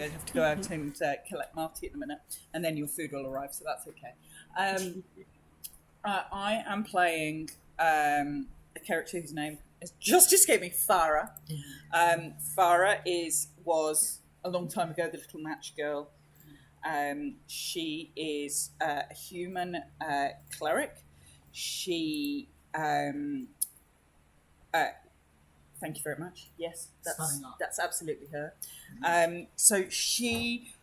going to have to go out and collect Marty in a minute, and then your food will arrive, so that's okay. I am playing a character whose name has just escaped me, Farah. Farah was, a long time ago, the little match girl. She is a human cleric. She... thank you very much. Yes, that's absolutely her. So she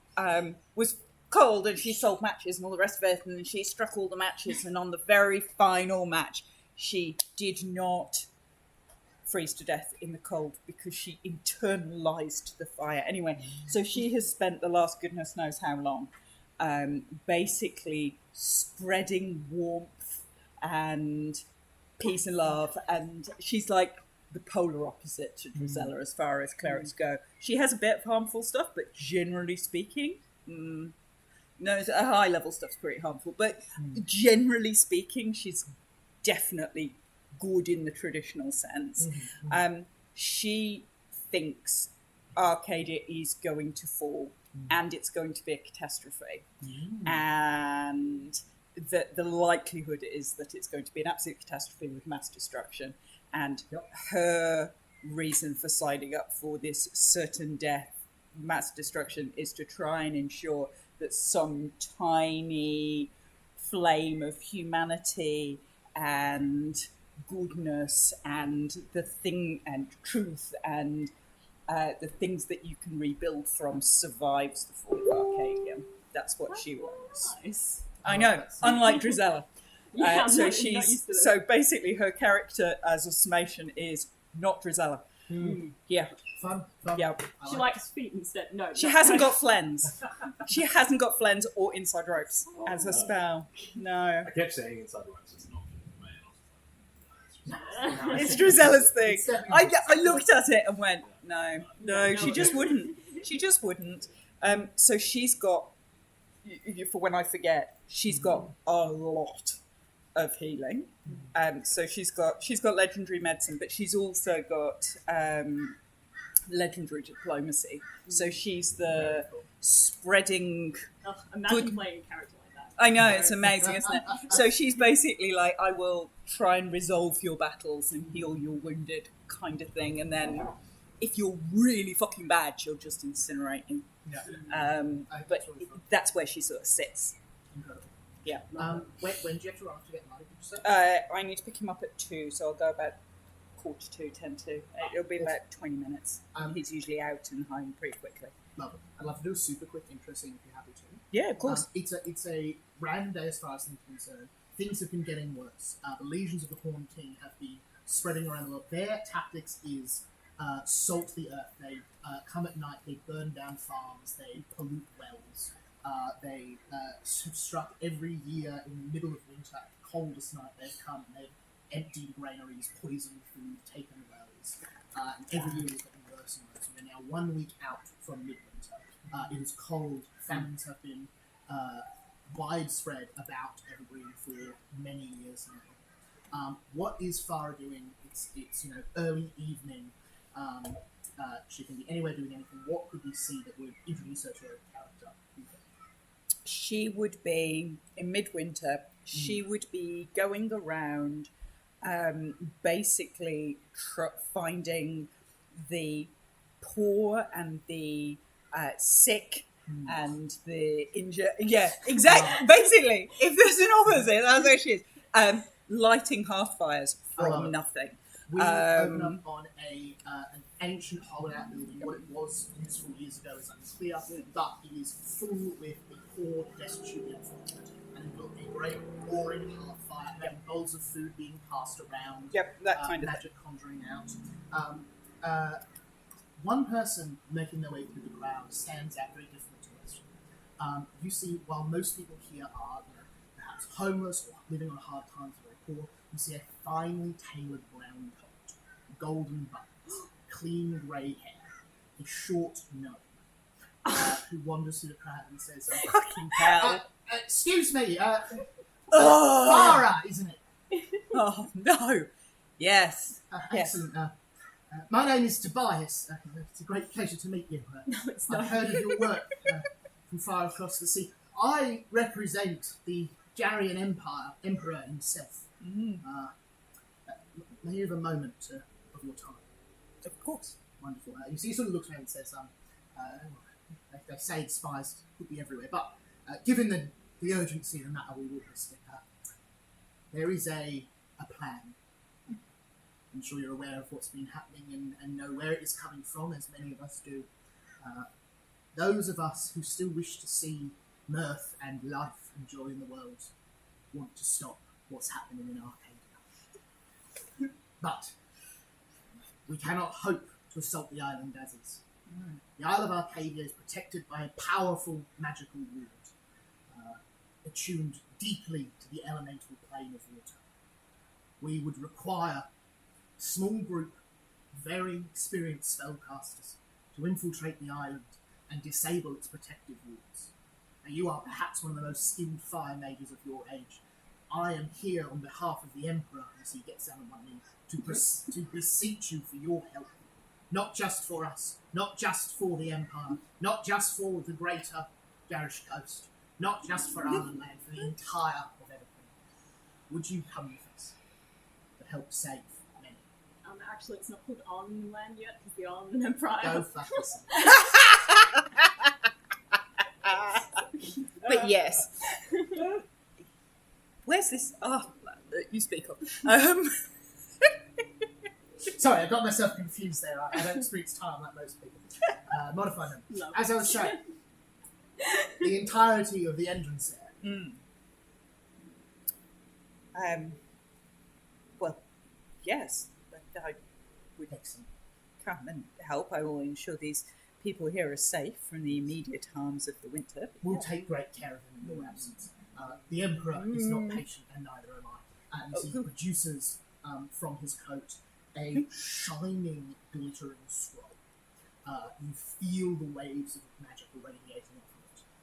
was cold and she sold matches and all the rest of it, and then she struck all the matches, and on the very final match, she did not freeze to death in the cold because she internalized the fire. Anyway, so she has spent the last goodness knows how long basically spreading warmth and peace and love, and she's like the polar opposite to Drizella as far as clerics go. She has a bit of harmful stuff, but generally speaking, no, high level stuff's pretty harmful, but generally speaking, she's definitely good in the traditional sense. She thinks Arcadia is going to fall and it's going to be a catastrophe, and that the likelihood is that it's going to be an absolute catastrophe with mass destruction. And her reason for signing up for this certain death, mass destruction, is to try and ensure that some tiny flame of humanity and goodness and the thing and truth and the things that you can rebuild from survives the fall of Arcadia. That's what she wants. Nice. I know, unlike Drizella. Yeah, so basically her character as a summation is not Drizella. Yeah. Fun. Yeah. She likes feet instead. No. She hasn't got flens. She hasn't got flens or inside ropes as a spell. No. I kept saying inside ropes is not for me. It's Drizella's thing. I looked at it and went, no, she just wouldn't. She just wouldn't. So she's got, for when I forget, she's got a lot of healing. So she's got legendary medicine, but she's also got legendary diplomacy. So she's the spreading. Imagine playing a character like that. I know, it's amazing, isn't it? So she's basically like, I will try and resolve your battles and heal your wounded kind of thing, and then if you're really fucking bad, she'll just incinerate you. But that's where she sort of sits. Incredible. Yeah. When do you have to run to get Marty, did you say? I need to pick him up at 2, so I'll go about 2:45, 10 to. It'll be about 20 minutes. He's usually out and home pretty quickly. Love it. I'd love to do a super quick intro scene if you're happy to. Yeah, of course. It's a random day as far as things are concerned. Things have been getting worse. The legions of the Horned King have been spreading around the world. Their tactics is salt the earth. They come at night, they burn down farms, they pollute wells. They have struck every year in the middle of winter, at the coldest night they've come, and they've emptied granaries, poisoned food, taken wells. And every year it's getting worse and worse. And we're now 1 week out from midwinter. It is cold. Famines have been widespread about Evergreen for many years now. What is Farah doing? It's early evening. She can be anywhere doing anything. What could we see that would introduce her to her character? She would be, in midwinter, she would be going around basically finding the poor and the sick and the injured. Yeah, exactly. Basically, if there's an opposite, that's where she is. Lighting hearth fires from nothing. We open up on an ancient hollowed-out building. What it was useful years ago is unclear, but it is full with the poor, destitute, and unfortunate. And you've got a great roaring hearth fire, and bowls of food being passed around. Yep, that kind of magic conjuring out. One person making their way through the crowd stands out very different to us. You see, while most people here are perhaps homeless or living on hard times, very poor, you see a finely tailored brown coat, golden buttons, clean grey hair, a short gnome, who wanders through the crowd and says, fucking hell. Excuse me, Farah, isn't it? Oh, no. Yes. Excellent. My name is Tobias. It's a great pleasure to meet you. No, it's I've not. heard of your work from far across the sea. I represent the Jarian Emperor himself. May you have a moment of your time? Of course. Wonderful. You see, he sort of looks around and says, they say spies could be everywhere, but given the urgency of the matter, we will risk it. There is a plan. I'm sure you're aware of what's been happening and know where it is coming from, as many of us do. Those of us who still wish to see mirth and life and joy in the world want to stop what's happening in Arcadia. But we cannot hope to assault the island as is. The Isle of Arcadia is protected by a powerful magical ward, attuned deeply to the elemental plane of water. We would require a small group of very experienced spellcasters to infiltrate the island and disable its protective wards. Now, you are perhaps one of the most skilled fire mages of your age. I am here on behalf of the Emperor, as he gets down on one knee, to beseech you for your help. Not just for us, not just for the Empire, not just for the greater Garish coast, not just for Island Land, for the entire of Evergreen. Would you come with us to help save many? Actually, it's not called Arnhem Land yet because the Arnhem Empire. Go fuck yourself. But yes. Where's this? Oh, you speak up. Sorry, I got myself confused there. I don't experience time like most people. Modify them. Love As I was saying, the entirety of the entrance there. Well, yes. But I would Excellent. come and help. I will ensure these people here are safe from the immediate harms of the winter. We'll take great care of him in your absence. The Emperor is not patient, and neither am I. And he produces from his coat a shining, glittering scroll. You feel the waves of magic radiating off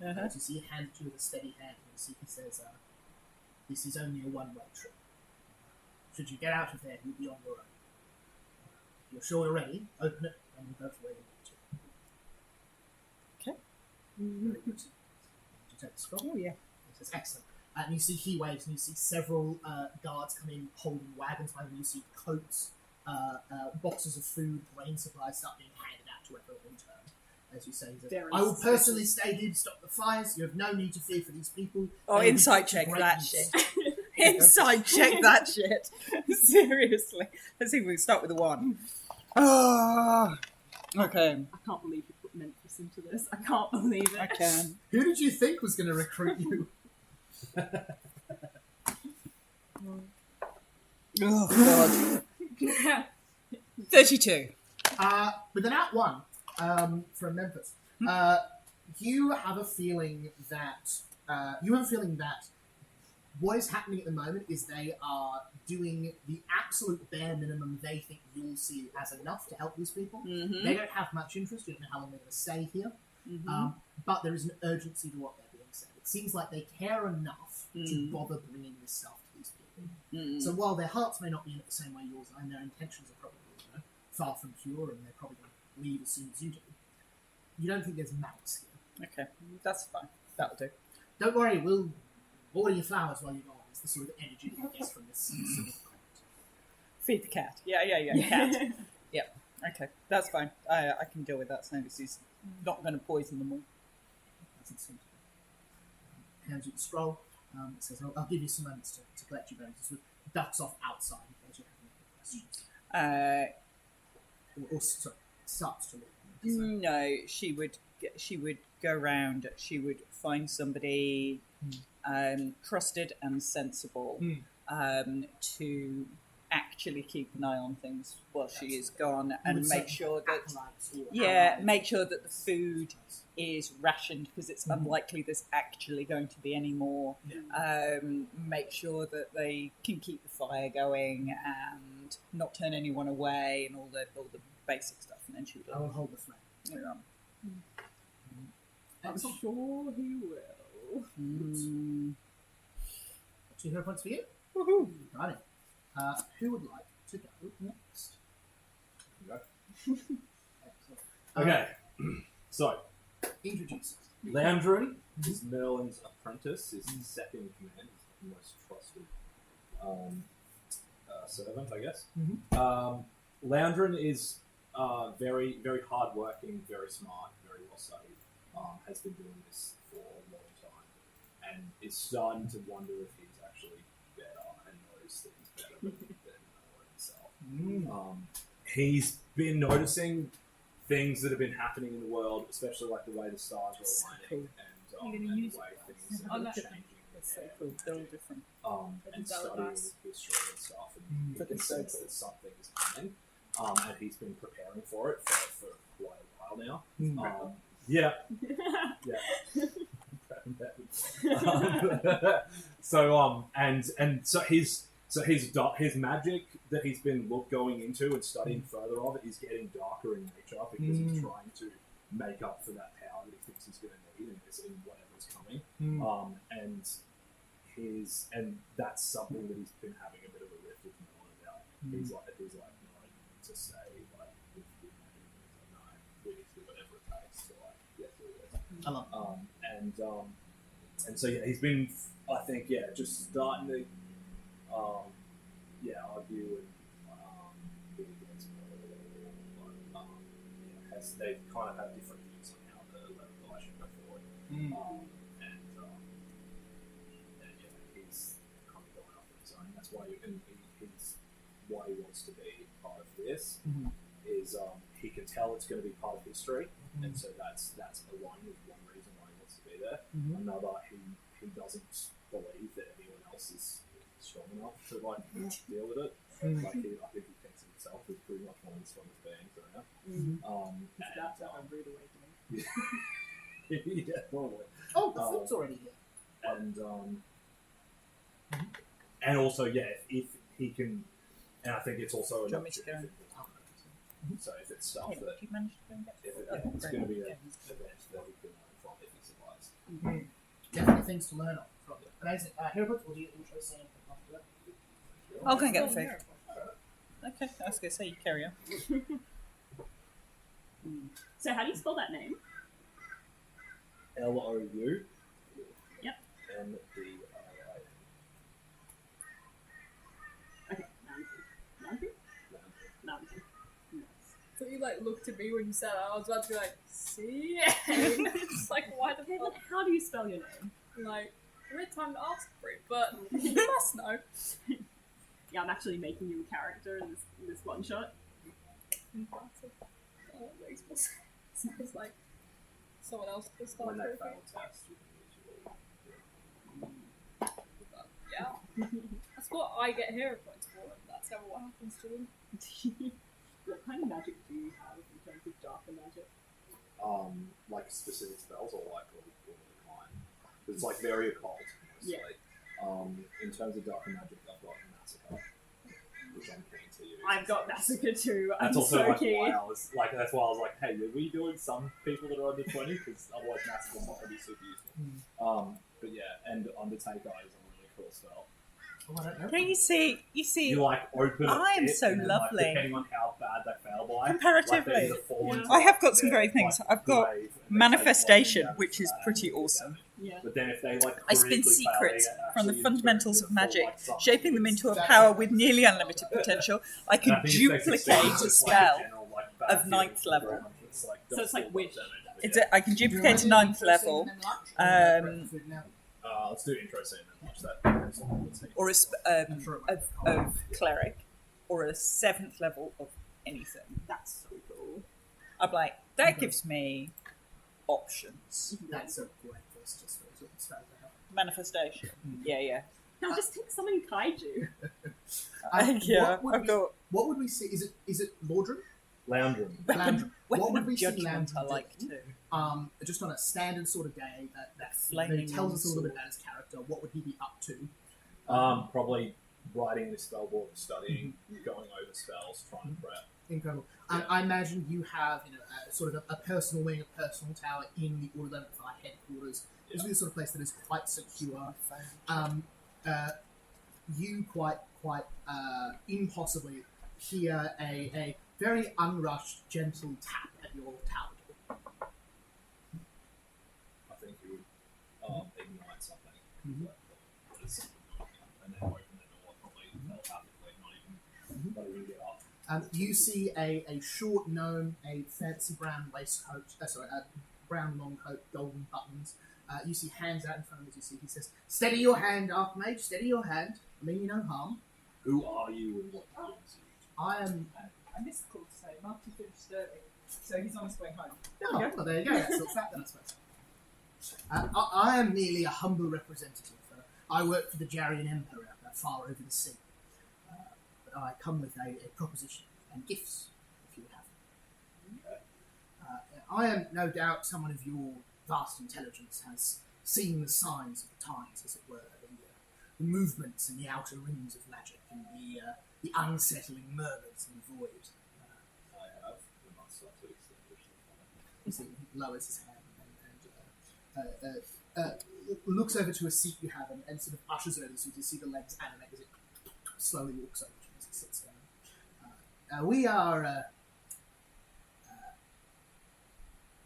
of it. As you see, he hands you with a steady hand, and you see he says, "This is only a one-way trip. Should you get out of there, you'll be on your own. If you're sure you're ready, open it, and we'll go to where you want to." Okay. Very good. Did you take the scroll? Oh, yeah. He says, "Excellent." And you see he waves, and you see several guards come in holding wagons by them. You see coats, boxes of food, grain supplies start being handed out to everyone in turn. As you say, he says, Very "I will suspicious. personally stay here to stop the fires. You have no need to fear for these people." Oh, They will inside be check great that use." shit. Inside check that shit. Seriously. Let's see if we can start with a 1. Oh, okay. I can't believe you put Memphis into this. I can't believe it. I can. Who did you think was going to recruit you? Oh, God. 32. With an at one from Memphis, you have a feeling that what is happening at the moment is they are doing the absolute bare minimum they think you'll see as enough to help these people. They don't have much interest. You don't know how long they're going to stay here, but there is an urgency to what they're being said. It seems like they care enough to bother bringing this stuff to these people. So while their hearts may not be in it the same way yours are, and their intentions are probably far from pure, and they're probably going to leave as soon as you do, you don't think there's malice here. Okay, that's fine. That'll do. Don't worry, we'll order your flowers while you're gone. It's the sort of energy that you get from this sort of comment. Feed the cat. Yeah, cat. Yeah, okay, that's fine. I can deal with that. So he's not going to poison them all. Doesn't seem to. Hands you the scroll. It says, "I'll give you some moments to collect your berries." It sort of ducks off outside in case you have any questions. Or sorry, starts to leave. No, she would go round. She would find somebody trusted and sensible to actually keep an eye on things while she is gone, and make sure that make sure that the food is rationed, because it's unlikely there's actually going to be any more. Make sure that they can keep the fire going and not turn anyone away, and all the basic stuff. And then she would. I will hold the flame. Yeah. I'm sure he will. 2 hero points for you. Woohoo! Got it. Who would like to go next? Go. Excellent. Okay, so Introduce us. Landrin is Merlin's apprentice, his second in command, his most trusted servant, I guess. Landrin is very, very hardworking, very smart, very well studied. Has been doing this for a long time, and is starting to wonder if he's actually better and knows that he's better than himself. He's been noticing things that have been happening in the world, especially like the way the stars are aligning and the way things are changing. That's so cool. They're all different. And studying history and stuff, and he can sense that something is coming. And he's been preparing for it for quite a while now. Yeah. So his magic that he's been going into and studying further of it is getting darker in nature because he's trying to make up for that power that he thinks he's going to need in whatever's coming. And that's something that he's been having a bit of a rift with Nolan about. He's like, no, you need to stay like with your magic. He's like, no, we need to do whatever it takes to like get through this. I love it. And so yeah, he's been, I think, just starting to argue and be against they kind of have different views on how the I should go forward. He's kind of going off on his own. That's why why he wants to be part of this is he can tell it's going to be part of history, and so that's one reason why he wants to be there. Another, he doesn't believe that anyone else is strong enough to like deal with it. Like I think he thinks himself is pretty much one of the strongest beings around. That's a rude awakening. Yeah, probably. Oh, the food's already here. And also, if he can, and I think it's also an opportunity. So if it's stuff Hey, that did you manage to go and get it's going to be an event that he can learn from if he survives. Definitely things to learn from. Amazing. Heribert, will you intro scene after that? I'll go and get the food. Okay, I was going to say you carry on. So how do you spell that name? Lou. Yep. Mdri. Okay, Landry? So you like looked at me when you said it. I was about to be like, see? It's like, why the Okay, fuck? but how do you spell your name? Like, we're time to ask for it, but you must know. Yeah, I'm actually making you a character in this one shot. Impressive. Oh, it makes more sense. It's like someone else could start When they talking. fail test, you can But, yeah. That's what I get hero points for, and that's never what happens to them. What kind of magic do you have in terms of darker magic? like specific spells or like all the kind. It's like very occult, mostly. Yeah. In terms of darker magic, I've got Massacre, which I'm keen to use. I've got Massacre too. I'm That's also so like keen. why I was like. That's why I was like, hey, are we doing some people that are under 20? Because otherwise, Massacre's not going to be super useful. But yeah, and Undertaker is a really cool spell. Oh, I don't know. Can you see? You like open. I'm it, so and then, lovely. Like, depending on how bad they fail by, Comparatively. like, they either fall into, I have got like, some their, great things. like, I've got grave, and they Manifestation, take 1 which is damage pretty and 2 awesome. damage. Yeah. But then if they like I spin critically fail, secrets they from the actually fundamentals do of full, magic, like, something. shaping them into a That's- power with nearly unlimited potential. I And can I think if they succeed, duplicate it's a just, like, spell. general, like, bad of feeling ninth from the level. ground. It's like, So it's like Witch. I can duplicate to 9th level, let's do intro scene and watch that. or of cleric, or a 7th level of anything. That's so cool. I'm like, that gives me options. That's a great first just for spell to have. Manifestation. Yeah. Now just take something kaiju. Yeah, what would I've we- got What would we see? Is it Lordrum? Loundrum. Landrum. What weapon would of we see judgment. I Landrum like do? too. Just on a standard sort of day that Flaming tells us a little bit sword. about his character. What would he be up to? Probably writing this spell book, studying, going over spells, trying to prep. Incredible. I imagine you have sort of a personal wing, a personal tower in the Order 11 headquarters. This is the sort of place that is quite secure. You quite impossibly hear a very unrushed, gentle tap at your tower door. I think you would ignite something. Mhm. And then open the door, probably telepathically, not even get up. You see a short gnome, a fancy brown waistcoat, a brown long coat, golden buttons. You see hands out in front of him. You see he says, "Steady your hand, Archmage. Steady your hand. I mean you no harm. Who are you and what brings you? I am." I missed the call to say Marty finished early, so he's on his way home. Oh, well, there you go. That's not that then, I suppose. I am merely a humble representative. I work for the Jarian Emperor, far over the sea. But I come with a proposition and gifts, if you would have them. I am no doubt someone of your vast intelligence has seen the signs of the times, as it were, the movements in the outer rings of magic and the unsettling murmurs in the void. I have. We must start to extinguish the You see, he lowers his hand and looks over to a seat you have and sort of ushers over so you see the legs animate as it slowly walks over to you as it sits down. We are...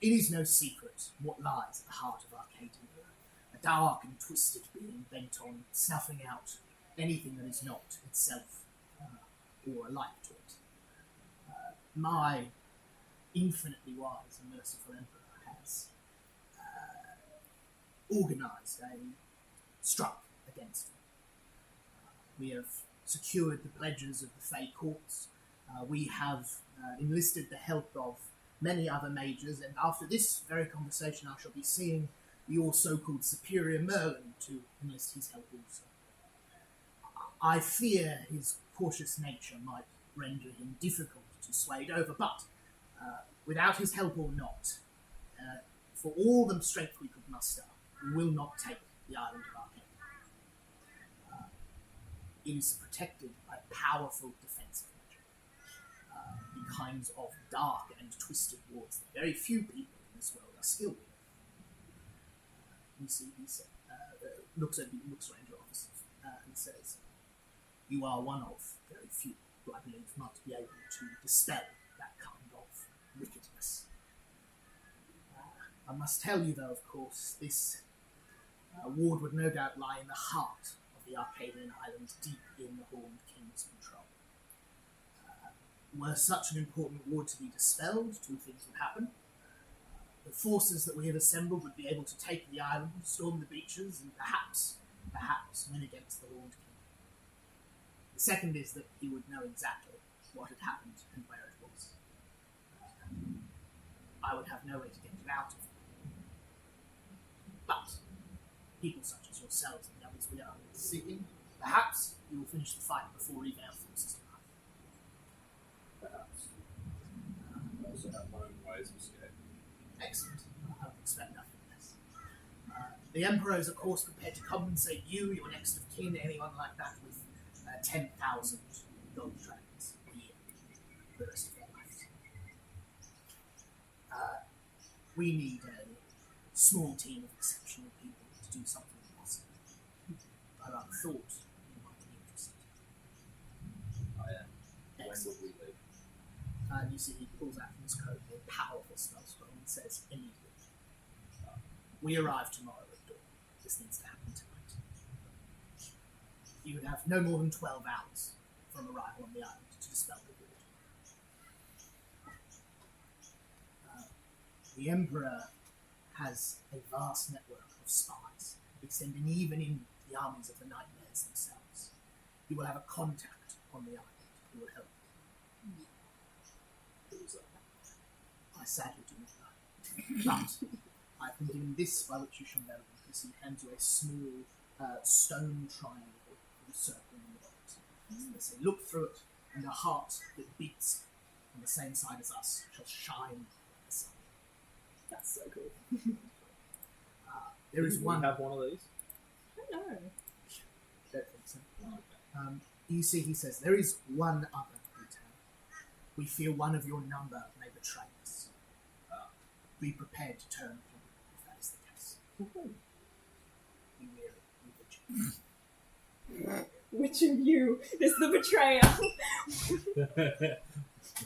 it is no secret what lies at the heart of Arcadia. A dark and twisted being bent on snuffing out anything that is not itself or alike to it. My infinitely wise and merciful Emperor has organised a strike against it. We have secured the pledges of the Fey Courts. We have enlisted the help of many other mages, and after this very conversation I shall be seeing your so-called Superior Merlin to enlist his help also. I fear his cautious nature might render him difficult to sway over, but without his help or not, for all the strength we could muster, we will not take the island of Arcadia. It is protected by powerful defensive magic, the kinds of dark and twisted wards that very few people in this world are skilled with. You see, he looks around your office and says, "You are one of very few who I believe might be able to dispel that kind of wickedness. I must tell you, though, of course, this ward would no doubt lie in the heart of the Arcadian Islands, deep in the Horned King's control. Were such an important ward to be dispelled, two things would happen. The forces that we have assembled would be able to take the island, storm the beaches, and perhaps win against the Horned King. The second is that he would know exactly what had happened and where it was. I would have no way to get it out of him. But people such as yourselves and the others we are seeking, perhaps you will finish the fight before even our forces arrive." Perhaps. I also have my own ways of escape. Excellent. I would expect nothing less. The Emperor is, of course, prepared to compensate you, your next of kin, anyone like that, with 10,000 gold dragons a year for the rest of their lives. We need a small team of exceptional people to do something impossible. I rather thought you might be interested. I am. When Excellent. would we leave? And you see he pulls out from his coat a powerful spell scroll and says, "Immediately. We arrive tomorrow at dawn. This needs to happen tonight. You would have no more than 12 hours from arrival on the island to dispel the ward. The Emperor has a vast network of spies, extending even in the armies of the nightmares themselves. He will have a contact on the island who will help. I sadly do not know. But I've been given this by which you shall know him, because he hands you a small stone triangle with a circle in the middle. So they say, "Look through it, and a heart that beats on the same side as us shall shine like the sun." That's so cool. There is Do one. we have one of these? I don't know. Don't think so. You see, he says, "There is one other detail. We fear one of your number may betray us. Be prepared to turn upon him if that is the case. Be wary, be vigilant." Which of you is the betrayer?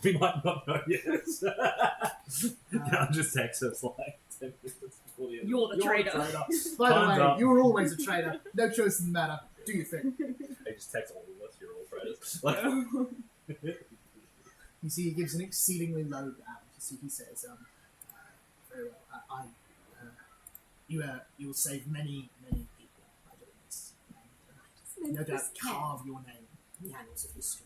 We might not know yet. I'll just text us like 10 minutes before the end. You're the traitor. By Time's the way, up. you were always a traitor. No choice in the matter. Do your thing. They just text all of us. You're all traitors. Like, You see, he gives an exceedingly low bow. You see, he says, "Very well. You will save many, many people by doing this. And, no doubt carve your name in the annals of history.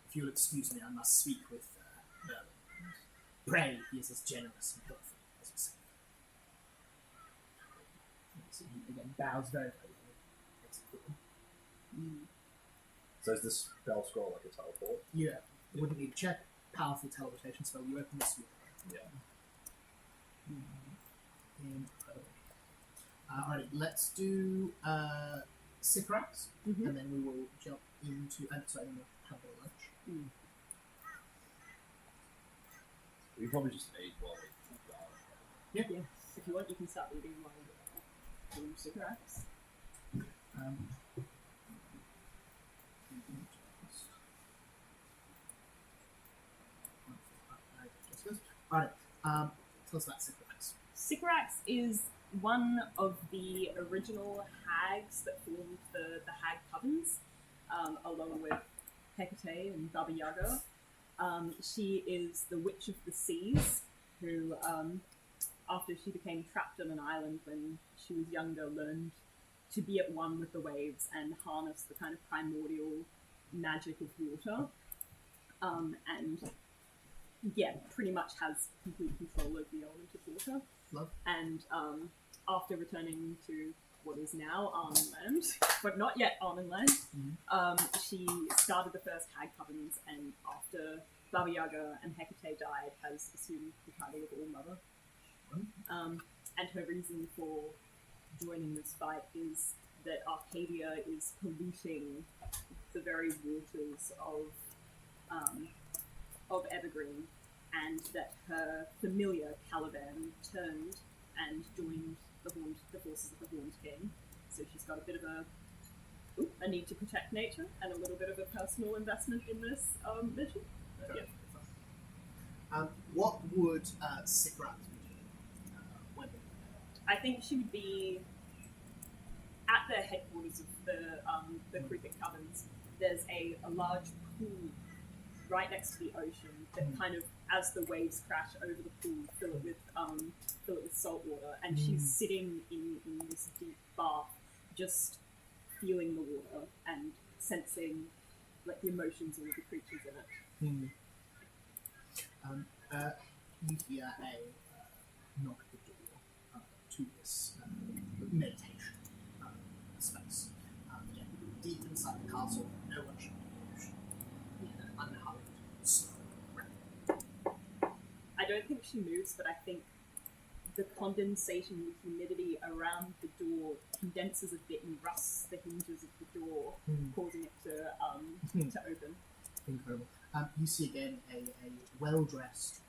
If you'll excuse me, I must speak with Merlin. Pray he is as generous and helpful as yourself." So he again bows very, very low. so is this spell scroll like a teleport? You wouldn't need to check. Powerful teleportation spell. You open this. Yeah. Alright, let's do Sycorax, Mhm. and then we will jump into. Sorry, we'll have a lunch. We probably just eat while we keep going. Yes. If you want, you can start eating while you're doing cigarettes. Alright, tell us about Sycorax. Sycorax is one of the original hags that formed the hag covens, along with Hecate and Baba Yaga. She is the Witch of the Seas, who, after she became trapped on an island when she was younger, learned to be at one with the waves and harness the kind of primordial magic of water. And yeah, pretty much has complete control over the element of water. Love. And after returning to what is now Arnhem, but not yet Arnhem, she started the first hag covens, and after Baba Yaga and Hecate died, has assumed the title of All-Mother. And her reason for joining this fight is that Arcadia is polluting the very waters of Evergreen, and that her familiar Caliban turned and joined the forces of the Horned King. So she's got a bit of a need to protect nature and a little bit of a personal investment in this mission. But, yeah. What would Sycorax be doing? When I think she would be at the headquarters of the Cricket Covens. There's a large pool right next to the ocean that kind of, as the waves crash over the pool, fill it with salt water, and she's sitting in this deep bath, just feeling the water and sensing like the emotions of all the creatures in it. You hear a knock at the door to this meditation space. Again, deep inside the castle, no one should be ocean. Unhurried, slow, rapid. I don't think she moves, but I think the condensation, the humidity around the door condenses a bit and rusts the hinges of the door, causing it to open. Incredible. You see again a well-dressed,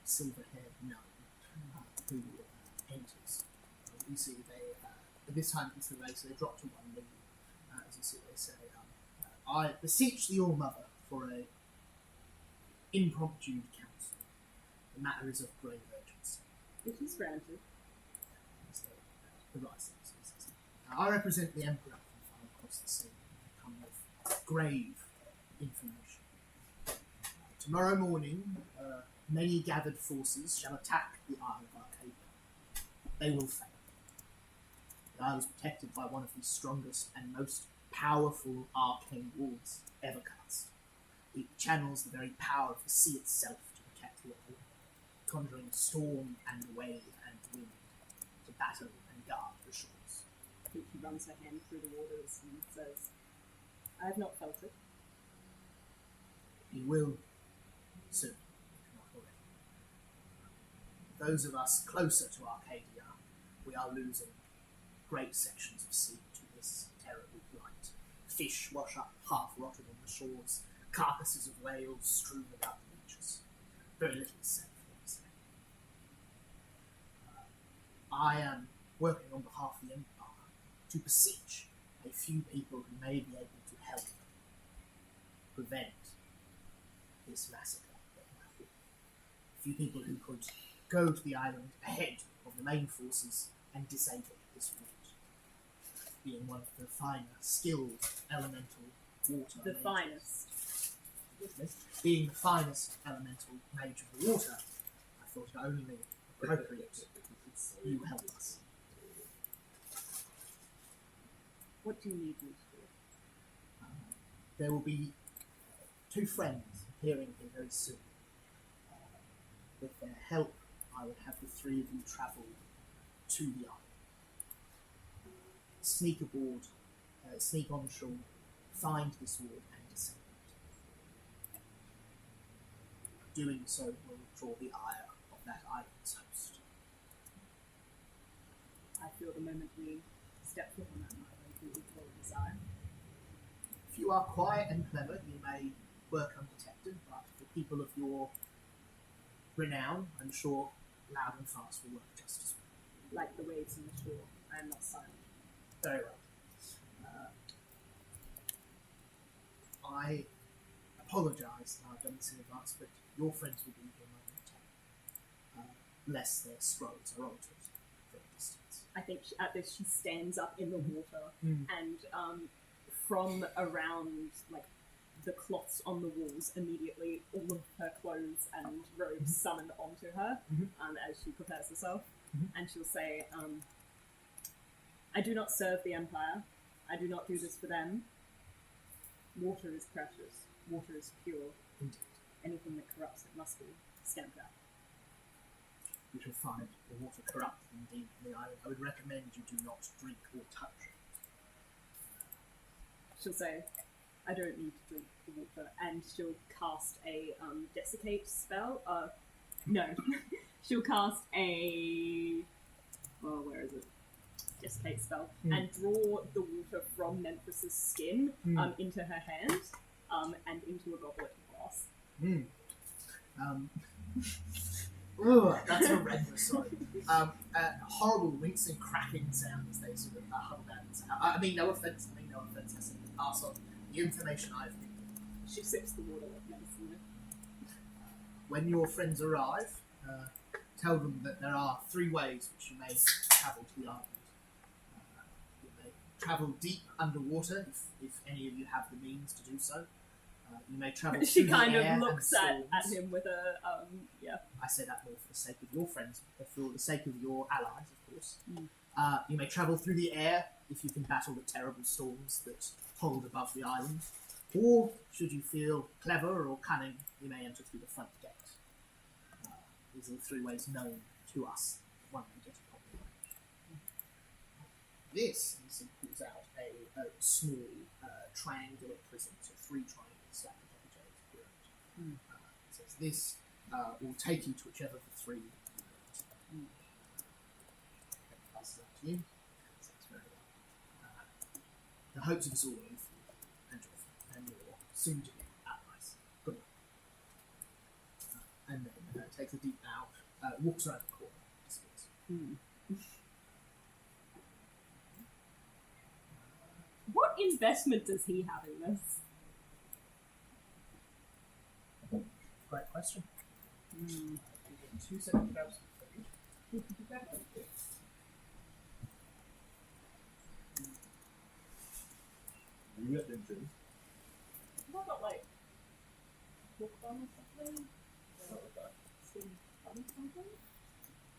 silver-haired gnome who enters. You see this time it's the race, so they drop to one knee. As you see, they say, "I beseech the All-Mother for a impromptu council. The matter is of grave urgency." It is granted. The rice. I represent the Emperor from far across the sea. I come with grave information. Tomorrow morning, many gathered forces shall attack the Isle of Arcadia. They will fail. The isle is protected by one of the strongest and most powerful arcane walls ever cast. It channels the very power of the sea itself to protect the isle, conjuring storm and wave and wind to battle and guard the shores. I think she runs her hand through the waters and says, "I have not felt it." You will soon, if not already. Those of us closer to Arcadia, we are losing great sections of sea to this terrible blight. Fish wash up half rotted on the shores, carcasses of whales strewn about the beaches. Very little is safe, let me say. I am working on behalf of the Empire to beseech a few people who may be able to help prevent this massacre. A few people who could go to the island ahead of the main forces and disable this route. Being one of the finer, skilled elemental water The mages. finest. Being the finest elemental mage of the water, I thought it only appropriate you help us. What do you need me to do? There will be 2 friends appearing here very soon. With their help, I would have the 3 of you travel to the island. Sneak aboard, sneak on shore, find this ward and disable it. Doing so will draw the ire of that island's host. I feel the moment we step foot on that island, we will draw desire. If you are quiet and clever, you may work undetected, but for people of your renown, I'm sure loud and fast will work just as well. Like the waves on the shore, I am not silent. Very well. I apologise that I've done this in advance, but your friends will be here momentarily. Lest their scrolls are altered for a distance. I think at this she stands up in the water Mm. and from around like the cloths on the walls, immediately all of her clothes and robes summoned onto her as she prepares herself. And she'll say, I do not serve the Empire. I do not do this for them. Water is precious. Water is pure. Indeed. Anything that corrupts it must be stamped out. You shall find the water corrupt indeed in the island. I would recommend you do not drink or touch it. She'll say, I don't need to drink the water, and she'll cast a desiccate spell. No, she'll cast a where is it? Desiccate spell, and draw the water from Memphis's skin into her hand, and into a goblet of glass. Ugh, that's horrendous. Sorry. Horrible wincing, cracking sound as they sort of huddle down. I mean, no offense. I simply pass on the information I've been given. She sips the water like medicine. When your friends arrive, tell them that there are 3 ways which you may travel to the island. You may travel deep underwater, if any of you have the means to do so. You may travel She through kind the air of looks and at storms. him with a I say that more for the sake of your friends, but for the sake of your allies, of course. You may travel through the air if you can battle the terrible storms that hold above the island. Or, should you feel clever or cunning, you may enter through the front gate. These are the 3 ways known to us. One may get upon the island. This, and he pulls out a small triangular prism, so 3 triangles stacked on each other's pyramid. It says this will take you to whichever of the 3 you want. Passes that to you. Sounds very well. The hopes of us all are with you and your soon-to-be allies. Good luck. And then takes a deep bow, walks around the corner, disappears. What investment does he have in this? Great question. 2 seconds, perhaps. You get them too. What about like book fun or something? Steam fun something?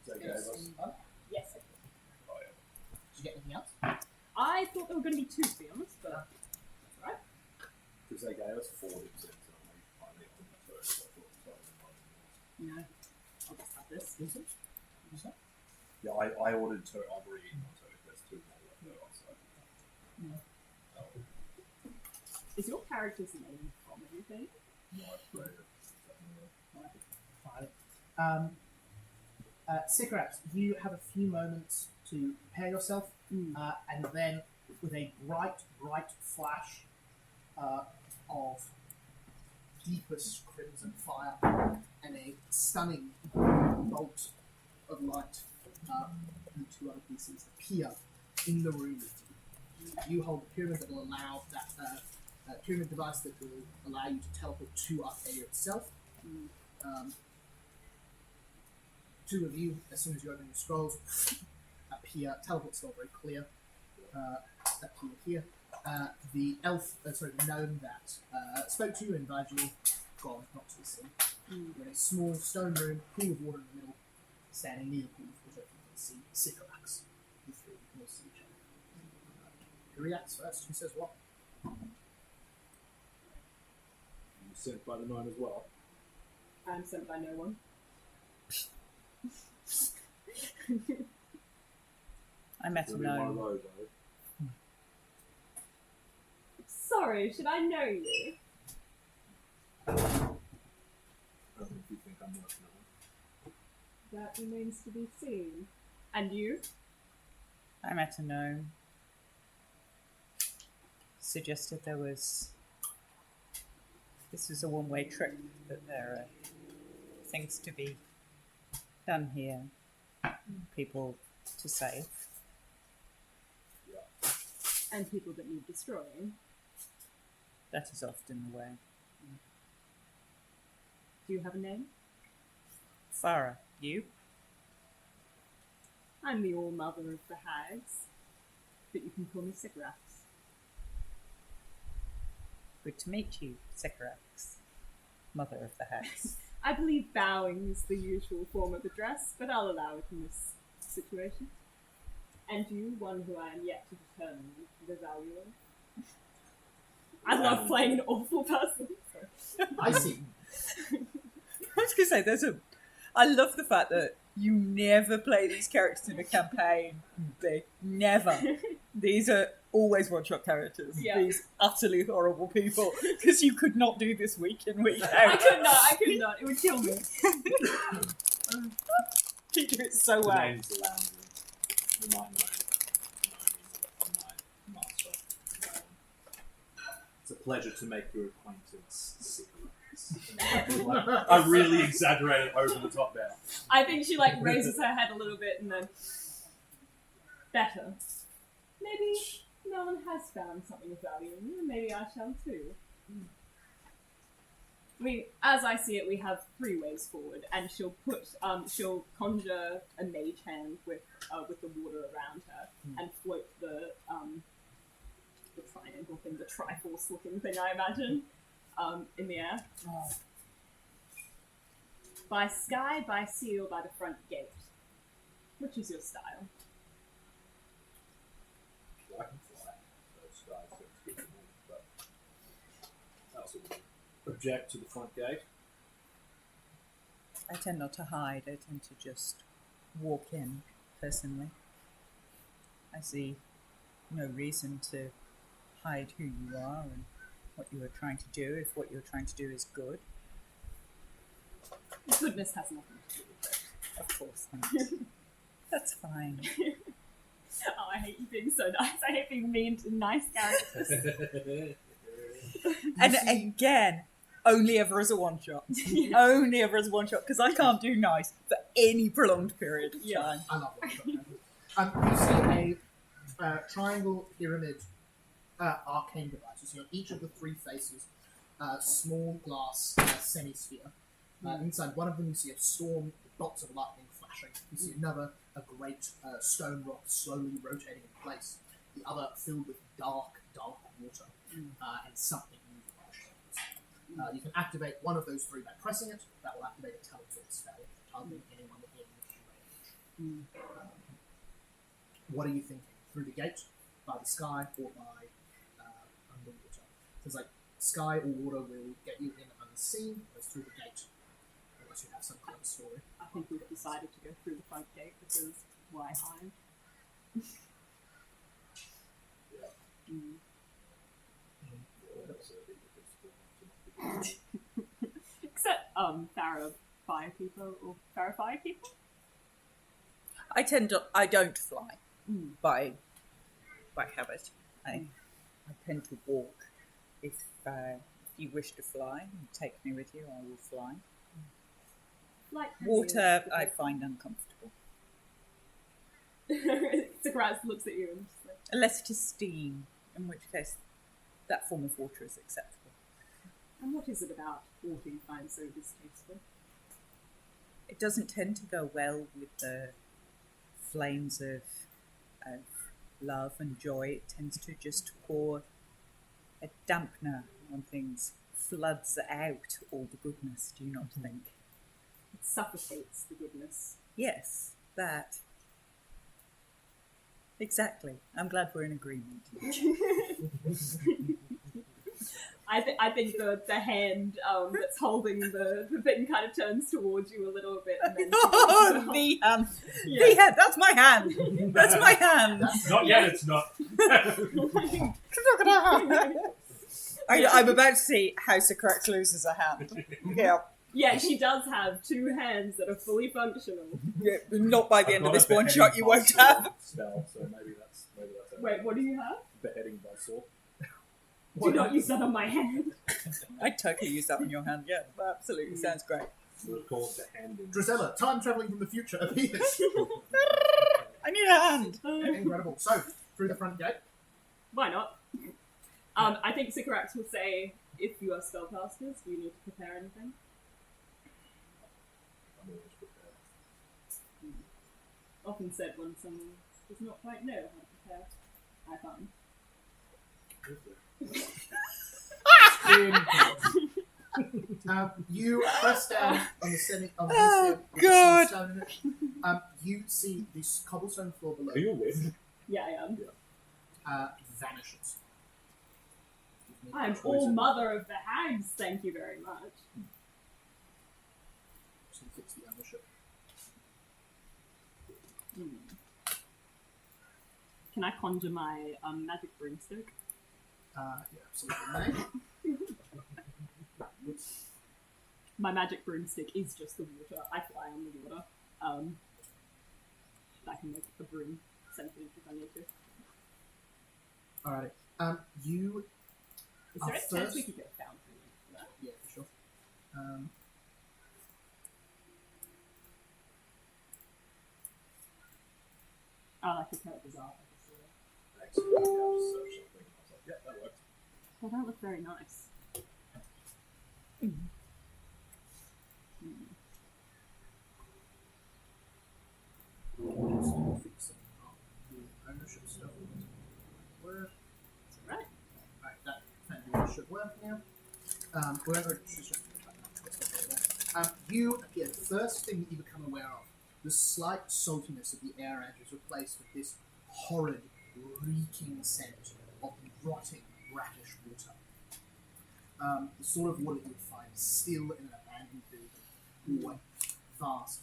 So it gave us. Yes. I did. Oh, yeah. Did you get anything else? I thought there were going to be 2, to be honest, but that's alright. Because they gave us 40%, so we finally on the first. So I thought it was like No. I'll just have this. yeah, I ordered 2. I've already eaten 2. There's 2 more left over, so. Is your character's name from everything? Sycorax, you have a few moments to prepare yourself, and then with a bright flash of deepest crimson fire and a stunning bolt of light, and 2 other pieces appear in the room. You hold the pyramid that will allow that pyramid device that will allow you to teleport to Arcadia itself. Two of you, as soon as you open your scrolls, appear. Teleport spell very clear. Appear here. The gnome that spoke to you and invited you, gone, not to be seen. You're in a small stone room, pool of water in the middle, standing near the pool of water. You can see Sycorax. You three can all see each other. Who reacts first? Who says what? You sent by the gnome as well. I'm sent by no one. I met a It'll be one of gnome. those, though. Sorry, should I know you? I don't think you think I'm working on That remains to be seen. And you? I met a gnome. Suggested this was a one-way trip, that there are things to be done here, people to save. And people that need destroying. That is often the way. Do you have a name? Farah, you? I'm the all-mother of the hags, but you can call me Sycorax. Good to meet you, Sycorax, mother of the hags. I believe bowing is the usual form of address, but I'll allow it in this situation. And you, one who I am yet to determine the value of. I love playing an awful person. I see. I was going to say, I love the fact that you never play these characters in a campaign. Never. These are always one-shot characters. Yeah. These utterly horrible people. Because you could not do this week in, week out. I could not. It would kill me. You do it so The well. name's Landry. You might know my master. It's a pleasure to make your acquaintance, Sycorax. I really exaggerated over the top there. I think she raises her head a little bit and then better. Maybe no one has found something of value in you, and maybe I shall too. I mean, as I see it, we have 3 ways forward, and she'll conjure a mage hand with the water around her and float the triangle thing, the Triforce looking thing, I imagine, in the air. Oh. By sky, by sea, or by the front gate. Which is your style? I can fly, so sky seems good to me, but I also object to the front gate. I tend not to hide. I tend to just walk in, personally. I see no reason to hide who you are and what you are trying to do, if what you're trying to do is good. Goodness has nothing to do with it. Of course not. That's fine. Oh, I hate you being so nice. I hate being mean to nice characters. And again, only ever as a one-shot. Only ever as a one-shot, because I can't do nice for any prolonged period of time. I love one-shot. You see a triangle pyramid arcane device. You see on each of the 3 faces a small glass semi-sphere. Inside one of them you see a storm, dots of lightning flashing. You see another, a great stone rock slowly rotating in place. The other filled with dark water and something moving on the shoulders. You can activate one of those 3 by pressing it. That will activate a teleport spell, targeting anyone within range. What are you thinking? Through the gate, by the sky, or by underwater? So it's like sky or water will get you in unseen, or through the gate, unless you have some kind of story. I think we've decided to go through the front gate because why hide? Except Farah fire people or Farah fire people. I don't fly by habit. I tend to walk. If you wish to fly, take me with you, I will fly. Like Water, I find uncomfortable. Sycorax looks at you and just like, Unless it is steam, in which case that form of water is acceptable. And what is it about water you find so distasteful? It doesn't tend to go well with the flames of love and joy. It tends to just pour a dampener on things, floods out all the goodness, do you not think? It suffocates the goodness. Yes, that. Exactly. I'm glad we're in agreement. I think the hand that's holding the thing kind of turns towards you a little bit, and then Oh, the hand. The hand. That's my hand. That's my hand. Not yet, it's not. I'm about to see how Socrates loses a hand. Yeah. Yeah, she does have two hands that are fully functional. Yeah, not by the end of this one beheading shot you by won't sword have. Spell, so maybe that's okay. Wait, what do you have? Beheading by sword. Do not use that on my hand. I'd totally use that on your hand, yeah. That absolutely sounds great. We'll call it the hand in. Drizella, time traveling from the future, appears. I need a hand. Incredible. So, through the front gate. Why not? I think Sycorax will say, if you are spellcasters, do you need to prepare anything? I'm always prepared. Often said when someone does not quite know how to prepare. I find. You press down on the semi. On the Oh, with God. the stone in it. You see this cobblestone floor below Are you a whip? Yeah, I am. vanishes. I'm all mother of the hags, thank you very much. So fix the ownership. Can I conjure my magic broomstick? Yeah, absolutely. My magic broomstick is just the water. I fly on the water. I can make a broom sentient if I need to. Alrighty. You. Is there a first- chance we could get found for that? Yeah, for sure. I like the character's art. Excellent. Yeah, I just searched something. I was like, yeah, that worked. They don't look very nice. Just fixing up the ownership stuff. Where? Right. Alright, that maybe should work now. Wherever you appear. The first thing that you become aware of, the slight saltiness of the air edge is replaced with this horrid, reeking scent of rotting, brackish water. The sort of water you would find still in an abandoned building, or vast,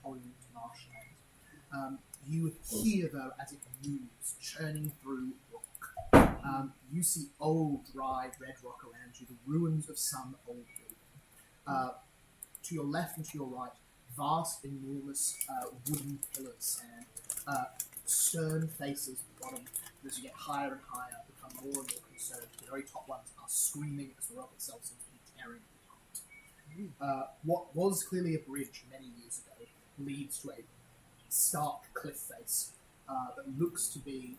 orange marshland. You hear, though, as it moves, churning through rock. You see old, dry red rock around you, the ruins of some old building. To your left and to your right, vast, enormous wooden pillars stand. Stern faces bottom, as you get higher and higher, become more and more concerned. The very top ones are screaming as the rock itself seems to be tearing apart. What was clearly a bridge many years ago leads to a stark cliff face that looks to be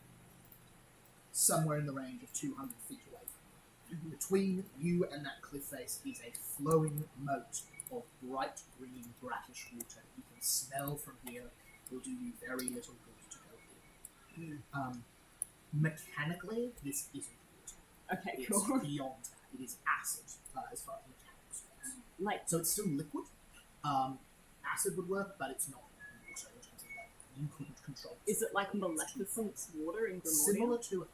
somewhere in the range of 200 feet away. Between you and that cliff face is a flowing moat of bright green, brackish water. You can smell from here. Will do you very little good to go here. Mechanically, this isn't water. Okay, It's cool. beyond that. It is acid, as far as mechanics goes. Like, So it's still liquid. Acid would work, but it's not water in terms of that. You couldn't control it. is it like Maleficent's water in Grimordia? Similar to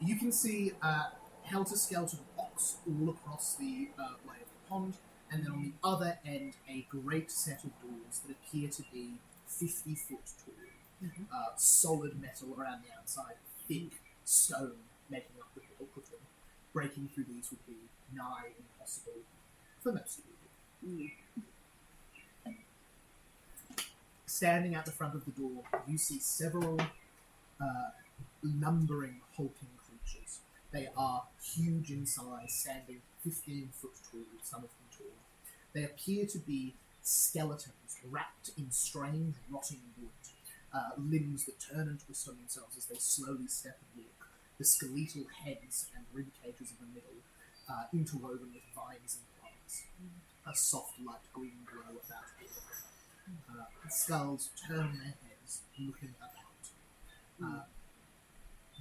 you can see helter-skelter box all across the way of the pond, and then on the other end, a great set of doors that appear to be 50 foot tall. Solid metal around the outside, thick stone making up the bulk of them. Breaking through these would be nigh impossible for most people. Standing at the front of the door, you see several lumbering, hulking creatures. They are huge in size, standing 15 foot tall, some of them tall. They appear to be skeletons wrapped in strange, rotting wood, limbs that turn and twist on themselves as they slowly step and walk. the skeletal heads and rib cages in the middle, interwoven with vines and plants. A soft light green glow about all of them. Skulls turn their heads, looking about.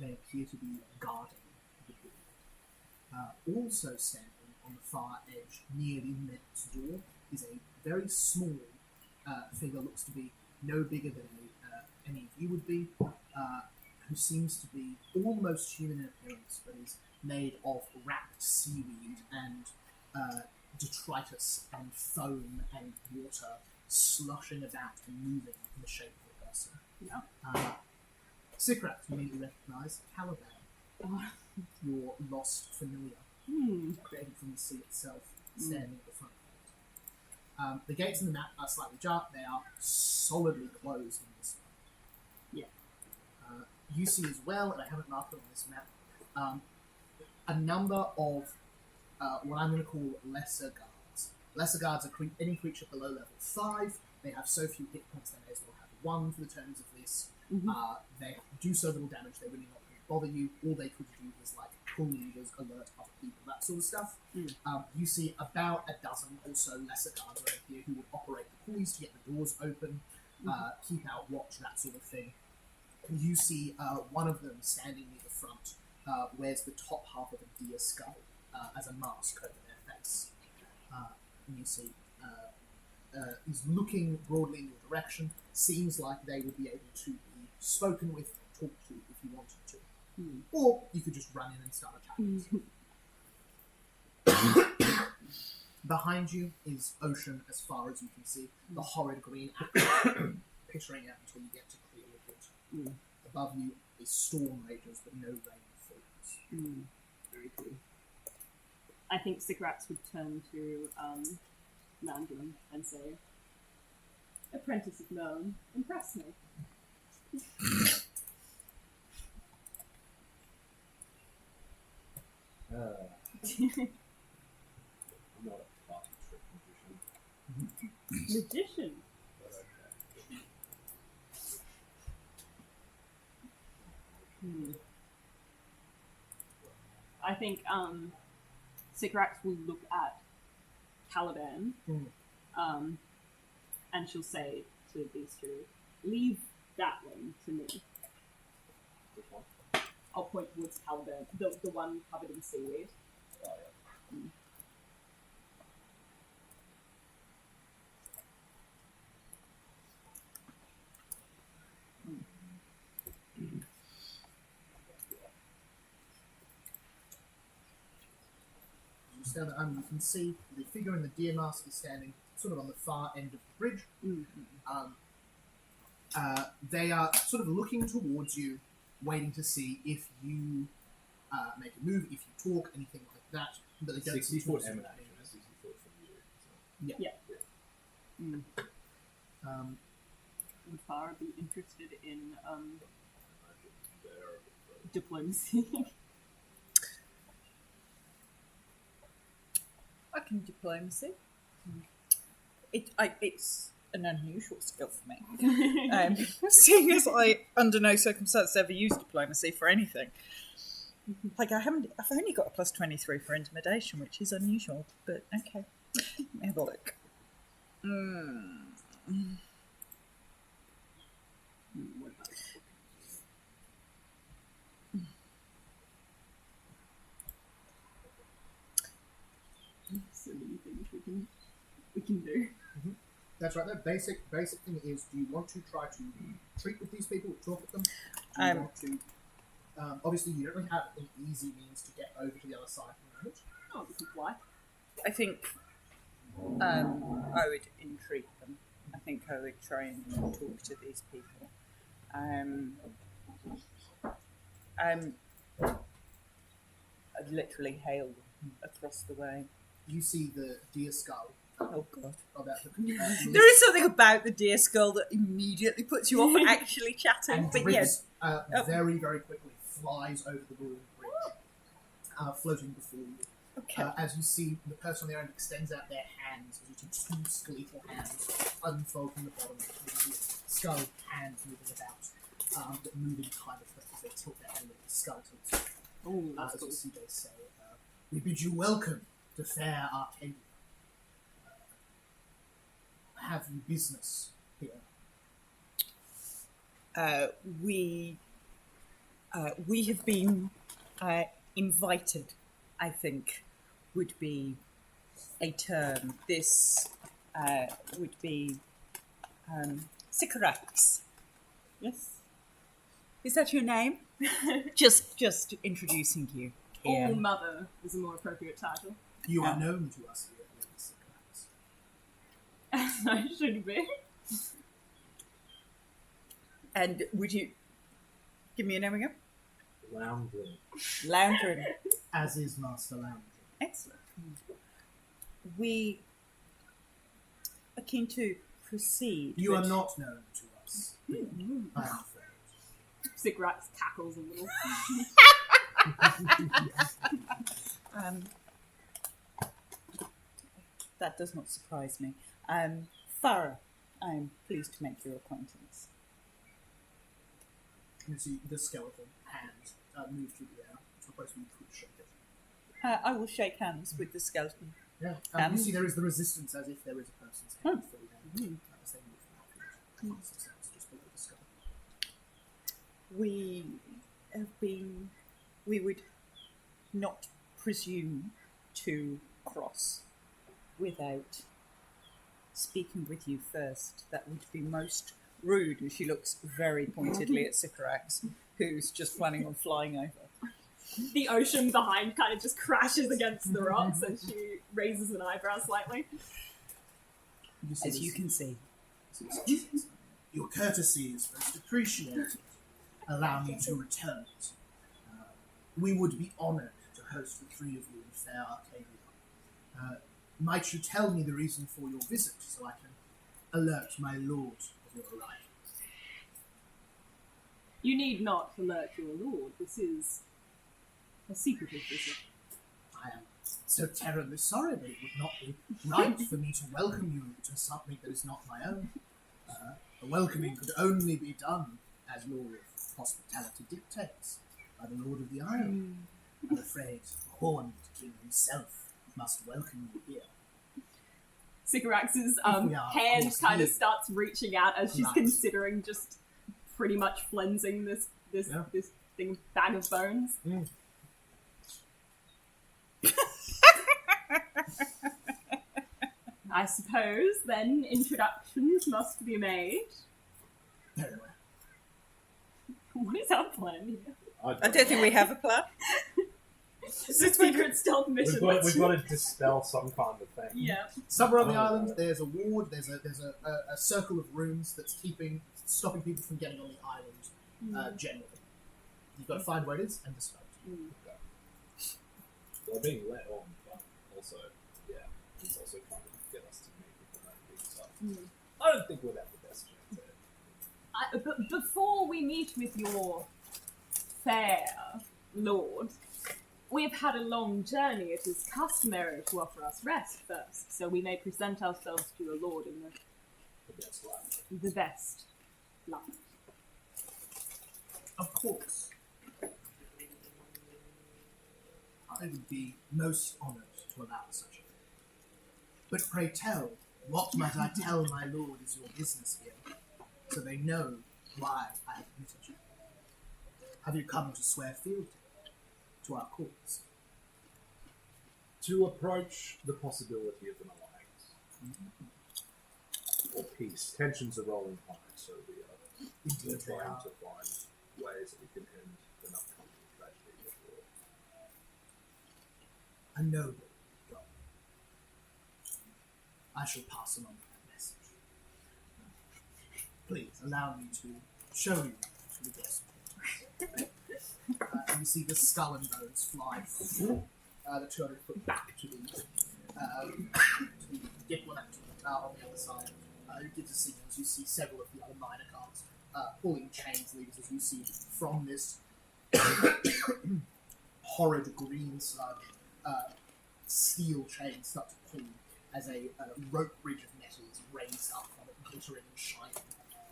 They appear to be guarding the door. Also standing on the far edge, near the immense door, is a very small figure, looks to be no bigger than any of you would be, who seems to be almost human in appearance, but is made of wrapped seaweed and detritus and foam and water slushing about and moving in the shape of a person. Yeah. Sikrat, you immediately recognise Caliban, your lost familiar, created from the sea itself, standing at the front of it. The gates in the map are slightly ajar. They are solidly closed in this one. Yeah. You see as well, and I haven't marked it on this map, a number of what I'm going to call lesser guards. Lesser guards are any creature below level 5. They have so few hit points they may as well have 1 for the terms of this. They do so little damage, they're really not going to bother you. All they could do is like pull levers, alert other people, that sort of stuff. You see about a dozen or so lesser guards around here who would operate the pulleys to get the doors open, keep out watch, that sort of thing. You see one of them standing near the front, wears the top half of a deer skull as a mask over their face. And you see is looking broadly in your direction. Seems like they would be able to be spoken with, talked to if you wanted to. Or you could just run in and start attacking. Behind you is ocean as far as you can see. The horrid green apple pittering out until you get to clear water. Above you is storm rages, but no rain falls. Very cool. I think Sigrax would turn to Landrum and say, "Apprentice of Merlin, impress me." I'm not a party trick magician. Magician. But okay. I think Sigrax will look at Caliban, and she'll say to these two, "Leave that one to me." Which one? I'll point towards Caliban, the one covered in seaweed. Oh, yeah. You stand there, you can see the figure in the deer mask is standing sort of on the far end of the bridge. They are sort of looking towards you, waiting to see if you make a move, if you talk, anything like that. But they don't 60 seem to foot do emanation, anything. 60 foot from you. So. Yeah. Would Farah be interested in diplomacy? I can diplomacy. It's an unusual skill for me. Seeing as I, under no circumstance, ever used diplomacy for anything. Like I've only got a plus 23 for intimidation, which is unusual, but okay. Let me have a look. What about so many things we can do. That's right. The basic thing is: do you want to try to treat with these people, talk with them? Do you want to? Obviously, you don't really have an easy means to get over to the other side at the moment. Oh, this is why. I I think I would entreat them. I think I would try and talk to these people. I'd literally hail them across the way. You see the deer skull. Oh god. There is something about the deer skull that immediately puts you off actually chatting. and But drifts, yes. very, very quickly flies over the ruined bridge, floating before you. Okay. As you see, the person on the end extends out their hands, as you see 2 skeletal hands unfold from the bottom of the skull, hands moving about. but moving kind of as they tilt their head a little, skeletons. Oh, that's As cool. you see, they say, "We bid you welcome to fair Arcadia. Have you business here?" We have been invited, I think, would be a term. This would be Sycorax. Yes? Is that your name? just introducing you here. All Mother is a more appropriate title. You are known to us here, Lady Sycorax. I should be. And would you give me a name again? Lounging. Loundrin. As is Master Lounge. Excellent. We are keen to proceed. You are but- not known to us, I am afraid. Sycorax cackles a little. That does not surprise me. Farah, I'm pleased to make your acquaintance. You see the skeleton hand move through the air. It's supposed to be shake it. I will shake hands with the skeleton. Yeah. And- You see there is the resistance as if there is a person's hand through there. As they move backwards. Past themselves just below the skull. We would not presume to cross without speaking with you first. That would be most rude. And she looks very pointedly at Sycorax, who's just planning on flying over. The ocean behind kind of just crashes against the rocks and she raises an eyebrow slightly. see As this- you can see. Your courtesy is most appreciated. Allow me to return it. We would be honoured to host the three of you in fair Arcadia. Might you tell me the reason for your visit so I can alert my lord of your arrival? You need not alert your lord. This is a secretive visit. I am so terribly sorry, but it would not be right for me to welcome you to something that is not my own. A welcoming could only be done as law of hospitality dictates by the Lord of the Isle. I'm afraid the Horned King himself must welcome you here. Sycorax's we are, of hand course, kind of here. starts reaching out as she's Right. considering just pretty much flensing this Yeah. this thing bag of bones. I suppose then introductions must be made. Very well. What is our plan here? I don't think we have a plan. It's a secret stealth mission. We've got to dispel some kind of thing. Yeah. Somewhere on the island, there's a ward. There's a circle of rooms that's stopping people from getting on the island. Generally, you've got to find where it is and dispel it. They're being let on, but also, yeah, it's also trying to get us to make people know big stuff. I don't think we'd have the best chance there. But before we meet with your fair lord, we've had a long journey. It is customary to offer us rest first, so we may present ourselves to your lord in The best life. the best light. Of course. I would be most honoured to allow such a thing. But pray tell, what might I tell my lord is your business here, so they know why I have admitted you? Have you come to swear fealty to our cause? To approach the possibility of an alliance. Or peace. Tensions are rolling high, so we are Indeed, they trying are. to find ways that we can end an upcoming tragedy before. A noble goal. I shall pass along that message. Please allow me to show you to the guest. You see the skull and bones fly the 200 foot back to the diplomat on the other side. Who gives a signal as you see several of the other minor guards pulling chains levers as you see from this horrid green sludge steel chains start to pull as a rope bridge of metal is raised up from it, glittering and shining.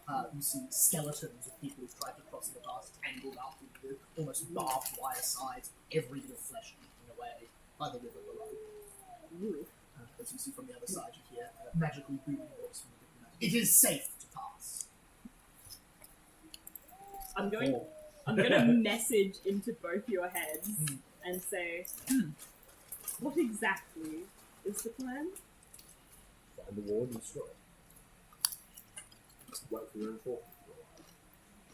You see skeletons of people who've tried to cross the path tangled up with the almost barbed wire sides, every bit of flesh eaten away by the river below. As you see from the other side, you hear magically booming voice from the diplomat. It is safe to pass. I'm gonna message into both your heads and say, what exactly is the plan? Find the ward and destroy it. Wait for reinforcements for a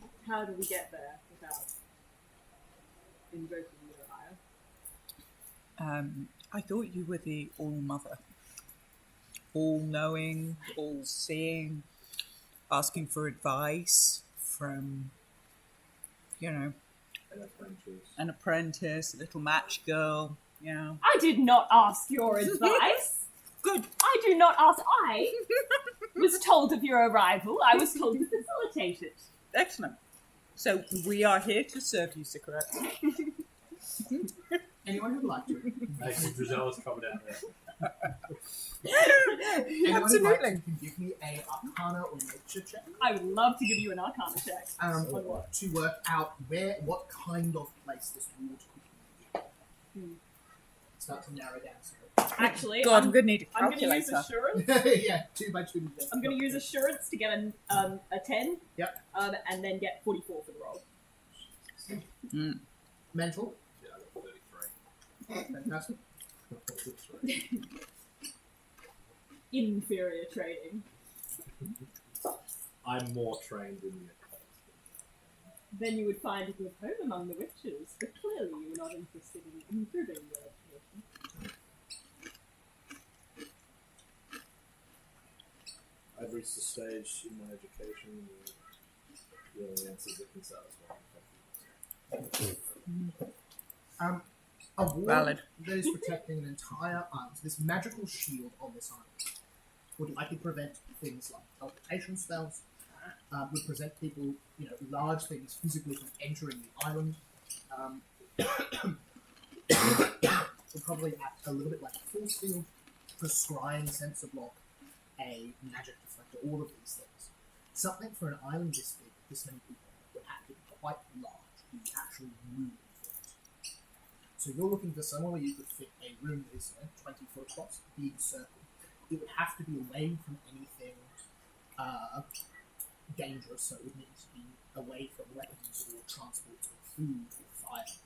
while. How do we get there without invoking Uriah? I thought you were the All-Mother. All-knowing, all-seeing, asking for advice from, An apprentice. an apprentice, a little match girl, I did not ask your advice. Good. I do not ask. I was told of your arrival. I was told to facilitate it. Excellent. So we are here to serve you, Secret. Anyone who'd like to? Actually, Drizella's coming out there. Anyone who'd like to Absolutely. can give me a Arcana or Nature check. I would love to give you an Arcana check. On what? To work out what kind of place this ward could be. Start to narrow down some. Actually, God, I'm going to need a I'm going to use calculator. assurance. Yeah, 2 by 2. I'm going to use assurance to get a 10. Yep. And then get 44 for the roll. Mental. Yeah, I got 33. Fantastic. 33. Inferior training. I'm more trained in the occult. Then you would find a good home among the witches, but clearly you were not interested in improving your education. I've reached a stage in my education where the only answers that can satisfy. A ward Valid. that is protecting an entire island. So this magical shield on this island would likely prevent things like teleportation spells, would prevent people, large things physically from entering the island. Would probably act a little bit like a force field, for scrying, sensor block, a magic deflector, all of these things. Something for an island this big, this many people, would have to be quite large to actually move for it. So you're looking for somewhere where you could fit a room that is 20 foot across, a big circle. It would have to be away from anything dangerous, so it would need to be away from weapons or transport or food or fire.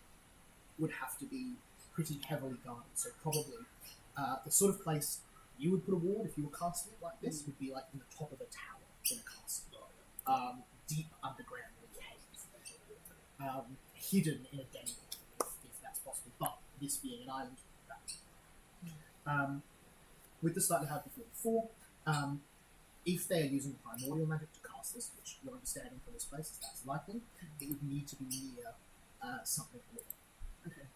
Would have to be pretty heavily guarded, so probably the sort of place you would put a ward if you were casting it like this would be like in the top of a tower in a castle. Deep underground in a cave. Hidden in a den, if that's possible, but this being an island, with the slightly hard before, if they are using primordial magic to cast this, which your understanding from this place is that's likely, it would need to be near something living. Okay.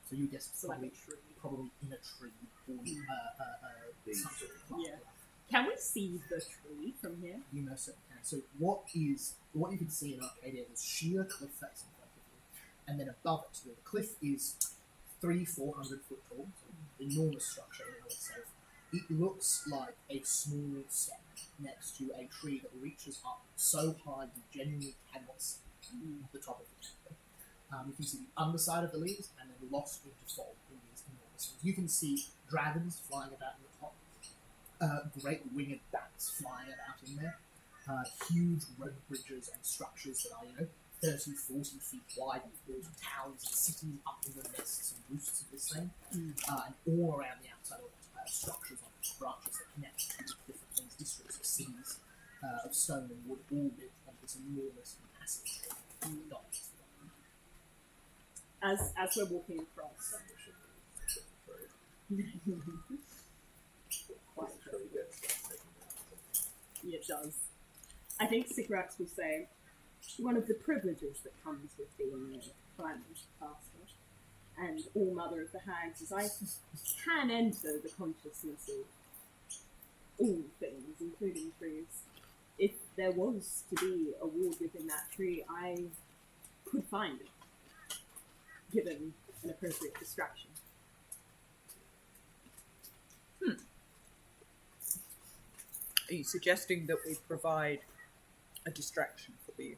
So you guess it's So like probably, a tree. probably in a tree or something. Yeah. Can we see the tree from here? You most certainly can. So what you can see in Arcadia is sheer cliff face in front of you, and then above it, the cliff is 400 foot tall, so enormous structure in and of itself. It looks like a small step next to a tree that reaches up so high you genuinely cannot see the top of the temple. You can see the underside of the leaves and then lost into fog in these enormous things. You can see dragons flying about in the top, great winged bats flying about in there, huge rope bridges and structures that are, 30, 40 feet wide, and built towns and cities up in the nests and roosts of this thing, and all around the outside of it, structures on branches that connect to different things, districts or cities of stone and wood, all built on this enormous, massive tree. As we're walking across. Yeah, it does. I think Sycorax will say, one of the privileges that comes with being a climate caster and all mother of the hags is I can enter the consciousness of all things, including trees. If there was to be a ward within that tree, I could find it, given an appropriate distraction. Are you suggesting that we provide a distraction for you.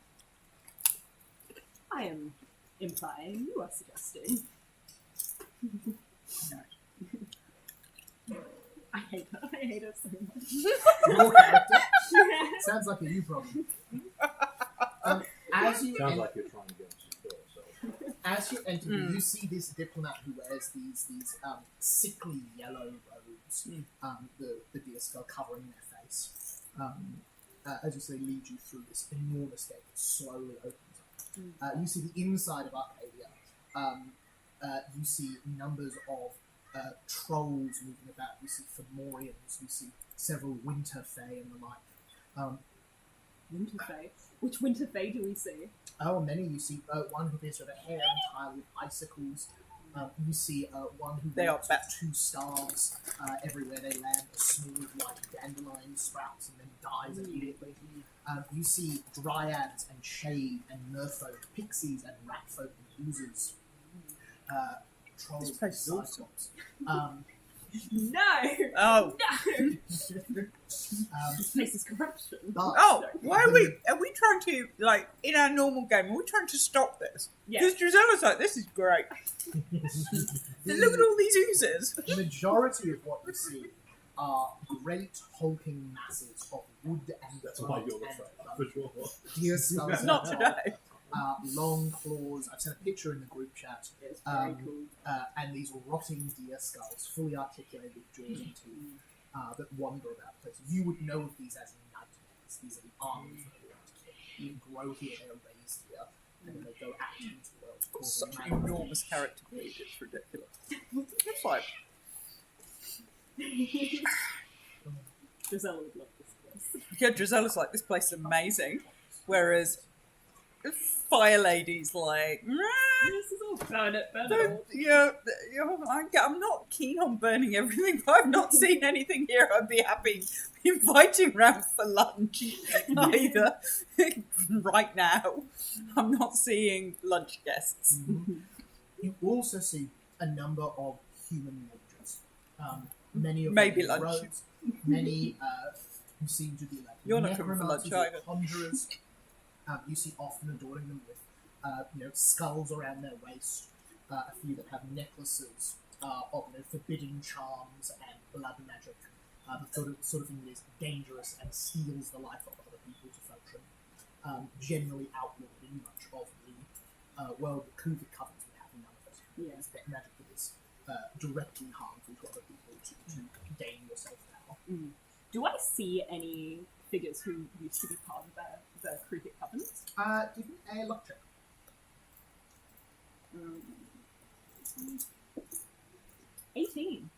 I am implying you are suggesting. No. I hate her. I hate her so much. Your character sounds like a you problem. As you Sounds like you're trying to get us to kill yourself. As you enter, you see this diplomat who wears these sickly yellow robes, the deer skull covering their face. As you say, lead you through this enormous gate that slowly opens up. You see the inside of Arcadia. You see numbers of trolls moving about. You see Fomorians. You see several winter fae and the like. Winter fae. Which winter fae do we see? Oh, many. You see one who appears to have a hair entirely with icicles. You see one who They are walks bat- with 2 stars everywhere they land. A small white dandelion sprouts and then dies immediately. You see dryads and shade and merfolk, pixies and ratfolk and oozers. Trolls This place is and awesome. cyclops. No! Oh. No! This place is corruption. But Oh, why are we trying to, like, in our normal game, are we trying to stop this? Yes. Because Drizella's like, this is great. And look at all these oozers. the majority of what you see are great hulking masses of wood and That's why bone you're the and traitor, bone. for sure. Deer skulls. Not today. Long claws. I've sent a picture in the group chat. It's very cool. And these rotting deer skulls, fully articulated with jaws and teeth, that wander about the place. You would know of these as nightmares. These are the armies that are to kill. You grow here, they are raised here, and then they go out into the world. Such an enormous character bleed, it's ridiculous. It's like, Drizella would love this place. yeah, Drizella's like, this place is amazing. Whereas Fire Lady's like, This is all burn it all. I'm not keen on burning everything, but I've not seen anything here I'd be happy inviting round for lunch either. Right now, I'm not seeing lunch guests. You also see a number of human villagers. Many of Maybe them lunch. rogues, many who seem to be like You're not coming for lunch necromancers or either. conjurers. You see often adorning them with skulls around their waist, a few that have necklaces of forbidden charms and blood magic, the sort of thing that is dangerous and steals the life of other people to function. Generally outlawing much of the world that Kuvic covers would have none of it. Yeah. It's magic that is directly harmful to other people to gain yourself power. Do I see any figures who used to be part of the Cricket Covenant? Give me a luck check. 18.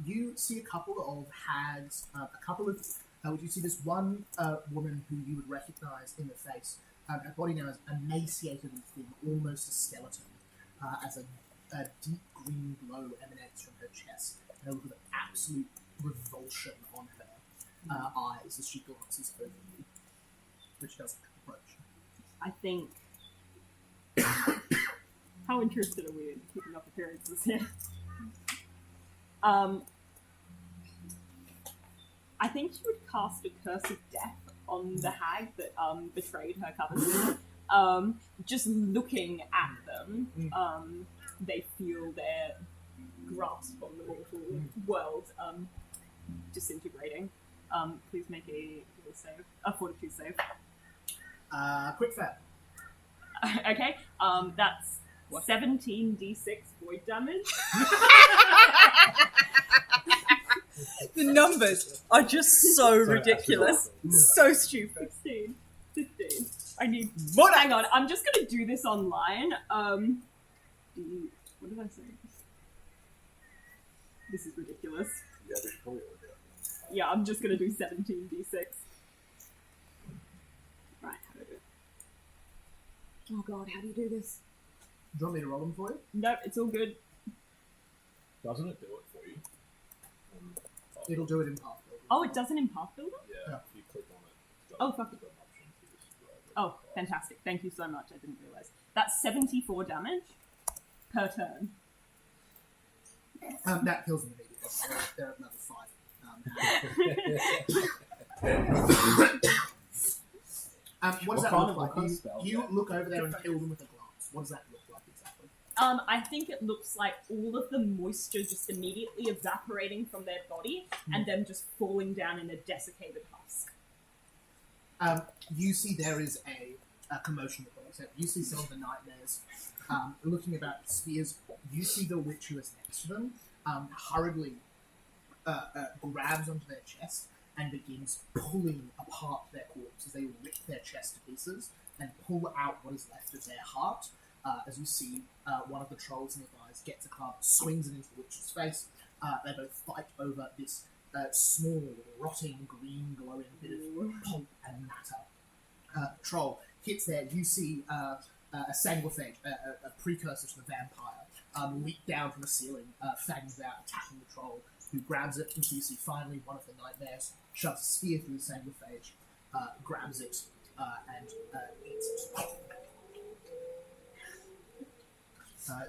You see a couple of hags, you see this one woman who you would recognize in the face. Her body now is emaciated and thin, almost a skeleton, as a deep green glow emanates from her chest, and a look of absolute revulsion on her eyes as she glances over you, which doesn't approach. I think. How interested are we in keeping up appearances here? I think she would cast a curse of death on the hag that betrayed her covenant. Just looking at them, they feel their grasp on the mortal world disintegrating. Please make a fortitude save. Quick fair. Okay, that's 17d6 void damage. The numbers are just so ridiculous. So stupid. 16, 15. I need more. Hang on, I'm just gonna do this online. What did I say? This is ridiculous. Yeah, we should probably all do it. Yeah, I'm just gonna do 17d6. Right, how do I do it? Oh god, how do you do this? Do you want me to roll them for you? Nope, it's all good. Doesn't it do it for you? It'll do it in Path Builder. Oh, it doesn't in Path Builder? Yeah, if you click on it. It's Oh, got, fuck. it's got an option to just grab it. Oh, fantastic. Thank you so much. I didn't realise. That's 74 damage per turn. That kills them immediately. They're at level 5. What does that kind look of- like? what kind of spell? You look over there and kill them with a glance. What does that look like exactly? I think it looks like all of the moisture just immediately evaporating from their body and them just falling down in a desiccated husk. You see there is a commotion that goes on. You see some of the nightmares looking about the spears. You see the witch who is next to them hurriedly grabs onto their chest and begins pulling apart their corpse as they rip their chest to pieces and pull out what is left of their heart. As you see, one of the trolls nearby gets a club, swings it into the witch's face. They both fight over this small, rotting, green, glowing bit of pulp and matter. Troll hits there. You see a sanguiphage, a precursor to the vampire, leap down from the ceiling, fangs out, attacking the troll, who grabs it. And you see finally one of the nightmares shoves a spear through the sanguiphage, grabs it, and eats it.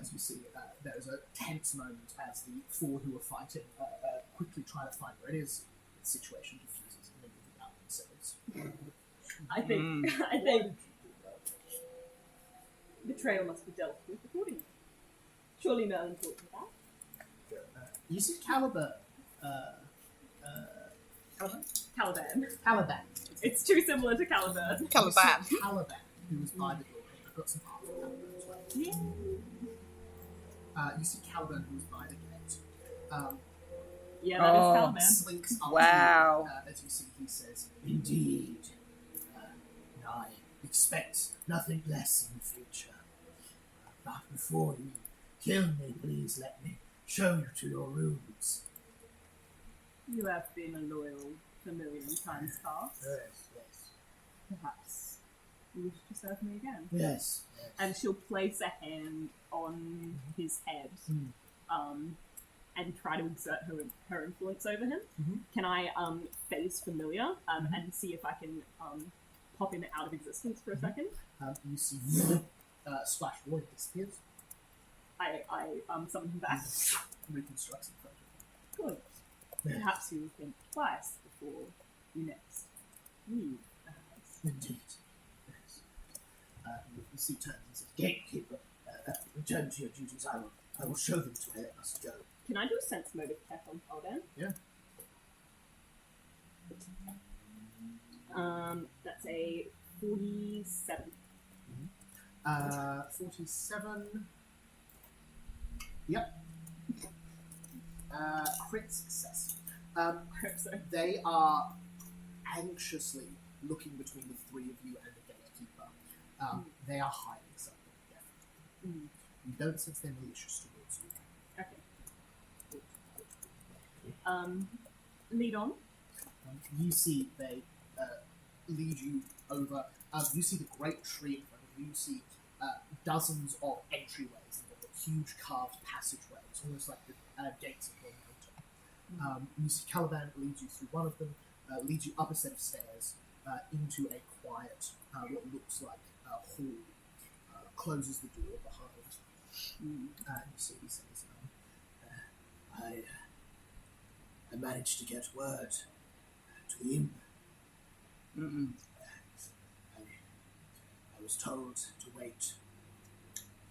As you see, there is a tense moment as the four who are fighting quickly try to find where it is. The situation diffuses and they move about themselves. I think betrayal must be dealt with accordingly. Surely Merlin thought of that. You see Caliban. Caliban. It's too similar to Caliban. Caliban. You see Caliban, who was by the door. I've got some parts of Caliban as well. You see Caliban, who was by the gate. Yeah, that is Caliban. Slinks up Wow. to you, as you see, he says, "Indeed, I expect nothing less in the future. But before you kill me, please let me show you to your rooms." You have been a loyal familiar in times past. Yes. Perhaps you wish to serve me again. Yes. And she'll place a hand on his head and try to exert her influence over him. Mhm. Can I phase familiar and see if I can pop him out of existence for a second? You see Splash Boy disappears, I summon him back. reconstructs in front of Good. Perhaps you will think twice before you next leave the house. you. Indeed. Yes. You see turns and says, "Gatekeeper, return to your duties. I will show them to where they must go." Can I do a sense motive check on Caldan? Yeah. That's a 47. 47. Yep. Crit success. They are anxiously looking between the three of you and the gatekeeper. They are hiding something, definitely. You don't sense they're malicious towards you. Okay. Lead on. You see they lead you over. You see the great tree in front of you. You see dozens of entryways, huge carved passageways, almost like the gates of London. You see Caliban leads you through one of them, leads you up a set of stairs into a quiet, what looks like a hall, closes the door behind. You see he says, I managed to get word to the imp. I was told to wait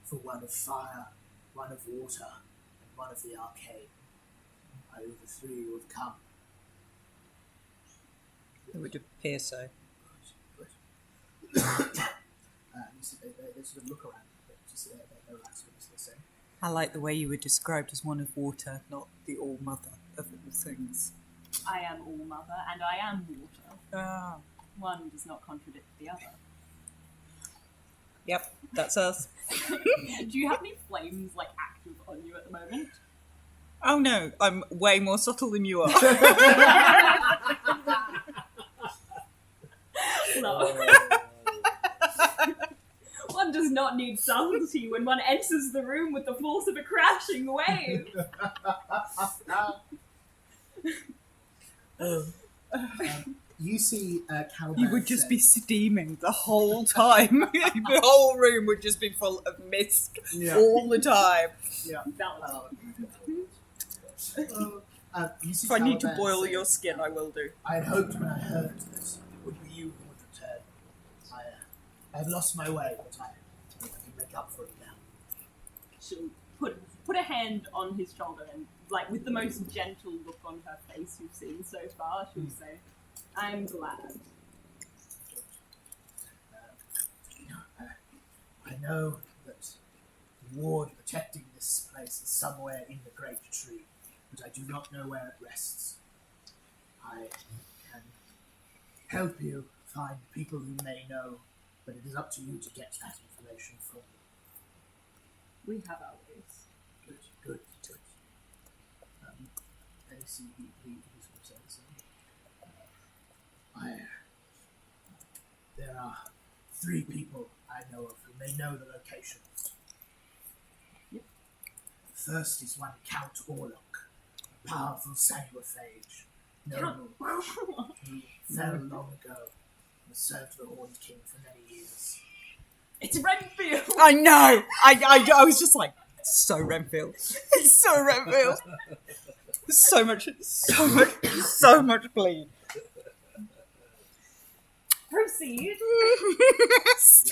for one of fire, one of water, and one of the arcane. I overthrew you with come. It would appear so. Good. You see, they sort of look around, but just they relax as they say. I like the way you were described as one of water, not the all-mother of all things. I am all mother, and I am water. Ah. One does not contradict the other. Yep, that's us. Do you have any flames active on you at the moment? Oh no, I'm way more subtle than you are. No. One does not need subtlety when one enters the room with the force of a crashing wave. You see Caliban. You would just be steaming the whole time. The whole room would just be full of mist all the time. Yeah. You see If I need to Caliban boil say, your skin, I will do. I had hoped when I heard this, it would be you who would return. have lost my way, but I can make up for it now. She'll put a hand on his shoulder and, like, with the most gentle look on her face you've seen so far, she'll say, "I'm glad." I know that the ward protecting this place is somewhere in the great tree, but I do not know where it rests. I can help you find people who may know, but it is up to you to get that information from them. We have our ways. Good. Let me see, he sort of says, there are 3 people I know of who may know the location. Yep. The first is one Count Orlok, a powerful Sanuaphage noble who fell long ago and served the Horned King for many years. It's Renfield! I know. I was just like, so Renfield. It's so Renfield. So much bleed. Proceed!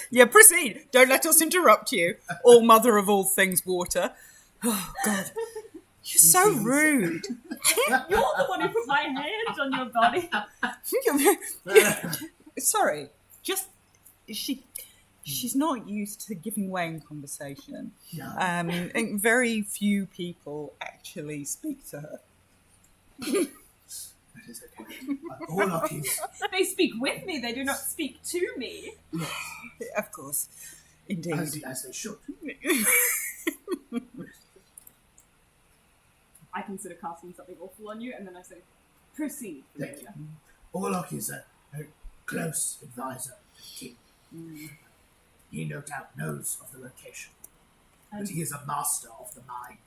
Yeah, proceed. Don't let us interrupt you. All mother of all things water. Oh, God. You're so rude. You're the one who put my hand on your body. Sorry. Just, she's not used to giving way in conversation. No. I think very few people actually speak to her. That is okay. Orlok is... They speak with me, they do not speak to me. Of course. Indeed. As they should. I consider casting something awful on you, and then I say, proceed. Thank you. Orlok is a close advisor to the king. He no doubt knows of the location, but he is a master of the mind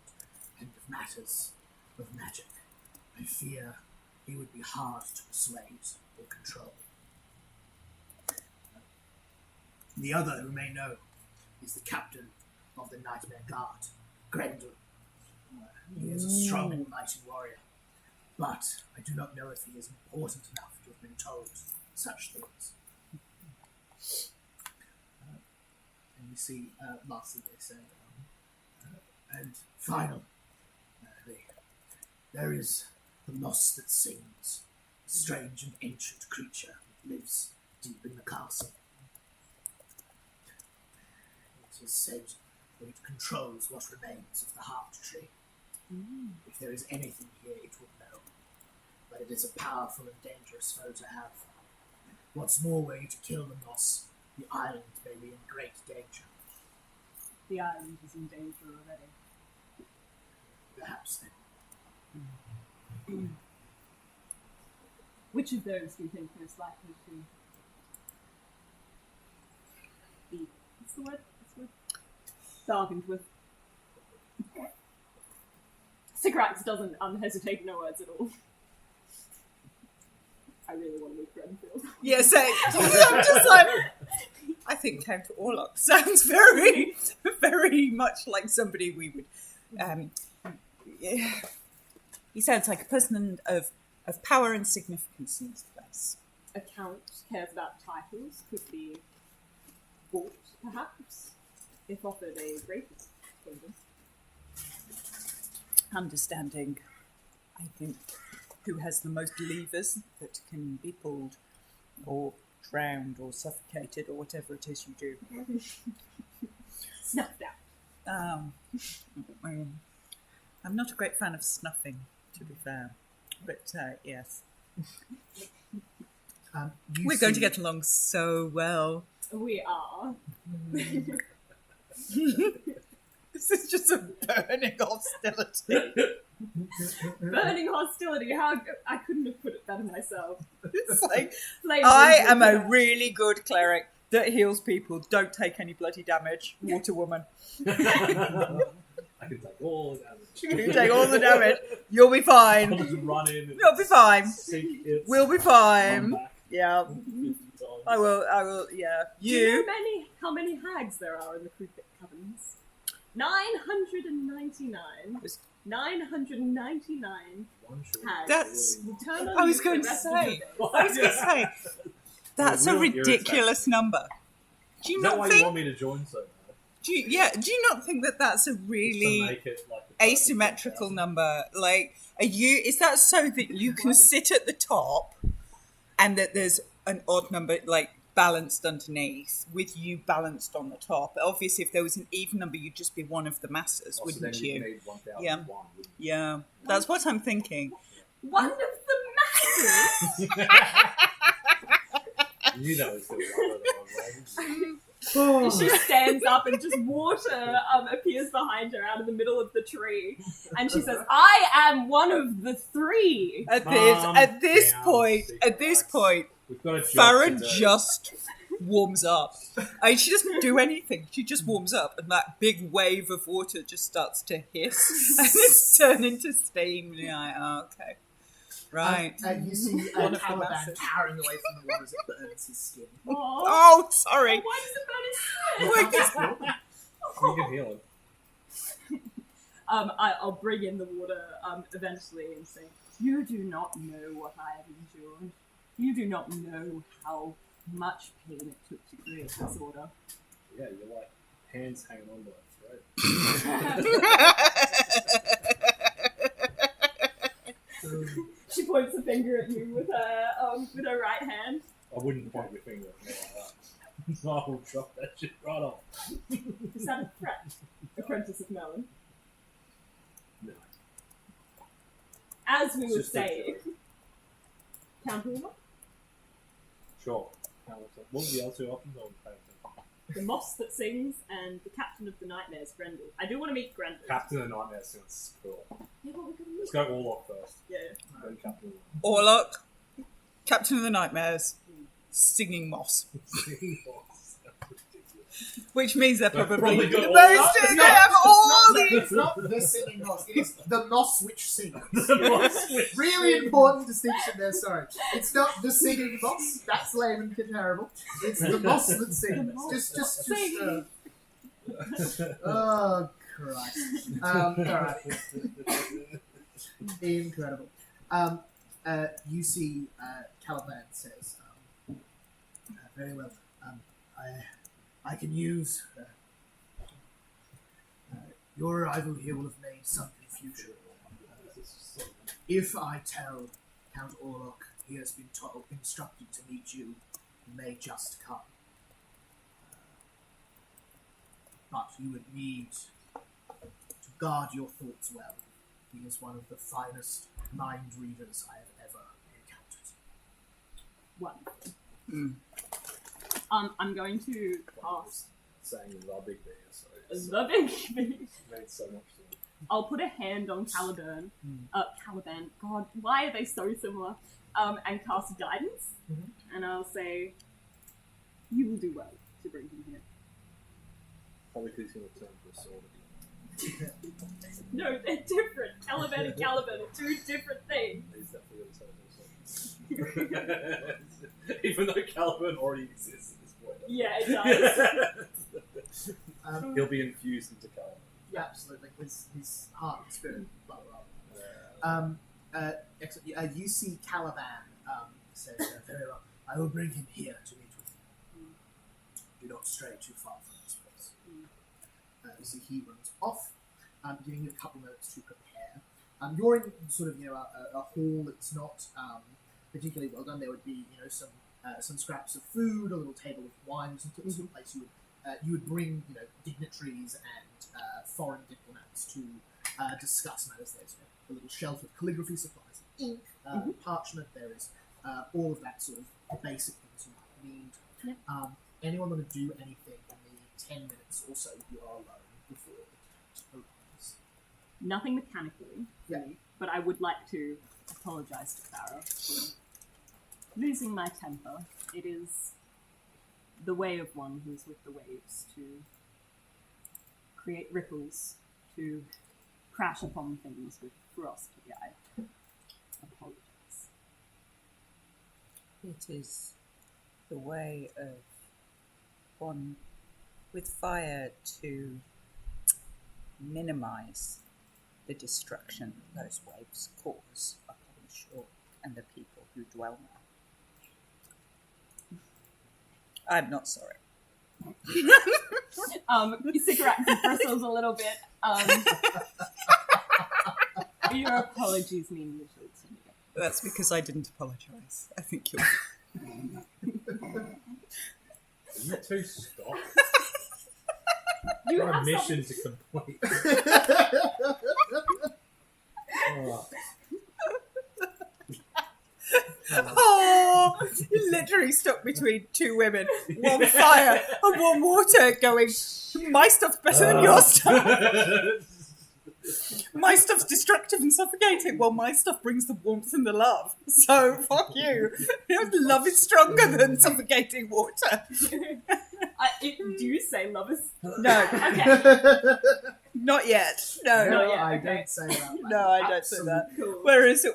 and of matters of magic. I fear he would be hard to persuade or control. The other who may know is the captain of the Nightmare Guard, Grendel. He is a strong and mighty warrior, but I do not know if he is important enough to have been told such things. And you see, lastly they say, and final, there is the Moss that sings, a strange and ancient creature that lives deep in the castle. It is said that it controls what remains of the Heart Tree. If there is anything here, it will know. But it is a powerful and dangerous foe to have. What's more, were you to kill the Moss, the island may be in great danger. The island is in danger already. Perhaps then. Which of those do you think most likely to be, what's the word? Bargained with. Sycorax doesn't hesitate no words at all. I really want to meet Renfield. Yeah, so I'm just like, I think Count Orlok sounds very, very much like somebody we would. Yeah. He sounds like a person of power and significance in this place. A count cares about titles, could be bought, perhaps, if offered a great kingdom. Understanding, I think, who has the most levers that can be pulled or drowned or suffocated or whatever it is you do. Snuffed out. I'm not a great fan of snuffing, to be fair. But, yes. We're going to get along so well. We are. This is just a burning hostility. Burning hostility. I couldn't have put it better myself. It's like, Flames I into am a that. really good cleric that heals people. Don't take any bloody damage, water woman. I can take all the damage. You take all the damage. You'll be fine. I'll just run in and You'll be fine. sink it, We'll be come fine. back Yeah. 50 times. I will, yeah. Do you know how many hags there are in the Crucic Covens? 999. 999 One short. hags. That's- will turn on I was you going the to rest of say. your days. I was going to say, that's a We'll ridiculous number. Do you Is that not why think? you want me to join so bad? Do you not think that that's a Just to really make it like the perfect asymmetrical 10,000? number? Like, is that so that you can sit at the top, and that there's an odd number like balanced underneath, with you balanced on the top? Obviously, if there was an even number, you'd just be one of the masses, Oh, so wouldn't then you? you'd need 1,001, Yeah. wouldn't Yeah, that's what I'm thinking. One of the masses. you? You knew that was going to She stands up and just water appears behind her out of the middle of the tree, and she says, "I am one of the three." At this point, We've got a job Farah to do. just warms up. I mean, she doesn't do anything. She just warms up, and that big wave of water just starts to hiss, and it's turned into steam. You're like, oh, okay. Right. You see One of the Caliban masses. carrying away from the water as it burns his skin. Oh, sorry. Why does it burn his skin? You can heal him. I'll bring in the water eventually and say, "You do not know what I have endured. You do not know how much pain it took to create this order." Yeah, you're like hands hanging on to it, right? She points a finger at you with her right hand. I wouldn't point your finger at me like that. I will drop that shit right off. Is that a threat, Apprentice of Melon? No. As we It's were just a saying, joke. Count Hoover, Sure. What were the other two options? I would pay attention. the moss that sings, and the captain of the nightmares, Grendel. I do want to meet Grendel. Captain of Nightmare sounds cool. Yeah, but we're gonna Let's meet. go Orlok first. Yeah. Then Captain Orlok, Captain of the Nightmares, singing moss. Which means they're probably probably got the all most. that. They have all It's these. not the singing moss, it is the moss which sings. Nightmare. Really important distinction there, sorry. It's not the singing moss, that's lame and terrible. It's the moss that sings. Just, oh, Christ. Alright. Incredible. You see, Caliban says, very well, I can use your arrival here will have made some confusion. If I tell Count Orlok he has been instructed to meet you, he may just come. But you would need to guard your thoughts well. He is one of the finest mind readers I have ever encountered. One. I'm going to cast Saying the big bear, so the big fish. it made so much sense. I'll put a hand on Caliban. Caliban. God, why are they so similar? And cast guidance. And I'll say, "You will do well to bring him here." Probably because he's going to turn to a sword again. No, they're different. Caliban and Caliban are two different things. He's definitely going to turn to a sword. Even though Caliban already exists at this point. Yeah, it does. He'll be infused into Caliban. Yeah, absolutely. His heart and spirit, blah, blah, blah. Excellent. You see Caliban says, very well, I will bring him here to meet with you. Do not stray too far from this place. You see he runs off, giving you a couple minutes to prepare. You're in sort of, a hall that's not particularly well done. There would be, some scraps of food, a little table of wine, some sort of place you would bring, dignitaries and foreign diplomats to discuss matters. There's a little shelf of calligraphy supplies, ink, parchment. There is all of that sort of basic things you might need. Anyone want to do anything in the 10 minutes or so you are alone before the count opens? Nothing mechanically, Yeah. but I would like to apologize to Farah for losing my temper. It is the way of one who's with the waves to create ripples, to crash upon things with ferocity. I apologize. It is the way of one with fire to minimize the destruction those waves cause upon the shore and the people who dwell there. I'm not sorry. Sycorax bristles a little bit. Your apologies mean little to me. That's because I didn't apologise. I think you're... You two stop. You Got a have mission to complete. Oh. Oh, you're literally stuck between two women, one fire and one water, going, my stuff's better than your stuff. My stuff's destructive and suffocating. Well, my stuff brings the warmth and the love. So, fuck you. Love is stronger than suffocating water. Do you say love is... No, Okay. not yet. No, No, yet, I okay. don't say that. no, I don't say that. Cool.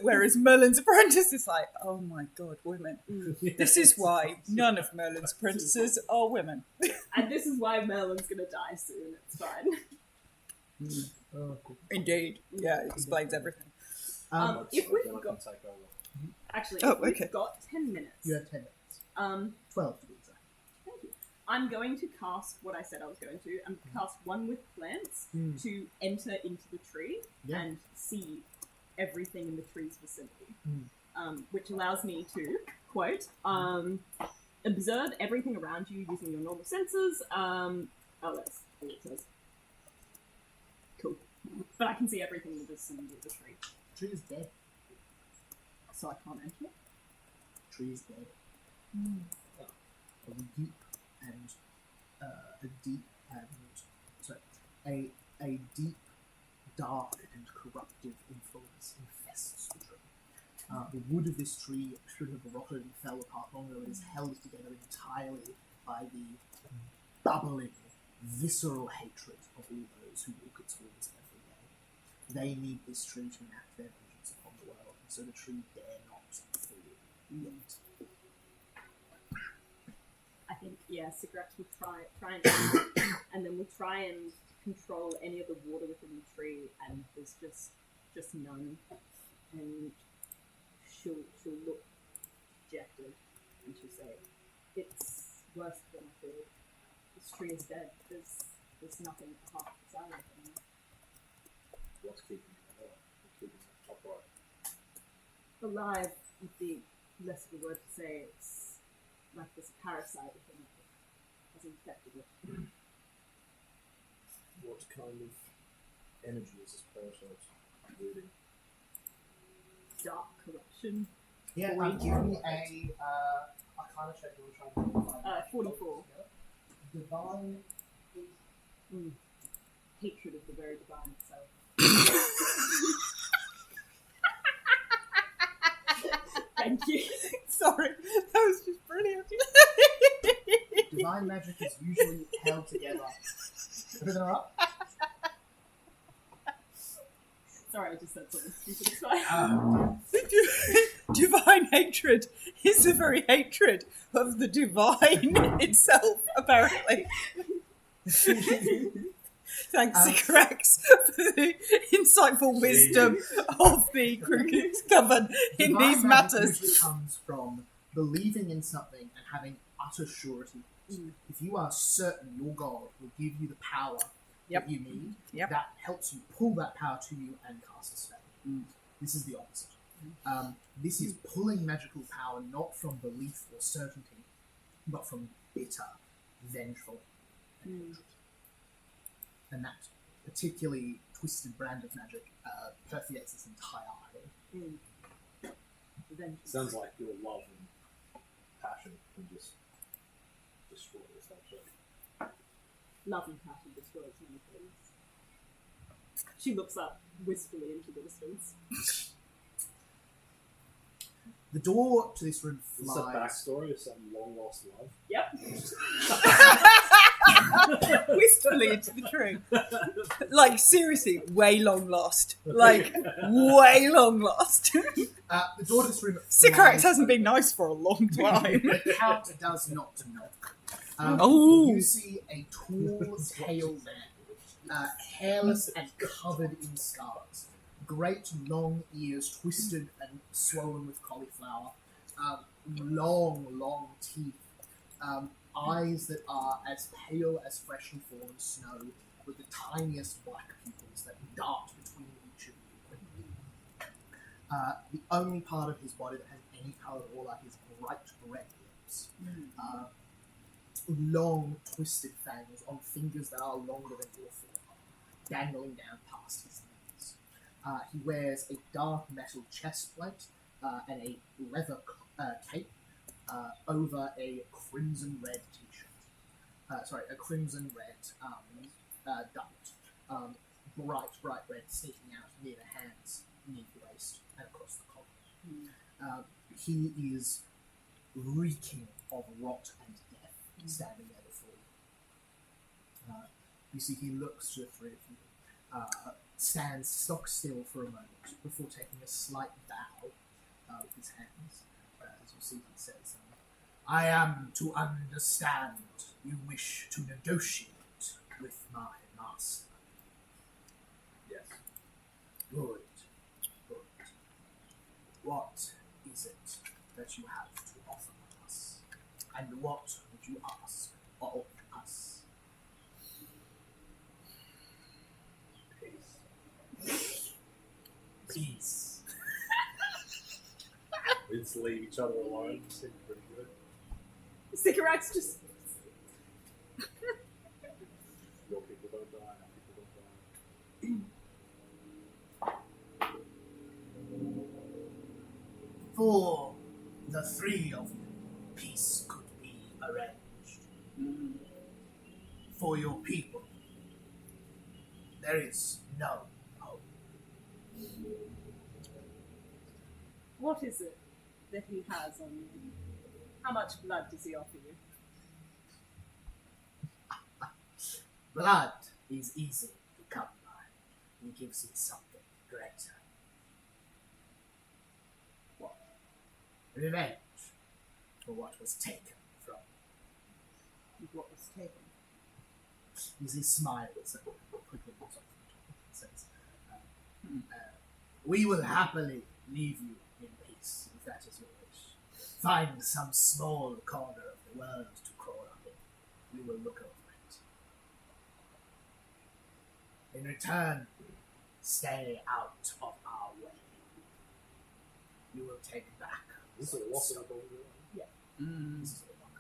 Whereas Merlin's apprentice is like, oh my god, women. This is why none of Merlin's apprentices are women. And this is why Merlin's gonna die soon. It's fine. Oh, cool. Indeed. Yeah, it explains everything. If we've Then I can got... take over. Actually, Oh, if we've okay. got 10 minutes... You have 10 minutes. 12 to be exact. Thank you. I'm going to cast what I said I was going to. I'm going to cast one with plants to enter into the tree and see everything in the tree's vicinity, which allows me to, quote, observe everything around you using your normal senses. That's all it says. Cool. But I can see everything in the vicinity of the tree, Tree is dead. so I can't enter it. Tree is dead. A deep and a deep, dark and corruptive influence infests the tree. The wood of this tree should have rotted and fell apart long ago. It is held together entirely by the bubbling, visceral hatred of all those who walk its walls every day. They need this tree to enact their vengeance upon the world, and so the tree dare not fall yet. I think, Sycorax will try and and then we'll try and control any of the water within the tree, and there's just none. And she'll look dejected, and she'll say, "It's worse than I feared. This tree is dead. There's nothing half its island anymore." What's keeping it alive? What's keeping it top right? Alive would be less of a word to say. It's like this parasite within it has infected it. What kind of energy is this parasite wielding? Dark corruption. Yeah, give me a Arcana check. We'll try and find 44. Divine. Hatred of the very divine itself. Thank you. Sorry, that was just brilliant. Divine magic is usually held together. Everything alright? Sorry, I just said something stupid. It's fine. Divine hatred is the very hatred of the divine itself, apparently. Thanks, Sycorax, for the insightful wisdom of the Crooked Coven in Divine these magic matters. usually comes from believing in something and having utter surety. If you are certain your god will give you the power that you need, that helps you pull that power to you and cast a spell. This is the opposite. This is pulling magical power not from belief or certainty, but from bitter, vengeful, and hatred. And that particularly twisted brand of magic permeates this entire island. Sounds like your love and passion can just destroy this whole show. Love and passion destroys many things. She looks up wistfully into the distance. The door to this room Is this a flies. backstory of some long lost love? Yep. Wistfully into the tree. Like, seriously, way long lost. Like, way long lost. The door to this room Sycorax flies. hasn't been nice for a long time. The count does not knock. Oh. You see a tall, pale man, hairless and covered in scars. Great long ears, twisted and swollen with cauliflower. Long teeth. eyes that are as pale as freshly fallen snow, with the tiniest black pupils that dart between each of you quickly. The only part of his body that has any colour at all are his bright red lips. Long, twisted fangs on fingers that are longer than your forearm, dangling down past his knees. He wears a dark metal chest plate and a leather cape over a crimson red t-shirt. A crimson red doublet. Bright red sneaking out near the hands, near the waist, and across the collar. He is reeking of rot and death, standing there before you. You see, he looks to the three of you, stands stock still for a moment before taking a slight bow with his hands. As you see, he says, I am to understand you wish to negotiate with my master. Yes. Good. What is it that you have to offer us? And what would you ask of us? Peace. We just leave each other alone. Seems pretty good. Sycorax just Your people don't die, our people don't die. For the three of you, peace could be arranged. For your people, there is no hope. what is it that he has on you? How much blood does he offer you? Blood is easy to come by. He gives you something greater. What? Revenge for what was taken from you. What was taken? He smiles and quickly moves off and says, we will happily leave you in peace, if that is your wish. Find some small corner of the world to crawl up in. We will look over it. In return, stay out of our way. You will take back. This is a walk up over Yeah. Mm. This is a walk.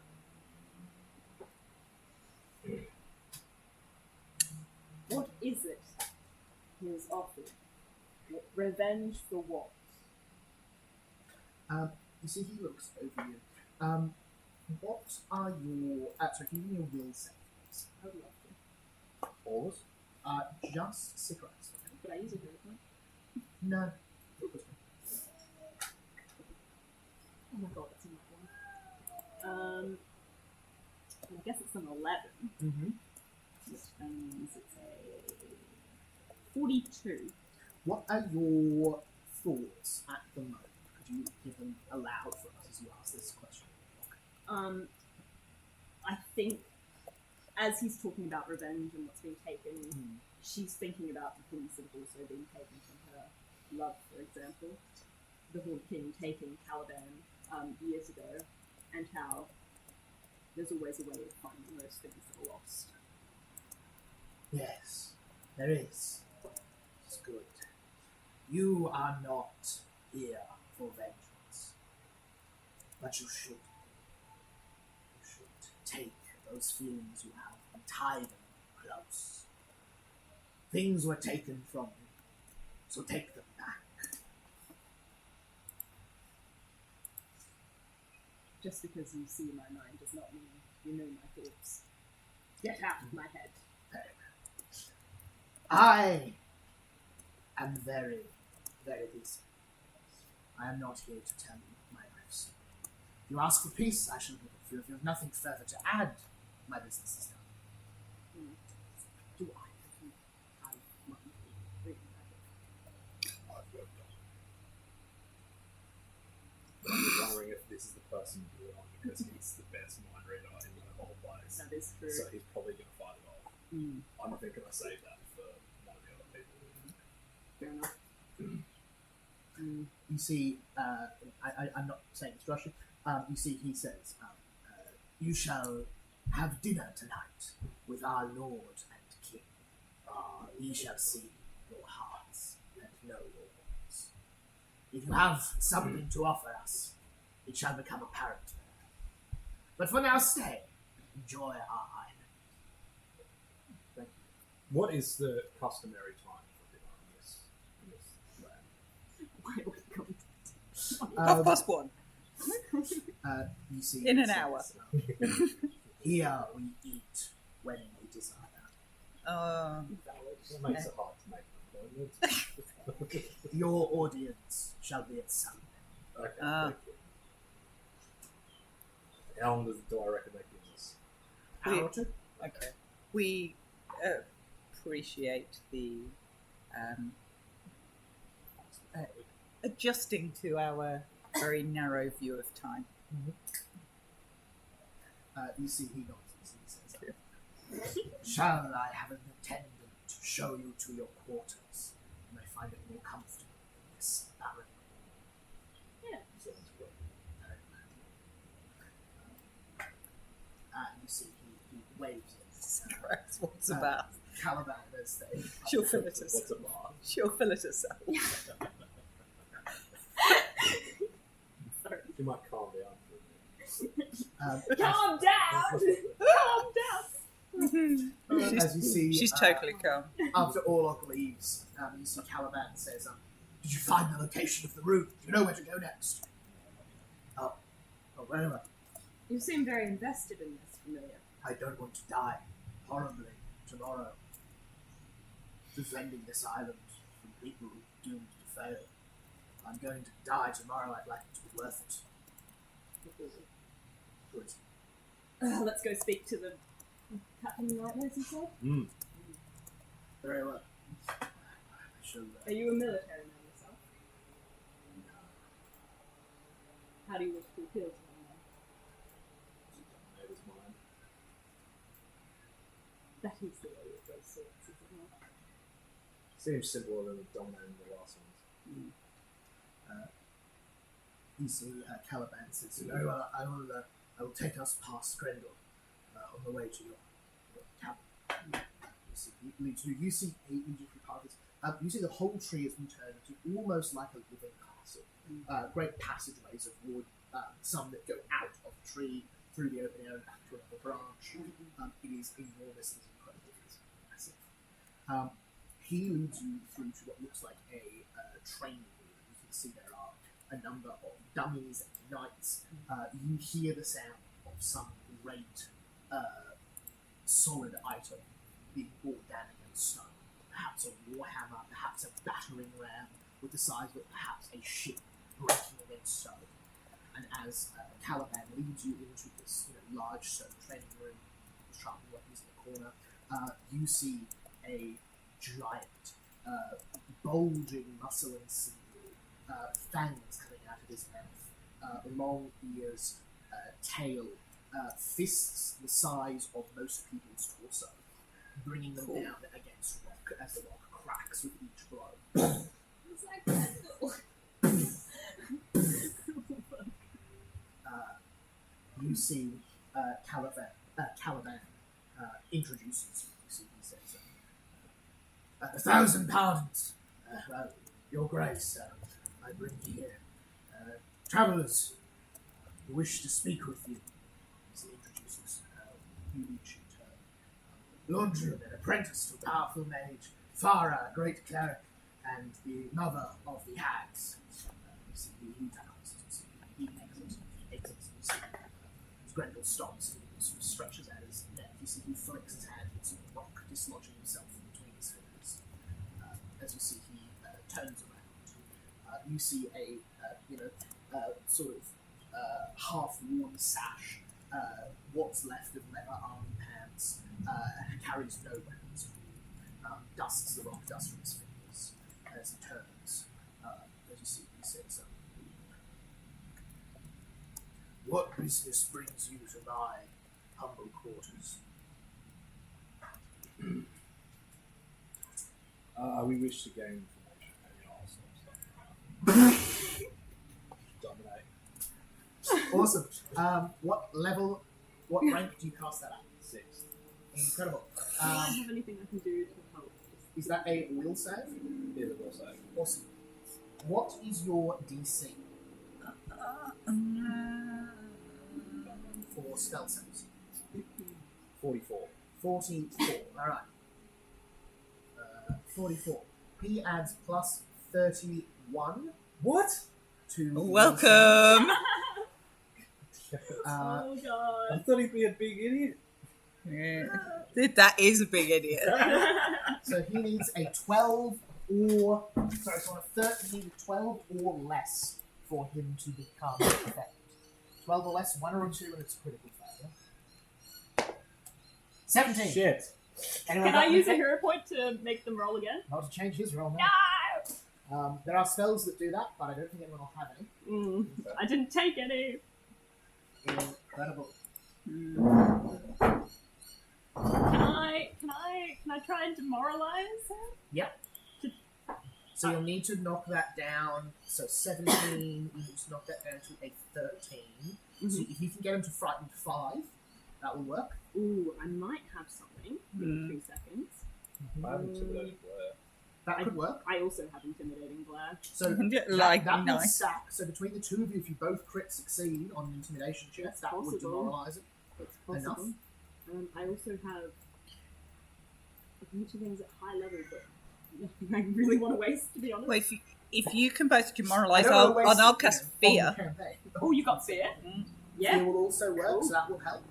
What is it he has offered? Revenge for what? You see, he looks over you. What are your... sorry, can you give me a will save, please? I would love to. all of us. Just Sycorax. Could I use a hero point? No. Oh my god, that's a nat one. I guess it's an 11. Mm-hmm. Which means it's a 42. What are your thoughts at the moment? Could you give them aloud for us as you ask this question? I think as he's talking about revenge and what's being taken, she's thinking about the things that have also been taken from her. Love, for example. The Horned King taking Caliban years ago, and how there's always a way of finding those things that are lost. Yes, there is. It's good. You are not here for vengeance. But you should. You should take those feelings you have and tie them close. Things were taken from you, so take them back. Just because you see my mind does not mean you know my thoughts. Get out of my head. I am very, very busy. I am not here to tell you my life's story. If you ask for peace, I shall give it. If you have nothing further to add, my business is done. Do I have money reading I'm just wondering if this is the person to do it on because he's the best mind reader in the whole place. that is true. So he's probably going to fight it off. Mm, I'm thinking I save that for one of the other people. fair enough. You see, I'm not saying it's Russian. You see, he says, you shall have dinner tonight with our Lord and King. He shall see your hearts and know your wants. If you have something to offer us, it shall become apparent. But for now, stay. Enjoy our island. Thank you. What is the customary time for dinner in this land? Why are we going +1. You see, In it an hour. says, here we eat when we desire. It makes it hard to make appointments. Your audience shall be at sundown. Okay, thank you. How long do I reckon that gives us? Hour or two? Okay. We appreciate the adjusting to our very narrow view of time. You see, he nods and he says, shall I have an attendant to show you to your quarters? You may find it more comfortable in this barren room. Yeah. You see, he waves it. Right, what's about? Caliban as they... She'll fill it herself. What's a bar? She'll fill it herself. You might calm down for a minute. Calm down! Calm down! As you see... She's totally calm. After Orlok leaves, you see Caliban says, did you find the location of the room? Do you know where to go next? Oh, very well. You seem very invested in this, Familiar. I don't want to die horribly tomorrow. Defending this island from people doomed to fail. If I'm going to die tomorrow, I'd like it to be worth it. Good. Let's go speak to the Captain Lightnose, you said? Very well. Are you a military man yourself? How do you wish to appeal to them then? Dominator's mind. That is the way it goes, sorts, is it not? Seems simpler than dominating the last ones. You see, Caliban says, very well, I will take us past Grendel on the way to your cabin. You see 8 different paths. You see the whole tree has been turned into almost like a living castle. Great passageways of wood, some that go out of the tree through the open air and back to another branch. It is enormous, it's incredible, it's massive. He leads you through to what looks like a training room. You can see there are a number of dummies and knights. You hear the sound of some great solid item being brought down against stone. Perhaps a warhammer, perhaps a battering ram with the size of it, perhaps a ship breaking against stone. And as Caliban leads you into this large stone training room, sharpened weapons in the corner, you see a giant, bulging muscle and sinew, fangs coming out of his mouth, long ears, tail, fists the size of most people's torso, bringing them down against rock as the rock cracks with each blow. It's like Grendel. You see Caliban introduces you. You see, he says, 1,000 pardons, your grace. I bring here travellers who wish to speak with you. He introduces you each in turn. Laundry, an apprentice to a powerful mage, Farah, a great cleric, and the mother of the hags. You see, he tackles it. He exits. You see, as Grendel stops and sort of stretches out his neck, you see he flicks his hand and sort of rock dislodging himself from between his fingers. As you see, he turns around. You see a sort of half-worn sash, what's left of leather arm pants, carries no weapons, dusts the rock dust from his fingers as he turns. As you see, he says, what business brings you to my humble quarters? We wish to gain information about your stuff. Dominate. Awesome. What level What rank do you cast that at? 6. Incredible. Do I have anything I can do to help? Is that a will save? Yeah, the will save. Awesome. What is your DC for spell saves? 44. 44. Alright. 44. He adds plus 31 What? to will Welcome. save. Oh god. I thought he'd be a big idiot. Yeah. Dude, that is a big idiot. So he needs a 12 or... Sorry, so on a 13, he needs 12 or less for him to become effective. 12 or less, 1 or a 2, and it's a critical failure. 17. Shit. Anyone Can I got use a anything? hero point to make them roll again? Not to change his roll now. No! There are spells that do that, but I don't think anyone will have any. I didn't take any. Incredible. Can I try and demoralize him? Yep. So you'll need to knock that down. So 17, you need to knock that down to a 13. So if you can get him to frightened 5, that will work. Ooh, I might have something. In 3 seconds. I have intimidating glare. That could work. I also have intimidating glare. So Like, that will nice. stack. So between the two of you, if you both crit succeed on an intimidation check, That's that would possible. demoralize it. It's possible. I also have a bunch of things at high level, but nothing I really want to waste, to be honest. Well, if you can both demoralize, I don't I'll, wanna waste and I'll it, cast on fear. the campaign. Oh, you got fear? Yeah. Fear will also work, Cool. so that will help.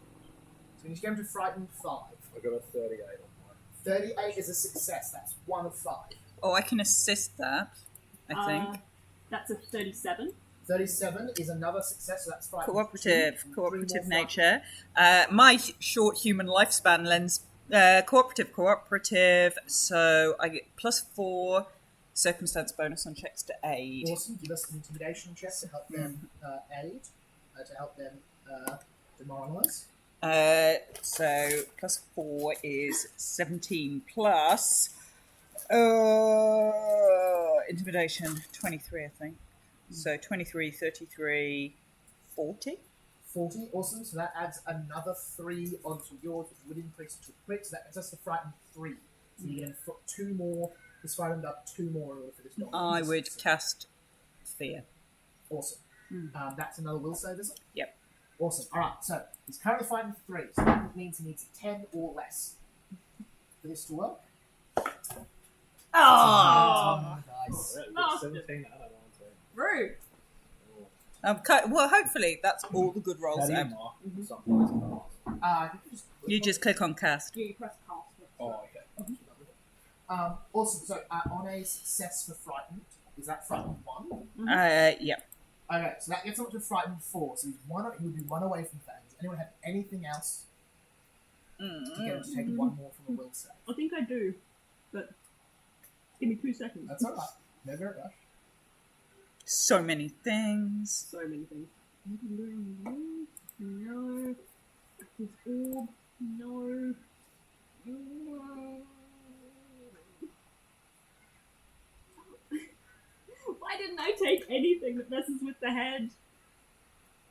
So you need to get him to frightened 5. I got a 38 on mine. 38 is a success. That's 1 of 5. Oh, I can assist that, I think. That's a 37. 37 is another success, so that's frightened. Cooperative 2, 3 more nature. My short human lifespan lends cooperative, so I get +4 circumstance bonus on checks to aid. Awesome. Give us an intimidation check to help them aid, to help them demoralize. So +4 is 17 plus intimidation 23, I think. So 23, 33, 40. 40, awesome. So that adds another 3 onto yours, which would increase to crit. So that gets us to frightened 3. So you're going to 2 more. This frightened up 2 more in order for this dog. I would cast fear. Awesome. That's another will save, is it? Yep. Awesome. All right. So he's currently frightened 3. So that means he needs 10 or less for this to work. Oh, Nice. No. 17 out of 19. Rude. well, hopefully that's all the good How rolls. do you Out. mark something as a pass? You just click on cast. You press cast. Oh, okay. Awesome. So on a success for frightened, is that frightened 1? Yeah. Okay, so that gets him up to frightened 4. So he would be 1 away from that. Does anyone have anything else to get him to take 1 more from a will save? I think I do, but give me 2 seconds. That's alright. No very rush. So many things. So many things. No. Active orb. No. Why didn't I take anything that messes with the head?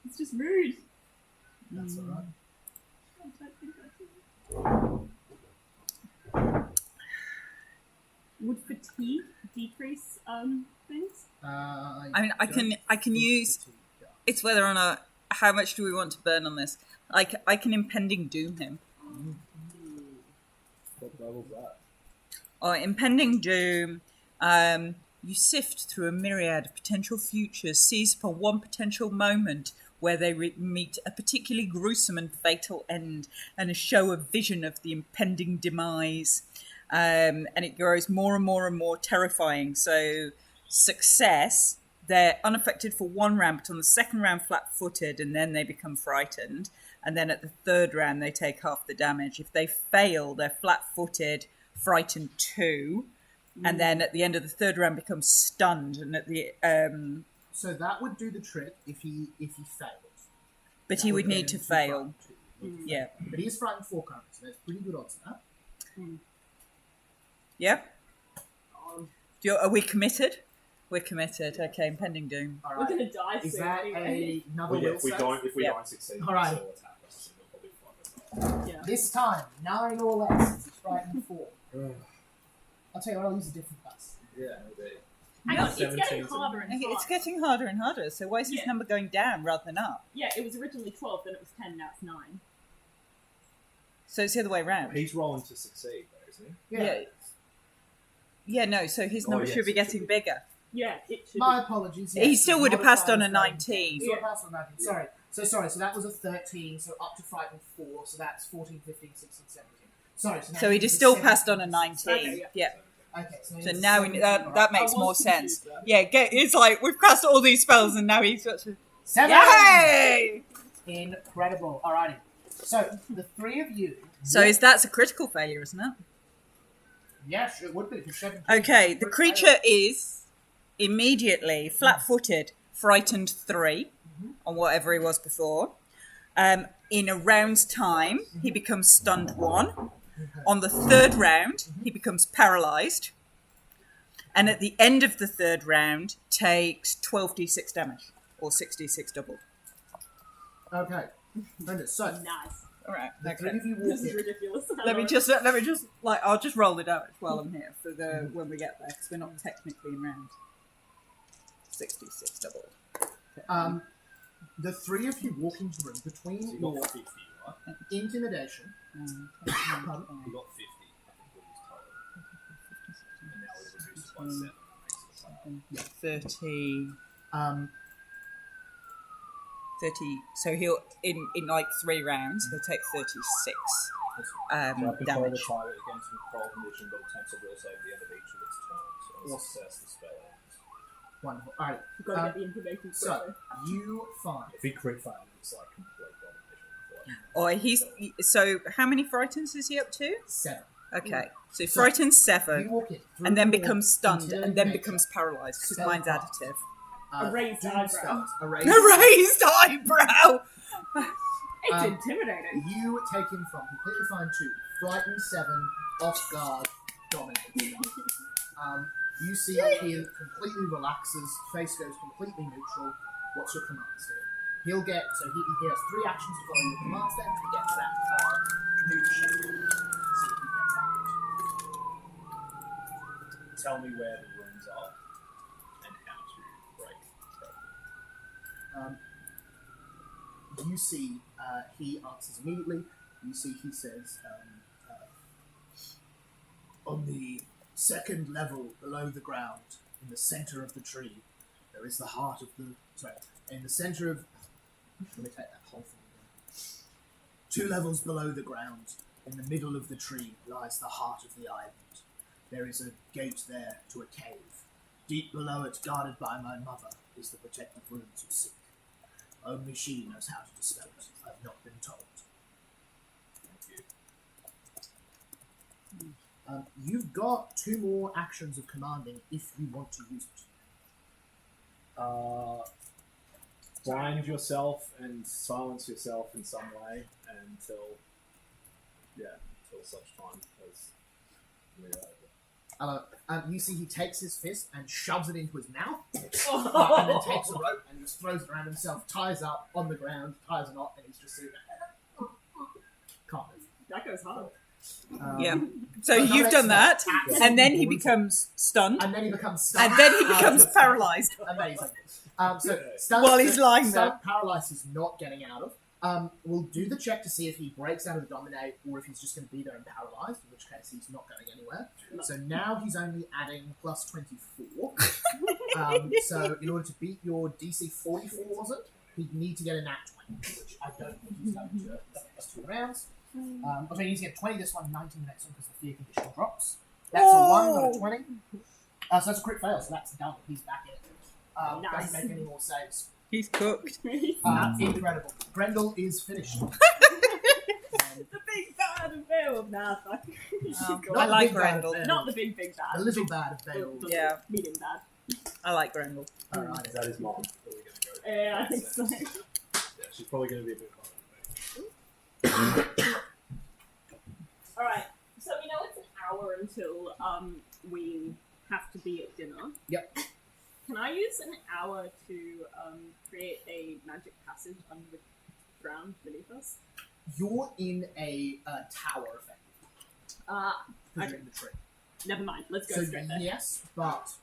It's just rude. That's alright. I don't think I did. Would fatigue decrease things? I mean, I can use. It's whether or not how much do we want to burn on this. I can impending doom him. What level's that? Impending doom. You sift through a myriad of potential futures, seize upon one potential moment where they meet a particularly gruesome and fatal end, and show a vision of the impending demise. And it grows more and more and more terrifying. So, success, they're unaffected for 1 round, but on the second round, flat-footed, and then they become frightened. And then at the 3rd round, they take half the damage. If they fail, they're flat-footed, frightened 2. And then at the end of the 3rd round, becomes stunned. And at the So that would do the trick if he fails. but That he would get need to him fail. frightened 2. Yeah. But he is frightened 4 currently, so there's pretty good odds of that. Yep. Are we committed? We're committed. Okay, impending doom. All We're right. gonna die Is soon that anyway. another Well, yeah, will if we save? don't Yeah. succeed, Alright. still attack us, and we'll probably Yeah. This time, 9 or less. It's frightened 4. I'll tell you what, I'll use a different dice. Yeah, maybe. Hang on, it's 17 getting is harder and harder. It's getting harder and harder. So why is his Yeah. number going down rather than up? Yeah, it was originally 12, then it was 10, now it's 9. So it's the other way around. He's rolling to succeed, though, isn't he? Yeah. Yeah, no. So his number yes, should be it getting should be. bigger. Yeah, it should My be. apologies. He still would have passed on a modified 19. He still passed on a 19. Sorry. So that was a 13, so up to frightened 4, so that's 14, 15, 16, 17. Sorry. So he'd have still passed on a 19. Okay, Yeah. Okay, so So now that makes I more was sense. confused, though. Yeah, it's like we've cast all these spells and now he's got to. 7! Yay! Incredible. Alrighty. So, the 3 of you... So that's a critical failure, isn't it? Yeah, sure, it would be. If you're 17. Okay, the creature is immediately flat-footed, frightened 3 on whatever he was before. In a round's time, he becomes stunned 1. On the third round, he becomes paralyzed. And at the end of the third round, takes 12d6 damage, or 6d6 doubled. Okay. So, Nice. All right. the 3 Okay. of you walk This is in. ridiculous. Let me just I'll just roll the damage while I'm here for the when we get there because we're not technically in round 66 doubled. The 3 of you walk into the room So between you your got 50, right? intimidation. Um, Pardon? You got 50, I think, what he's told. And now we've reduced it by 7. Makes it 30, Um, 30. So he'll in like 3 rounds he'll take 36 So I control the damage. target against a control condition, but attempts a will save at the end of each of its turns. So on success, the spell ends. wonderful. Alright. You've got to get the information So, quickly. you find... If he crit failed, it's like complete domination. Or he's so how many frightens is he up to? 7. Okay, so So, frightens You 7 walk in. and then through the becomes stunned interior and then nature. becomes paralyzed because Spell mine's cast. additive. A raised doom eyebrow. spells. A raised A raised eyebrow. It's Um, intimidating. You take him from completely fine to frightened 7, off guard, dominated. You see he completely relaxes, face goes completely neutral. What's your commands to him? He'll get, so he has 3 actions to follow your commands then to get to that new check. See if he gets out. Tell me where the rooms are and how to break. You see he answers immediately. You see he says, on the 2nd level below the ground, in the center of the tree, there is the heart of the... Sorry, in the center of... Let me take that whole thing again. 2 levels below the ground, in the middle of the tree, lies the heart of the island. There is a gate there to a cave. Deep below it, guarded by my mother, is the protective runes of Seek. Only she knows how to dispel it. I've not been told. Thank you. You've got 2 more actions of commanding if you want to use it. Blind yourself and silence yourself in some way until such time as we're over. You see he takes his fist and shoves it into his mouth, and then takes a rope and just throws it around himself, ties up on the ground, ties a knot, and he's just sitting there. Can't move. That goes hard. Yeah. So you've done that, and then he becomes stunned, And then he becomes stunned. and then he becomes paralyzed. Amazing. So stunned, While he's lying stunned, there. paralyzed is not getting out of. We'll do the check to see if he breaks out of the dominate or if he's just going to be there and paralyzed, in which case he's not going anywhere. So now he's only adding plus 24. So in order to beat your DC 44, was it? He'd need to get a nat 20, which I don't think he's going to do the next 2 rounds. I mean, he's going to get 20 this one, 19 the next one because the fear condition drops. That's a 1, not a 20. So that's a crit fail, so that's done. He's back in it. Nice. Doesn't make any more saves. He's cooked. Incredible. Grendel is finished. The big bad of Beowulf. Nah, fuck. I like big bad Grendel. of Not the big The bad. little bad of Beowulf. Yeah. Medium bad. I like Grendel. Alright. Is that his mom? Are we going to go? Yeah, I think so. Yeah, she's probably going to be a bit harder than me. Alright, so we know it's an hour until we have to be at dinner. Yep. Can I use an hour to create a magic passage under the ground beneath us? You're in a tower, effectively. Because Okay. you're in the tree. Never mind. Let's go So straight there. yes, but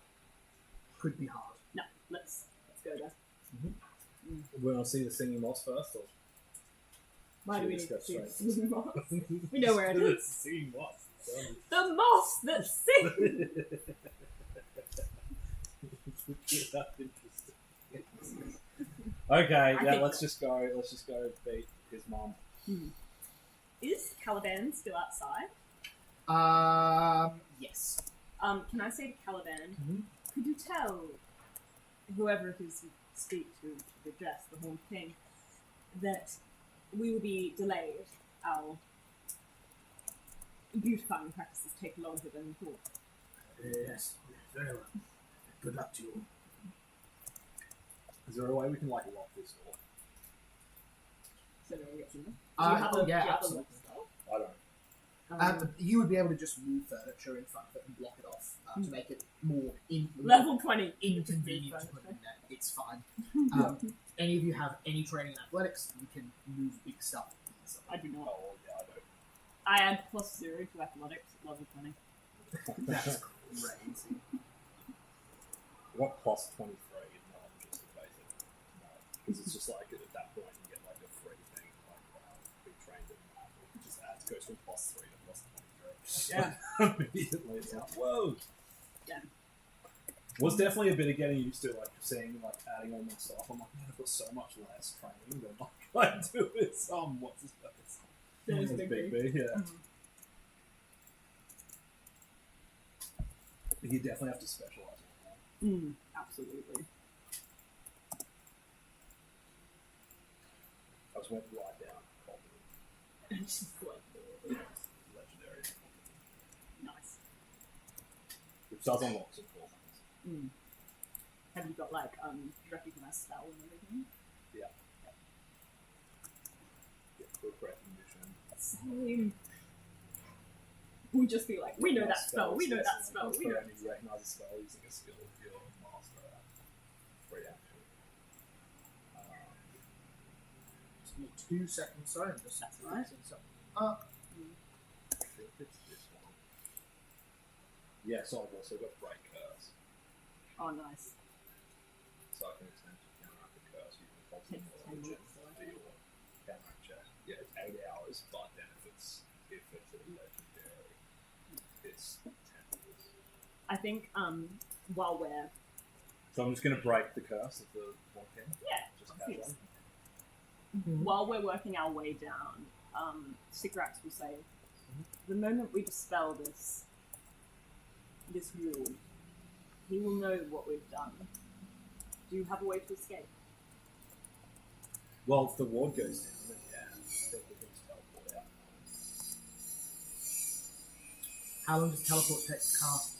could be hard. No, let's go there. We're gonna see the singing moss first, or Why do we need Should we to see just go the moss? We know where it is. Singing moss. The moss that sings. Okay, I yeah, think- let's just go beat his mom. Is Caliban still outside? Yes. Can I say to Caliban, Mhm. could you tell whoever it is you speak to address the Horned King that we will be delayed? Our beautifying practices take longer than we thought. Yes. Very well. Good luck to you all. Is there a way we can like lock this door? So no one gets in there. Yeah, do you absolutely. I don't. You would be able to just move furniture in front of it and block it off to make it more Level 20. inconvenient to put in there. It's fine. Any of you have any training in athletics, you can move big stuff easily. I do not. Oh, yeah, I don't. I add +0 to athletics at level 20. That's crazy. What plus 23 in knowledge is the basic? No, because it's just like at that point you get like a free thing, like be trained in that. It just adds, goes from +3 to +23. Yeah. Immediately it's like, whoa! Yeah. Was definitely a bit of getting used to, like seeing, like adding all my stuff. I'm like, man, I've got so much less training than like I do with what's his face? There's Big Big B, yeah. Mhm. You definitely have to specialize. Absolutely. I just went right down. Just like, Legendary. nice. Which does unlock some cool things. Have you got like recognize spell and everything? Yeah, quick recognition. Same. We just be like, we know that spell, we know that spell, we know. You recognize a spell using a skill of your master at free action. Just give me 2 seconds, sorry. I'm just That's right. fixing something up. I think it's this one. Yeah, so I've also got Break Curse. Oh, nice. So I can attempt to counteract the curse using positive Takes 10 knowledge minutes, for your counteract check. Yeah, it's 8 hours, but then if it's a legendary, it's 10 hours. I think while we're So I'm just going to break the curse of the one king. yeah, Just obvious. casually. While we're working our way down, Sigrax will say, the moment we dispel this rule, he will know what we've done. Do you have a way to escape? Well, if the ward goes down, then yeah, I think we can just teleport out. How long does teleport take to cast?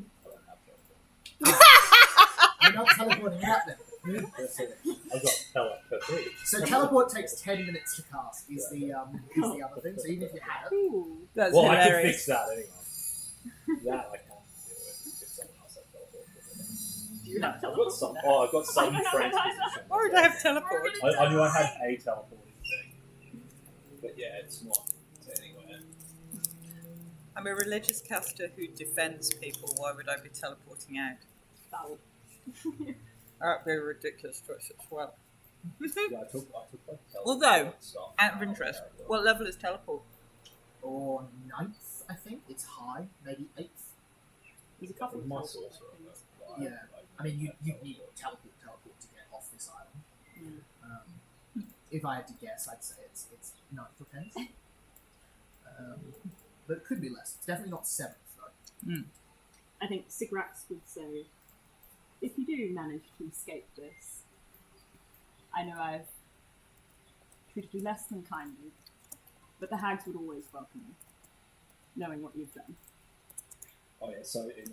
I don't have teleport. You're not teleporting out then. That's it. I've got teleport. So teleport takes 10 minutes to cast is the other thing. So even if you had it, Ooh. That's Well, I can hilarious. fix that anyway. That I can't deal with if someone else has teleport. Do you have I've got teleport? some. Oh, I've got some I know, friends I know. position. Why would I have teleport? I knew I had a teleporting thing, but yeah, it's not anywhere. I'm a religious caster who defends people. Why would I be teleporting out? Valid. That would be a ridiculous choice as well. Yeah, I took like Although, stuff out of interest, what level is teleport? or 9th, I think. It's high, maybe 8th. There's a couple of my teleport sorcerer. things. Yeah. I mean, you need teleport to get off this island. If I had to guess, I'd say it's 9th or 10th. But it could be less. It's definitely not 7th, though. I think Sigrax would say, if you do manage to escape this, I know I've treated you less than kindly, but the hags would always welcome you, knowing what you've done. Oh yeah, so in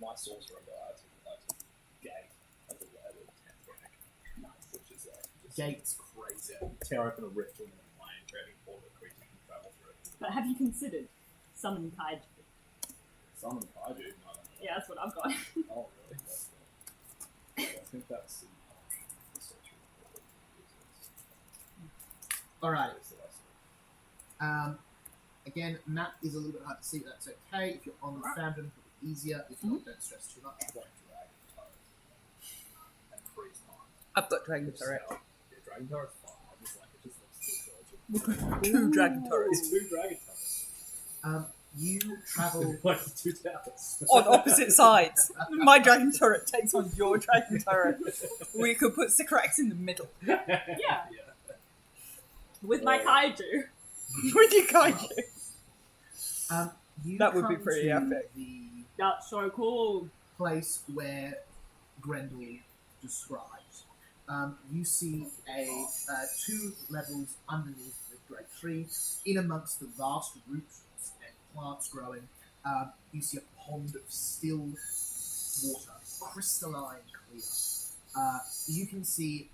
my sorcerer guy, I took Gate as a level 10th rank. Nice. Which is like just Gate's crazy. tear open a rift in the plane, creating all the creatures can travel through. But have you considered summon kaiju? Summon kaiju, no. Yeah, that's what I've got. Oh really? That's cool. Yeah, I think that's Alright. Again, map is a little bit hard to see, but that's okay. If you're on the fountain, it'll be easier. If not, don't stress too much. I've got dragon turret. Yeah, dragon turret's fine. I just like it. Just looks too dodgy. 2 dragon turrets. It's 2 dragon turrets. You travel. Like the 2 towers. On opposite sides. My dragon turret takes on your dragon turret. We could put Sycorax in the middle. Yeah. Yeah. With my kaiju. With your kaiju. You That would be come pretty to epic. The That's so cool. place where Grendel describes. You see 2 levels underneath the great tree, in amongst the vast roots and plants growing. You see a pond of still water, crystalline clear. You can see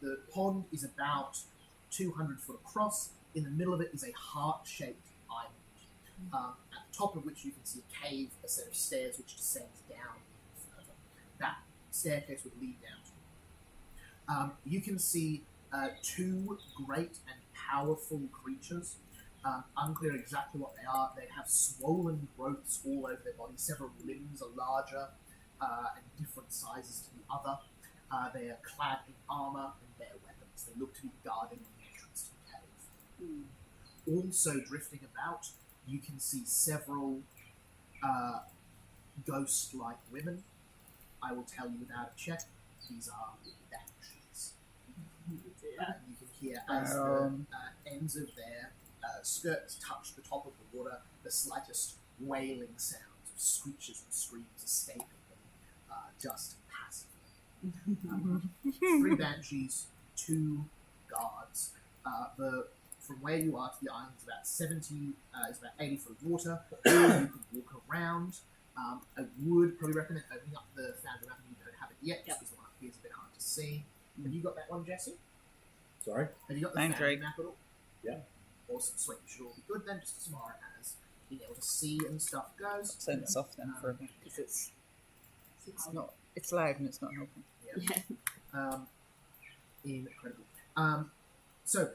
the pond is about 200 foot across. In the middle of it is a heart-shaped island, at the top of which you can see a cave, a set of stairs which descends down further. That staircase would lead down to it. You can see 2 great and powerful creatures. Unclear exactly what they are. They have swollen growths all over their body. Several limbs are larger and different sizes to the other. They are clad in armor and bear weapons. They look to be guarding the entrance to the cave. Also drifting about, you can see several ghost-like women. I will tell you without a check, these are banshees. You can hear as the ends of their skirts touch the top of the water, the slightest wailing sounds of screeches and screams escaping them, just passively. 3 banshees, 2 guards. From where you are to the island is about 80 foot of water. You can walk around. I would probably recommend opening up the fountain map if you don't have it yet, just because the one up here is a bit hard to see. Have you got that one, Jesse? Sorry? Have you got the Thanks, fountain Drake. map at all? Yeah. Awesome, sweet. You should all be good then, just as far as being able to see and stuff goes. Turn this off then for a bit, because it's not. It's loud and it's not helping. Yeah. Incredible. So,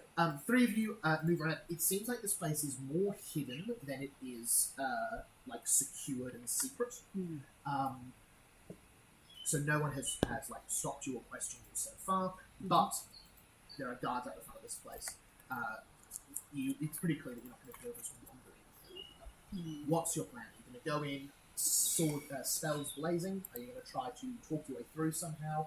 3 of you move around. It seems like this place is more hidden than it is like secured and secret. So no one has like stopped you or questioned you so far. But there are guards at the front of this place. It's pretty clear that you're not going to do this wandering. What's your plan? Are you going to go in sword spells blazing? Are you going to try to talk your way through somehow?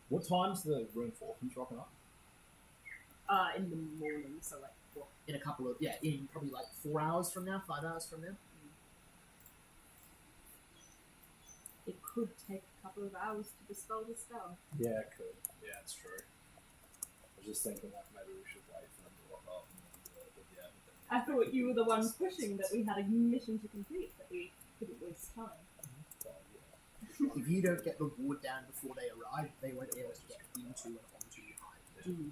What time's the room for? Who's rocking up? In the morning, so like what? In a couple of in probably like 4 hours from now, 5 hours from now. It could take a couple of hours to dispel the spell. Yeah, it could. Yeah, it's true. I was just thinking like maybe we should wait for them to rock up and then do it, but yeah. But then I thought you were the one pushing that we had a mission to complete, that we couldn't waste time. If you don't get the ward down before they arrive, they won't be able to get into and onto your hive.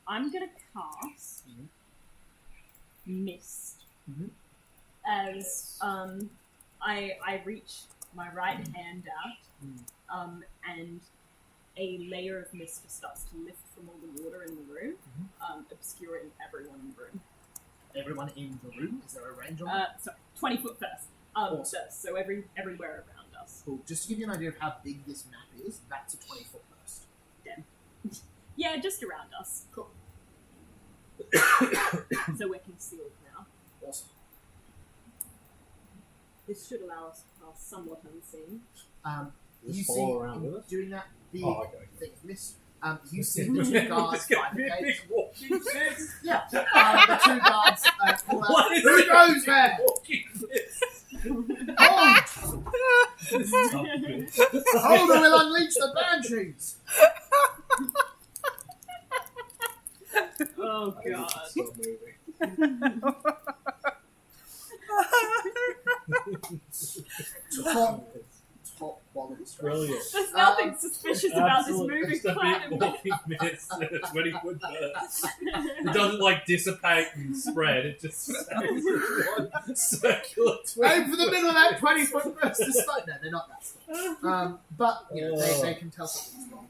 I'm gonna cast Mist as I reach my right hand out, and a layer of mist just starts to lift from all the water in the room, obscuring everyone in the room. Everyone in the room? Is there a range on it? So 20 foot first. Awesome. So everywhere around us. Cool. Just to give you an idea of how big this map is, that's a 20-foot burst. Damn. Yeah, just around us. Cool. So we're concealed now. Awesome. This should allow us to pass somewhat unseen. You Just see, follow around with in us? doing that, the okay. mist, you see the 2 guards Just get by the me a gate. big walking fist. Yeah, the 2 guards pull out. What is Who it? goes there? Walking fist. Hold! This is not good. Hold or we'll unleash the banshees! Oh I need to god. stop moving. Top quality strength. Brilliant. There's nothing suspicious about this Absolute- moving just a clan. big walking mist and a 20-foot burst. It doesn't like dissipate and spread, it just stays in one circular Aim for the middle of that 20-foot burst to start. No, they're not that slow. But, you know, they can tell something's wrong.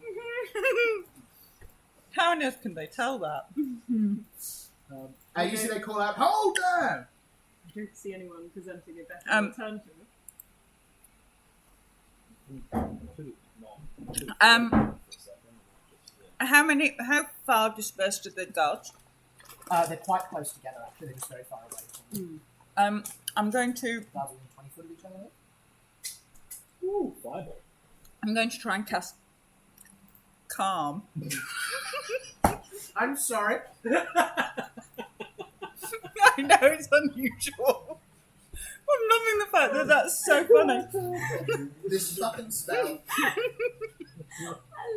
How on earth can they tell that? You see they call out, hold there! I don't see anyone presenting a better alternative. How far dispersed are the guards? They're quite close together, actually. They're just very far away from you. I'm going to. Guards within 20 foot of each other. Ooh, fireball. I'm going to try and cast calm. I'm sorry. I know it's unusual. I'm loving the fact that that's so funny. This fucking spell. I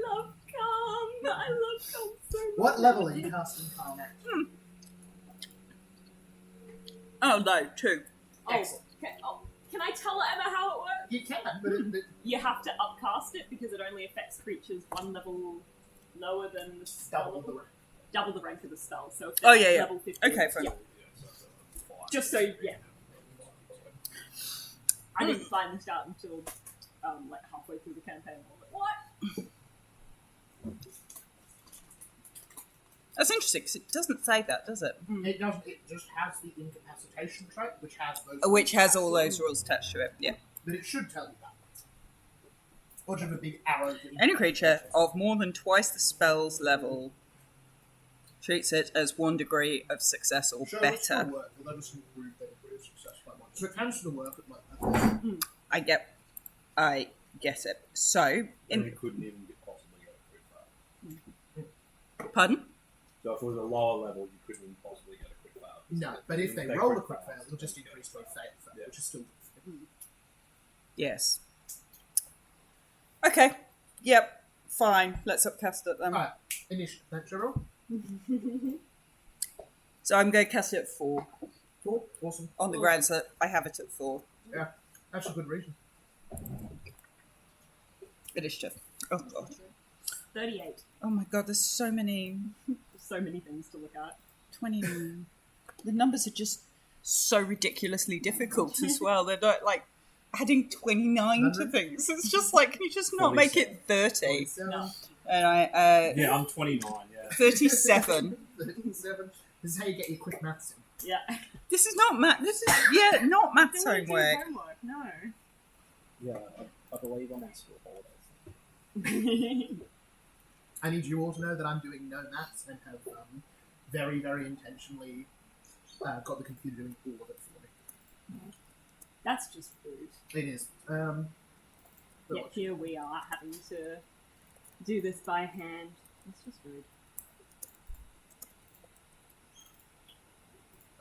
love calm. I love calm so much. What level are you casting calm at? Oh no, 2. Excellent. Can I tell Emma how it works? You can, but You have to upcast it because it only affects creatures one level lower than the spell. Double the rank of the spell. So if Oh, they're yeah. level 15, Okay, fine. yeah. Just so, yeah. I didn't find this out until like halfway through the campaign. I was like, what? That's interesting because it doesn't say that, does it? It doesn't. It just has the incapacitation trait, which has those. Which has all those rules attached to it. Yeah. But it should tell you that. Or just a big arrow. Any creature of more than twice the spell's level treats it as 1 degree of success or Sure, better. it's gonna work, but they'll just improve their degree of success by 1. So it can still work at like. I get it. So, You couldn't even possibly get a quick fail. pardon? So if it was a lower level, you couldn't even possibly get a quick fail. No, but if they roll a quick fail, it'll just increase their fail, which is still. Yes. Okay. Yep. Fine. Let's upcast it then. Alright, initiative. Thanks, roll. So I'm going to cast it at 4 Cool, awesome. on the grounds that I have it at 4. Yeah, that's a good reason. Initiative. Oh god. 38. Oh my god. There's so many. There's so many things to look at. 29. The numbers are just so ridiculously difficult as well. They're not like adding 29 to things. It's just like, can you just not make it 30? No. And I Yeah, I'm 29, yeah. 37. 37. This is how you get your quick maths in. Yeah. This is not math. This is not maths homework. No. Yeah, I believe I'm on school holidays. I need you all to know that I'm doing no maths and have very, very intentionally got the computer doing all of it for me. That's just rude. It is. Yet here we are having to do this by hand. It's just rude.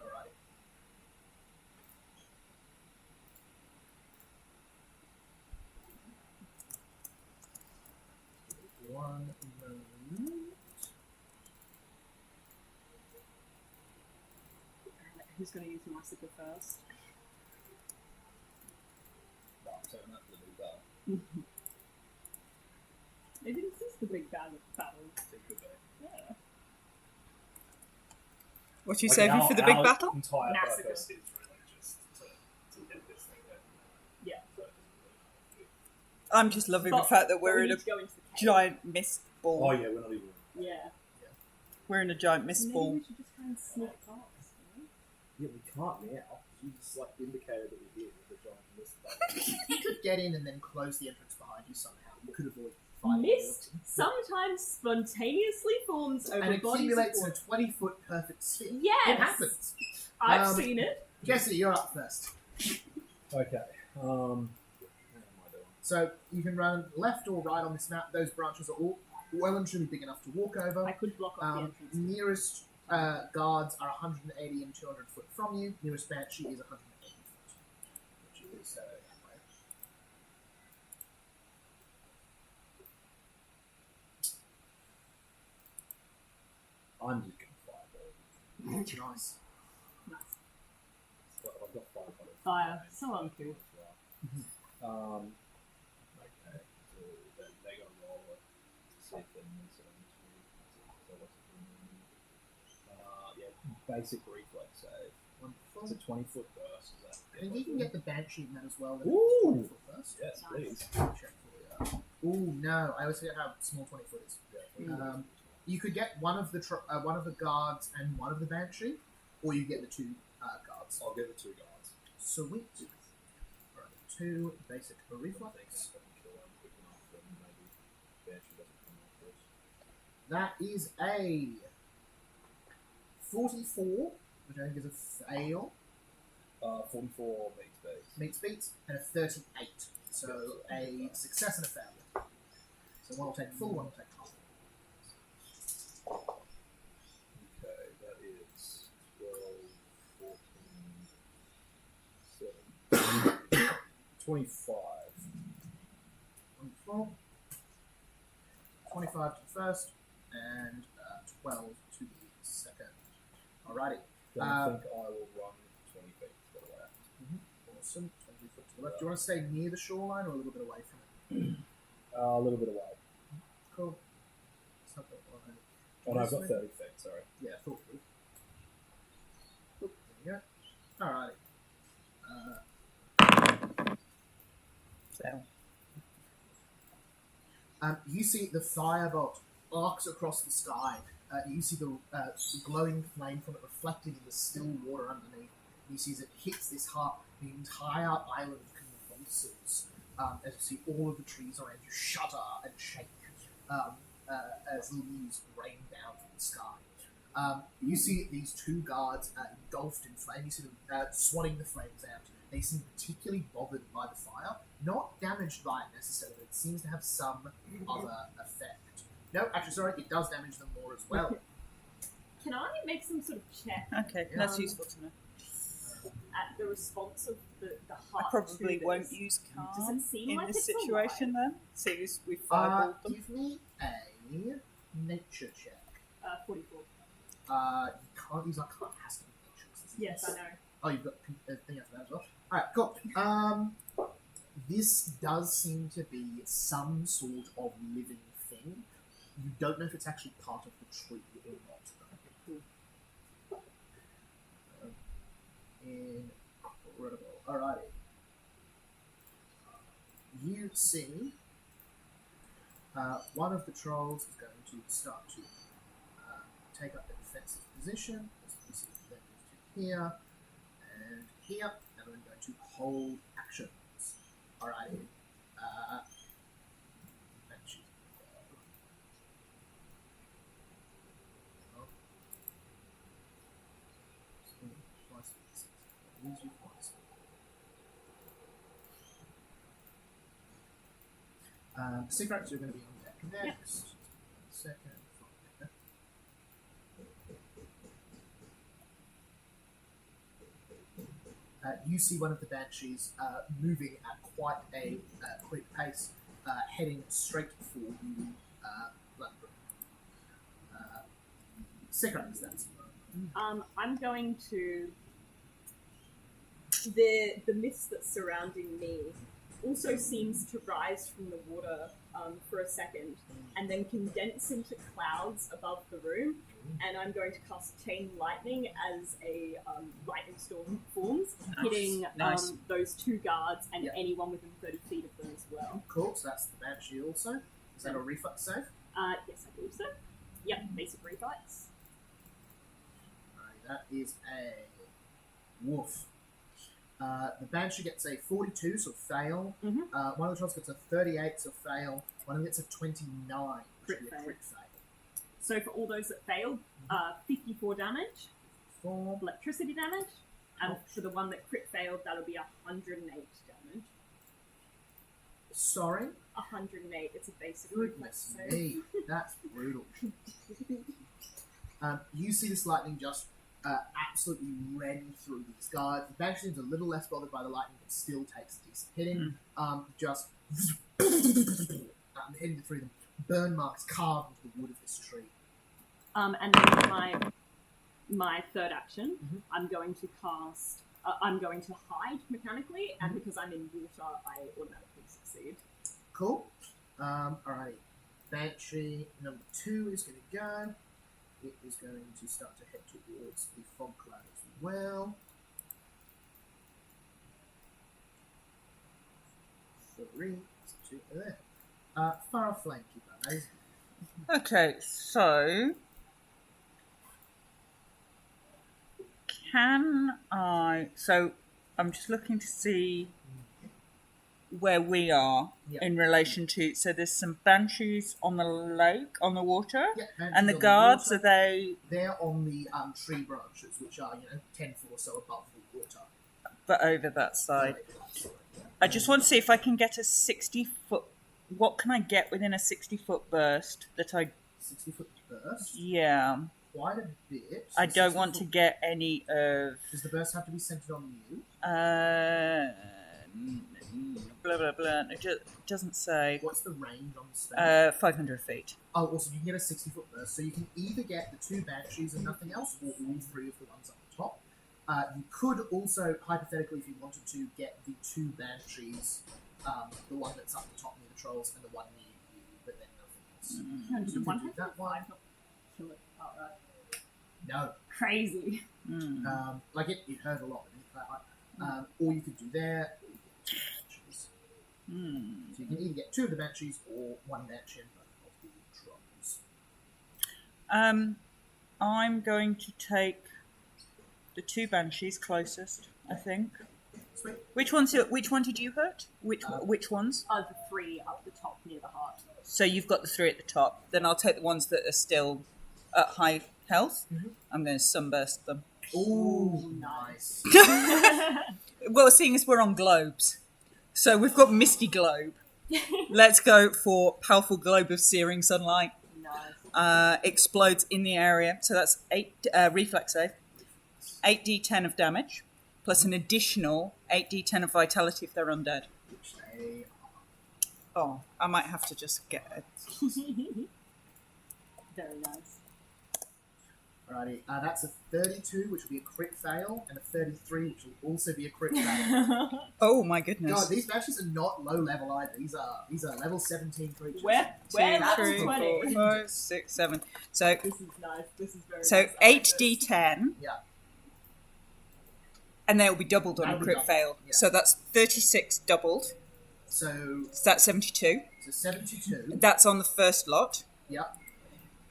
Alright. One moment. Who's going to use Massacre first? No, I'm saying that for the new battle. Maybe this is the big battle. It could be. Yeah. What are you saving for the big battle? Entire Massacre. purpose is really just to get this thing done. Yeah. I'm just loving the But fact that we're we in a need to go into the cave. giant mist ball. Oh yeah, we're not even. Yeah. We're in a giant mist Maybe ball. we should just try and sneak past. Yeah, we can't now. You just like indicated that we're here with the giant mist. You could get in and then close the entrance behind you somehow. You could avoid fighting. Mist sometimes spontaneously forms over And it bodies accumulates of in a 20-foot perfect sphere. Yes! It happens. I've seen it. Jesse, you're up first. Okay. What am I doing? So you can run left or right on this map. Those branches are all well and truly big enough to walk over. I could block off the entrance. Nearest guards are 180 and 200 foot from you. Nearest banshee is 180 foot, which is that way. I'm just gonna fireball. Nice. But I've got 500. Fire. So uncouth. Okay. So then they gotta roll it to see if they miss it. So what's it? Yeah, basic reflex save. It's a 20-foot burst. Is that? I think you can get the banshee in that as well. Ooh. 20-foot first. Yes, please. Check for you. Ooh, no. I always forget how small 20 foot is. Yeah. You could get one of the guards and one of the banshee, or you get the two guards. I'll get the two guards. Sweet. Right, 2 basic reflex. I can kill one quick enough, and maybe Banshee doesn't come off first. That is a 44, which I think is a fail. 44 meets Beats, and a 38. So a success and a failure. So one will take full, one will take half. Okay, that is 12, 14, 7, 25. 24. 25 to the first, and 12 to the second. Alrighty. Then I think I will run 20 feet to the left. Awesome. 20 foot to the left. Do you want to stay near the shoreline or a little bit away from it? A little bit away. Cool. Something like Oh, no, I've got 30 feet, sorry. Yeah, thought so. Cool. There you go. Alrighty. So, You see the firebolt arcs across the sky. You see the glowing flame from it reflected in the still water underneath. You see as it hits this heart, the entire island convulses. As you see all of the trees around you shudder and shake as leaves rain down from the sky. You see these two guards engulfed in flame. You see them swatting the flames out. They seem particularly bothered by the fire. Not damaged by it necessarily, but it seems to have some other effect. No, actually, sorry, it does damage them more as well. Can I make some sort of check okay, that's useful to know. at the response of the heart? I probably to won't this? use Does calm it seem in like this it's situation then. See, we fireballed them. Give me a nature check. 44. You can't use Arcana. It has to be nature. 'Cause it's Yes, I know. Oh, you've got a thing after that as well. Alright, cool. This does seem to be some sort of living thing. You don't know if it's actually part of the tree or not. Incredible. Alrighty. You see one of the trolls is going to start to take up a defensive position. As you see, them to here and here, and I'm going to hold actions. Alrighty. Banshee. Use your points. Secrets are going to be on deck next. Second. You see one of the banshees moving at quite a quick pace, heading straight for you, Blackbrook. Secrets, that's I'm going to. The mist that's surrounding me also seems to rise from the water for a second and then condense into clouds above the room, and I'm going to cast Chain Lightning as a lightning storm forms, hitting those two guards and anyone within 30 feet of them as well. Cool, so that's the banshee also. Is that a reflex save? Yes, I believe so. Yep, basic reflex. Alright, that is a woof. The Banshee gets a 42, so fail. Mhm. One of the trolls gets a 38, so fail. One of them gets a 29, which would be a crit fail. So for all those that failed, 54 damage, 4. electricity damage, and for the one that crit failed, that'll be 108 damage. Sorry? 108, it's a basic reflex Goodness save. me, that's brutal. You see this lightning just absolutely rend through these guards. The Banshee seems a little less bothered by the lightning, but still takes a decent hitting. Just heading through them. Burn marks carved into the wood of this tree. And then my third action, I'm going to cast. I'm going to hide mechanically, and because I'm in water, I automatically succeed. Cool. Alright. Banshee number 2 is going to go. It is going to start to head towards the fog cloud as well. 3, 2, there. Far flank keeper, amazing. Okay, so can I? So I'm just looking to see where we are Yeah. in relation to. So there's some banshees on the lake, on the water, Yeah, and the on guards water. are they? They're on the tree branches, which are 10 foot or so above the water. But over that side. Absolutely, yeah. I just want to see if I can get a 60-foot. What can I get within a 60-foot burst that I? 60-foot burst. Yeah, Quite a bit. I don't want to get any of. Does the burst have to be centered on you? Blah blah blah. It doesn't say. What's the range on the spell? 500 feet. Oh, also, you can get a 60-foot burst, so you can either get the 2 banshees and nothing else, or all 3 of the ones up the top. You could also, hypothetically, if you wanted to, get the 2 banshees, the one that's up the top near the trolls and the one near you, but then nothing else. Did You one can do that one. not kill it outright? No. Crazy. It hurt a lot, but it didn't hurt much. Or you could do there, or you could get 2 banshees. So you can either get 2 of the banshees or 1 banshee and both of the trolls. I'm going to take the 2 banshees closest. I think. Sweet. Which one did you hurt? Which ones? Oh, the 3 up the top near the heart. So you've got the 3 at the top. Then I'll take the ones that are still at high health. I'm going to sunburst them. Ooh, nice. Well, seeing as we're on globes, so we've got misty globe. Let's go for powerful globe of searing sunlight. Nice. Explodes in the area. So that's 8 reflex save. 8d10 of damage, plus an additional 8d10 of vitality if they're undead. Which they Oh, I might have to just get it. Very nice. Alrighty, that's a 32, which will be a crit fail, and a 33, which will also be a crit fail. Oh my goodness. God, these banshees are not low level either. These are level 17 creatures. We're level 3, 20. 4, 5, 6, 7. So This is nice. This is very so nice. I like this. 8d10, Yeah. and they will be doubled on That'll a be crit doubled, fail. yeah. So that's 36 doubled. So So that's 72. 72. That's on the first lot. Yeah.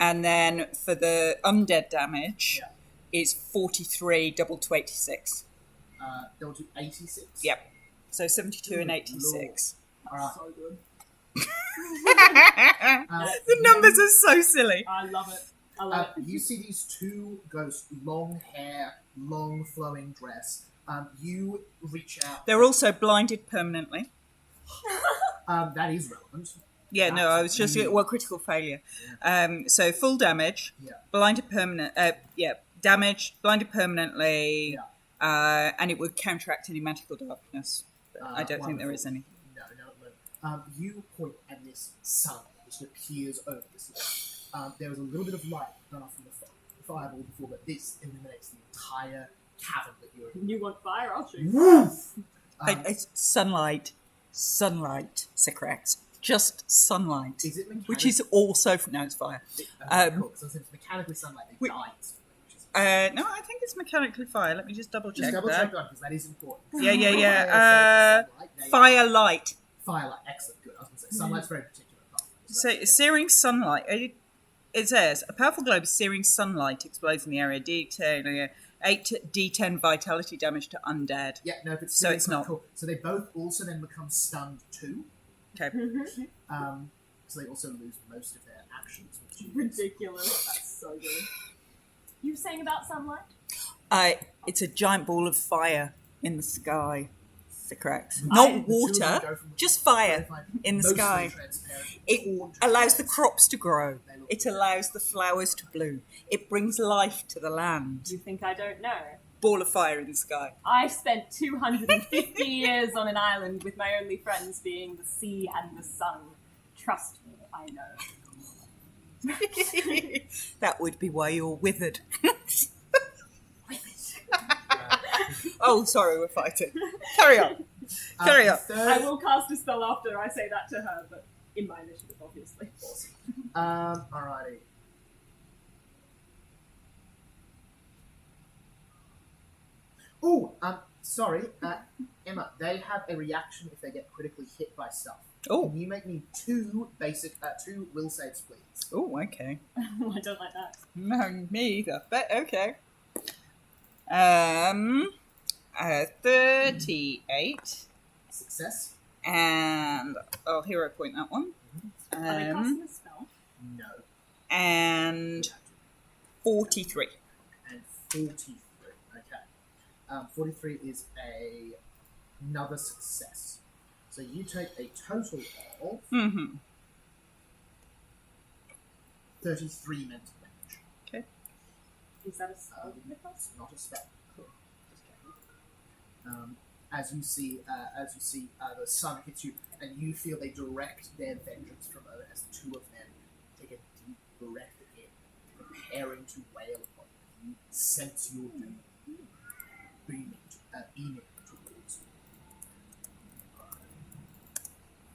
And then for the undead damage, Yeah. it's 43 doubled to 86. They'll do 86. Yep. So 72 and Ooh, 86. Alright. So good. The numbers are so silly. I love it. I love it. You see these 2 ghosts, long hair, long flowing dress. You reach out. They're also blinded permanently. That is relevant. Yeah, no, I was just critical failure. So full damage, Yeah. blinded permanent. Damage, blinded permanently, and it would counteract any magical darkness. But I don't think there is any. No, no. You point at this sun which appears over this lake. There is a little bit of light gone off from the fireball before, but this illuminates the entire cavern that you're in. You want fire? I'll shoot. Woof! It's sunlight, Secrex. Just sunlight, Is it mechanical? which is also no, it's fire. Cool. So since it's mechanically sunlight, they Wait. die. No, I think it's mechanically fire. Let me just double Just check double that. check that because that is important. Yeah. Firelight. Firelight, excellent, good. I was going to say sunlight's very particular. So searing sunlight. It says a powerful globe of searing sunlight explodes in the area. D10, 8d10 vitality damage to undead. Yeah, no, but So it's not. cool. So they both also then become stunned too. Okay. So they also lose most of their actions. Which is Ridiculous. That's so good. You were saying about sunlight? It's a giant ball of fire in the sky. Secrex. The Not two of them go water, from just fire very fine, in the mostly sky. transparent, It torn allows the transparent. crops to grow. They look It allows the flowers to bloom. It brings life to the land. You think I don't know? Ball of fire in the sky. I spent 250 years on an island with my only friends being the sea and the sun. Trust me, I know. That would be why you're withered. Oh, sorry, we're fighting. Carry on. Carry on. I will cast a spell after I say that to her, but in my initiative, obviously. Alrighty. Sorry, Emma. They have a reaction if they get critically hit by stuff. Oh. Can you make me two will saves, please? Oh, okay. I don't like that. No, me either. But okay. 38 Success? and hero point that one. Are they casting a spell? No. And 43. And 43. Okay. 43 is another success. So you take a total of 33 mental damage. Okay. Is that a spell? It's not a spell. Cool. Just checking. As you see, the sun hits you, and you feel they direct their vengeance from over as the two of them take a deep breath in, preparing to wail upon you. You sense your doom beaming towards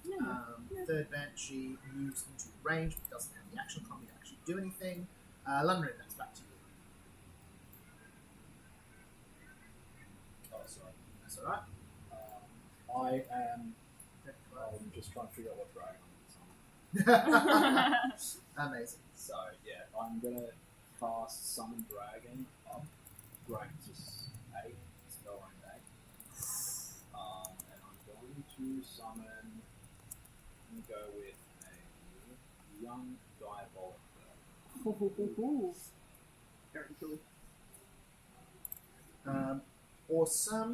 you. Third Banshee moves into range, but doesn't have the action coming to actually do anything. Lundgren, that's back to you. Oh, sorry. That's alright. I'm just trying to figure out what dragon it's on. Amazing. So, yeah, I'm going to cast Summon Dragon up. Dragon's just 8, spell rank 8. And I'm going to summon and go with a young diabolic bird. Very cool. Awesome.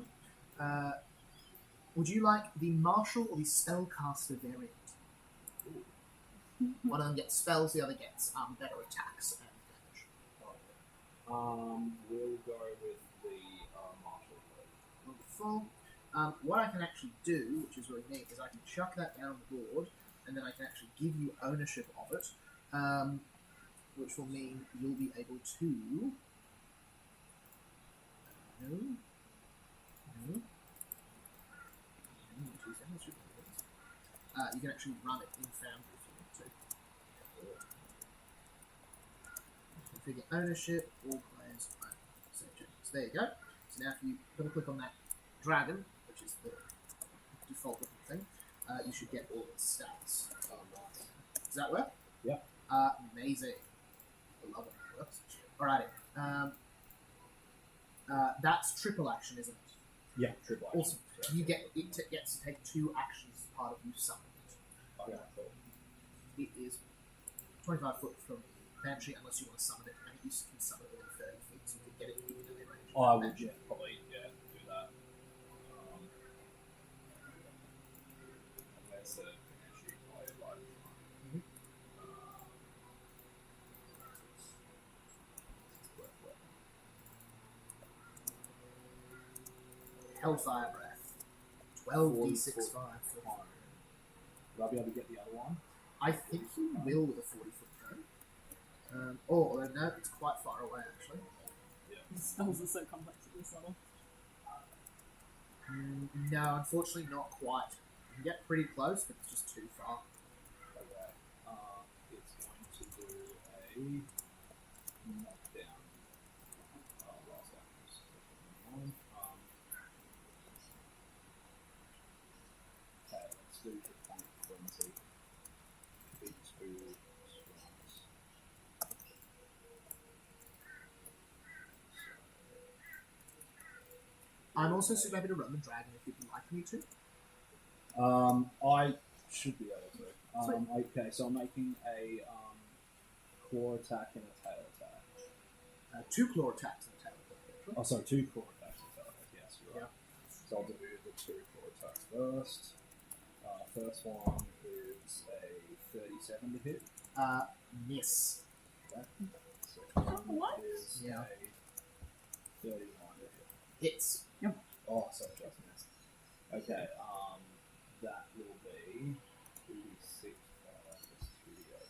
Would you like the martial or the spellcaster variant? One of them gets spells, the other gets better attacks and damage. We'll go with the martial bird. Wonderful. What I can actually do, which is really neat, is I can chuck that down on the board, and then I can actually give you ownership of it, which will mean you'll be able to. You can actually run it in Foundry if you want to. Configure ownership, all players. So there you go. So now if you double click on that dragon, which is the default looking thing, you should get all the stats. Oh, nice. Does that work? Yep. Amazing. I love when it works. Alrighty. That's triple action, isn't it? Yeah, triple action. Awesome. You gets to take 2 actions as part of you summoning it. Okay, cool. It is 25 foot from Banshee, unless you want to summon it, and you can summon it within 30 feet, so you can get it in the range. Oh, I would, yeah, probably, do that. Unless the Banshee play like. Hellfire Breath. 12d6 5. Will I be able to get the other one? I think you will with a 40-foot throw. Although no, it's quite far away actually. The spells are so complex at this level. No, unfortunately not quite. You can get pretty close, but it's just too far. Okay. It's going to do a knockdown. Last actions. Okay, let's do the point 20. Be 2 strikes. I'm also super happy to run the dragon if you'd like me to. I should be able to. Okay, so I'm making a claw attack and a tail attack. 2 claw attacks and a tail attack. Oh, sorry, 2 claw attacks and a tail attack. Yes, you're right. Yeah. So I'll do the 2 claw attacks first. First one is a 37 to hit. Miss. Okay. Second What? is Yeah. a 39 to hit. Hits. Oh, sorry, just missed. Okay, that will be 2d6 plus 2d8.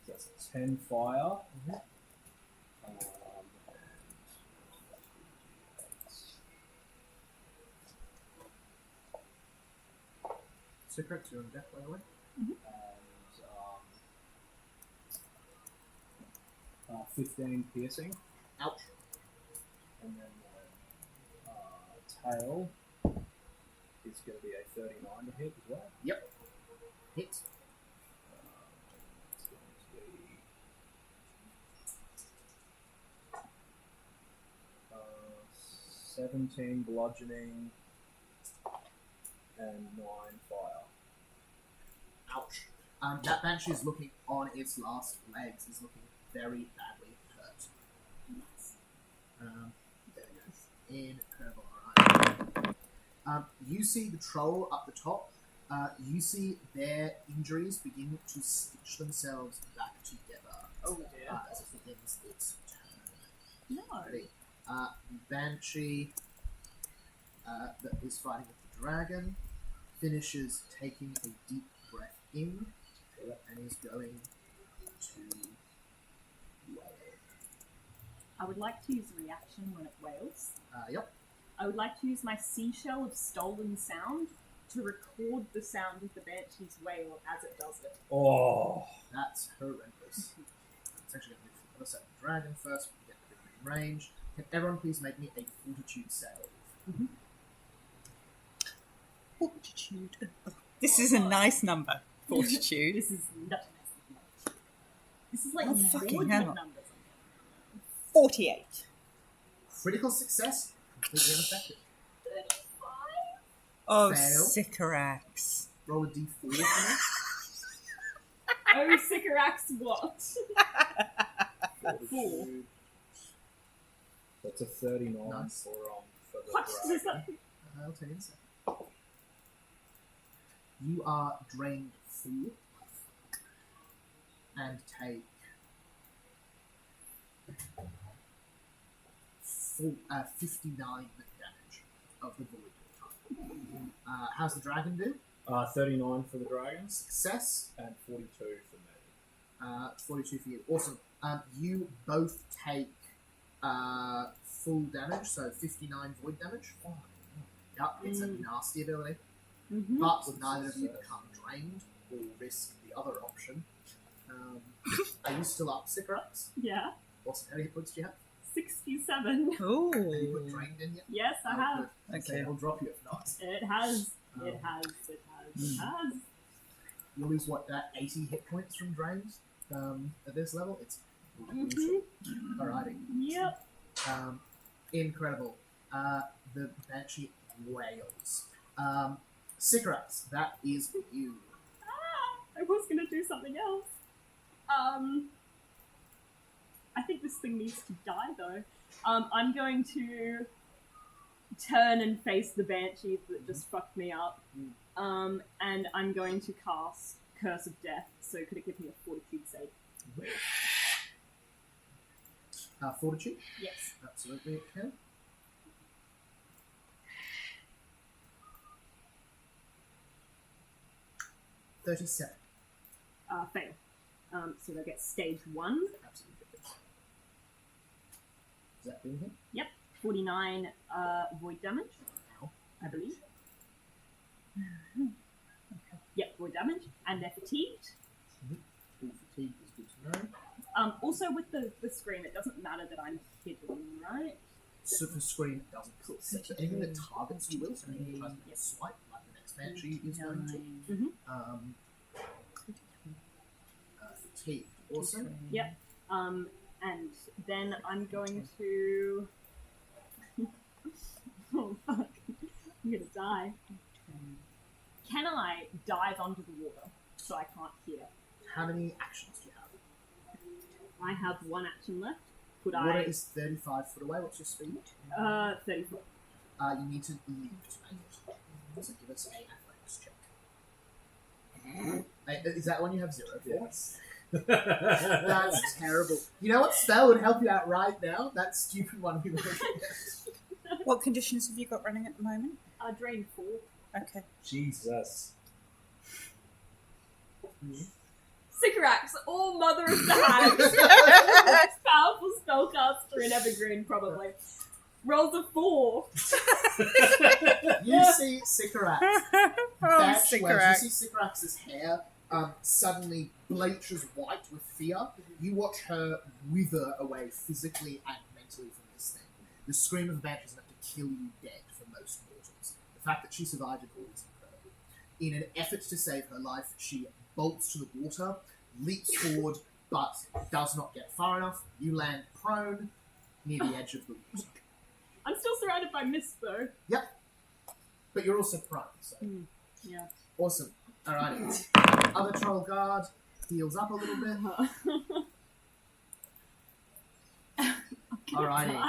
So that's 10 fire. So correct, you're on death by the way. And 15 piercing. Ouch. And then tail is going to be a 39 to hit as well. Yep. Hit. It's going to be 17 bludgeoning and 9 fire. Ouch. That Banshee is looking on its last legs, is looking very badly hurt. Nice. There it goes. Incredible. Alright. You see the troll up the top. You see their injuries begin to stitch themselves back together. Oh dear. As it begins its turn. No. Ready? Banshee that is fighting with the dragon finishes taking a deep breath in and is going to wail. I would like to use a reaction when it wails. Yep. I would like to use my seashell of stolen sound to record the sound of the Banshee's wail as it does it. Oh, That's horrendous. It's actually going to be for the other side of the dragon first. We get the in range. Can everyone please make me a fortitude save? Fortitude. This is a nice number. Fortitude. This is not a nice number. This is like Oh, fucking ordinate hell. numbers. 48. Critical success, completely unaffected. 35? Oh, Fail. Sycorax. Roll a d4 for me. Oh, Sycorax what? fortitude. That's a 39 Nice. for the What dragon. does that I'll tell you in a second. You are drained full and take 59 damage of the void. How's the dragon do? 39 for the dragon Success. and 42 for me. 42 for you. Awesome. You both take full damage, so 59 void damage. Yep, it's a nasty ability. Mm-hmm. But neither of you become drained or risk the other option. Are you still up, Sycorax? Yeah. Awesome. How many hit points do you have? 67. Have you put Ooh. drained in yet? Yes, I have. Okay. Okay. I'll drop you if not. It has. It Um, has. It has. It has. You'll lose, 80 hit points from drains at this level? It's brutal. Mm-hmm. Alrighty. Yep. Incredible. The Banshee wails. Sycorax, that is you. I was gonna do something else. I think this thing needs to die though. I'm going to turn and face the Banshee that just fucked me up. And I'm going to cast Curse of Death. So could it give me a Fortitude save? Fortitude? Yes. Absolutely it can. $37. Fail. So they'll get stage 1. Absolutely. Is that doing him? Yep. 49 void damage, Ow. I believe. Yep, void damage. And they're fatigued. Full fatigue is good to know. Also with the screen, it doesn't matter that I'm hidden, right? So the screen doesn't Cool. anything that targets you will, so anything that tries to get a swipe, like the next Banshee is going to. Fatigue. Awesome. Yep. And then I'm going to... oh, fuck. I'm gonna die. Can I dive under the water so I can't hear? How many actions do you have? I have 1 action left. Could Water I... is 35 foot away. What's your speed? 34. You need to leap to make it. So give us a athletics check. Is that one you have 0 for? Yes. That's terrible. You know what spell would help you out right now? That stupid one we were looking at. What conditions have you got running at the moment? Drain 4. Okay. Jesus. Sycorax, all mother of the hags. Most powerful spellcaster in Evergreen, probably. Rolls a 4. You see Sycorax. Oh, You Sycorax. see Sycorax's hair suddenly bleaches white with fear. You watch her wither away physically and mentally from this thing. The scream of the banshee is enough to kill you dead for most mortals. The fact that she survived it all is incredible. In an effort to save her life, she bolts to the water, leaps forward, but does not get far enough. You land prone near the edge of the water. I'm still surrounded by mist, though. Yep. But you're also prone, so... Yeah. Awesome. Alrighty. Other troll guard heals up a little bit. Alrighty.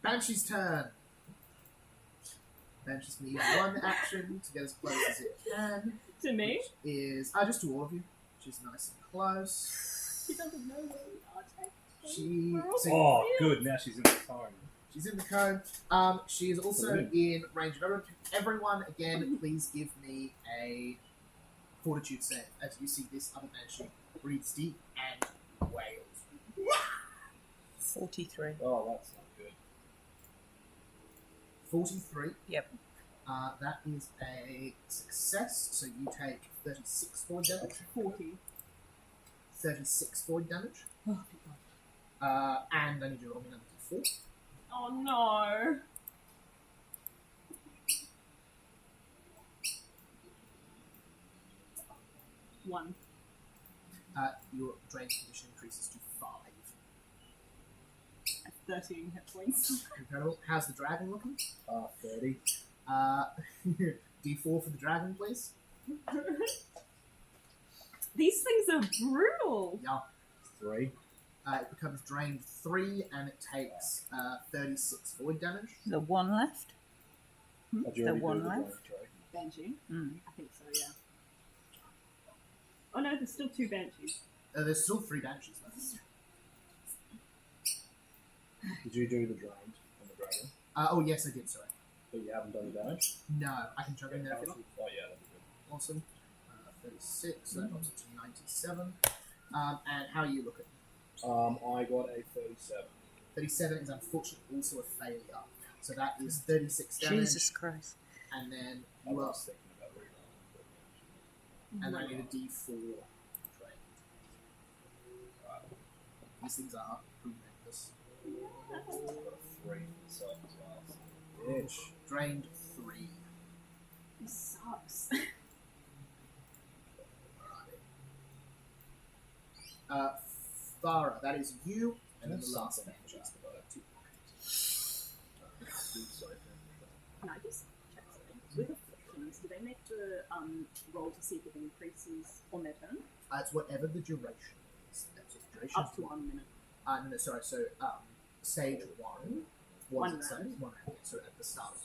Banshee's turn. Banshee's going to use one action to get as close as it can. To me? Which is... just to all of you. Which is nice and close. She doesn't know where we are, technically. She... Oh, good. Now she's in the phone. She's in the cone. She is also in range of everyone. Everyone, again, please give me a fortitude save as you see this other banshee breathes deep and wails. 43. Oh, that's not good. 43. Yep. That is a success, so you take 36 void damage. 40. 36 void damage. Oh, And I need you to roll me another d4. oh no. One. Your drain condition increases to 5. 13 hit points. Incredible. How's the dragon looking? 30. D4 for the dragon, please. These things are brutal. Yeah. 3. It becomes drained 3, and it takes 36 void damage. The one left? Did you The already one do the left? drain tray? Banshee? Mm. I think so, yeah. Oh no, there's still 2 banshees. There's still 3 banshees left. Did you do the drained on the dragon? Oh, yes, I did, sorry. But you haven't done the damage? No, I can jump in there if you like. Oh, yeah, that'd be good. Awesome. 36, so that drops it to 97. And how are you looking? I got a 37. 37 is unfortunately also a failure. So that is 36 damage. Jesus Christ. And then I you are, was thinking about rerolling. and I need a d4 drain. These things are horrendous. 3 myself as well. Bitch. Drained 3. This sucks. Farah, that is you, and then the That's last something banshee. just about Can I just check something? With afflictions, do they make the roll to see if it increases on their turn? It's whatever the duration is. That's the duration. Up to 1 minute. No, sorry. So, stage 1 One was round. 1 round. So at the start of it.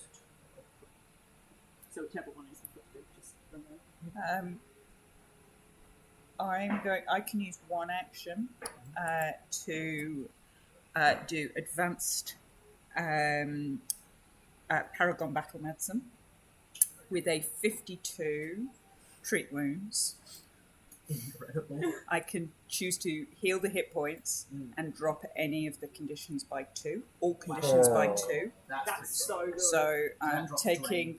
So whichever one is afflicted, just remove. I can use one action to do advanced Paragon Battle Medicine with a 52 treat wounds. Incredible. I can choose to heal the hit points and drop any of the conditions by 2. All conditions by 2. That's so good. So And drop taking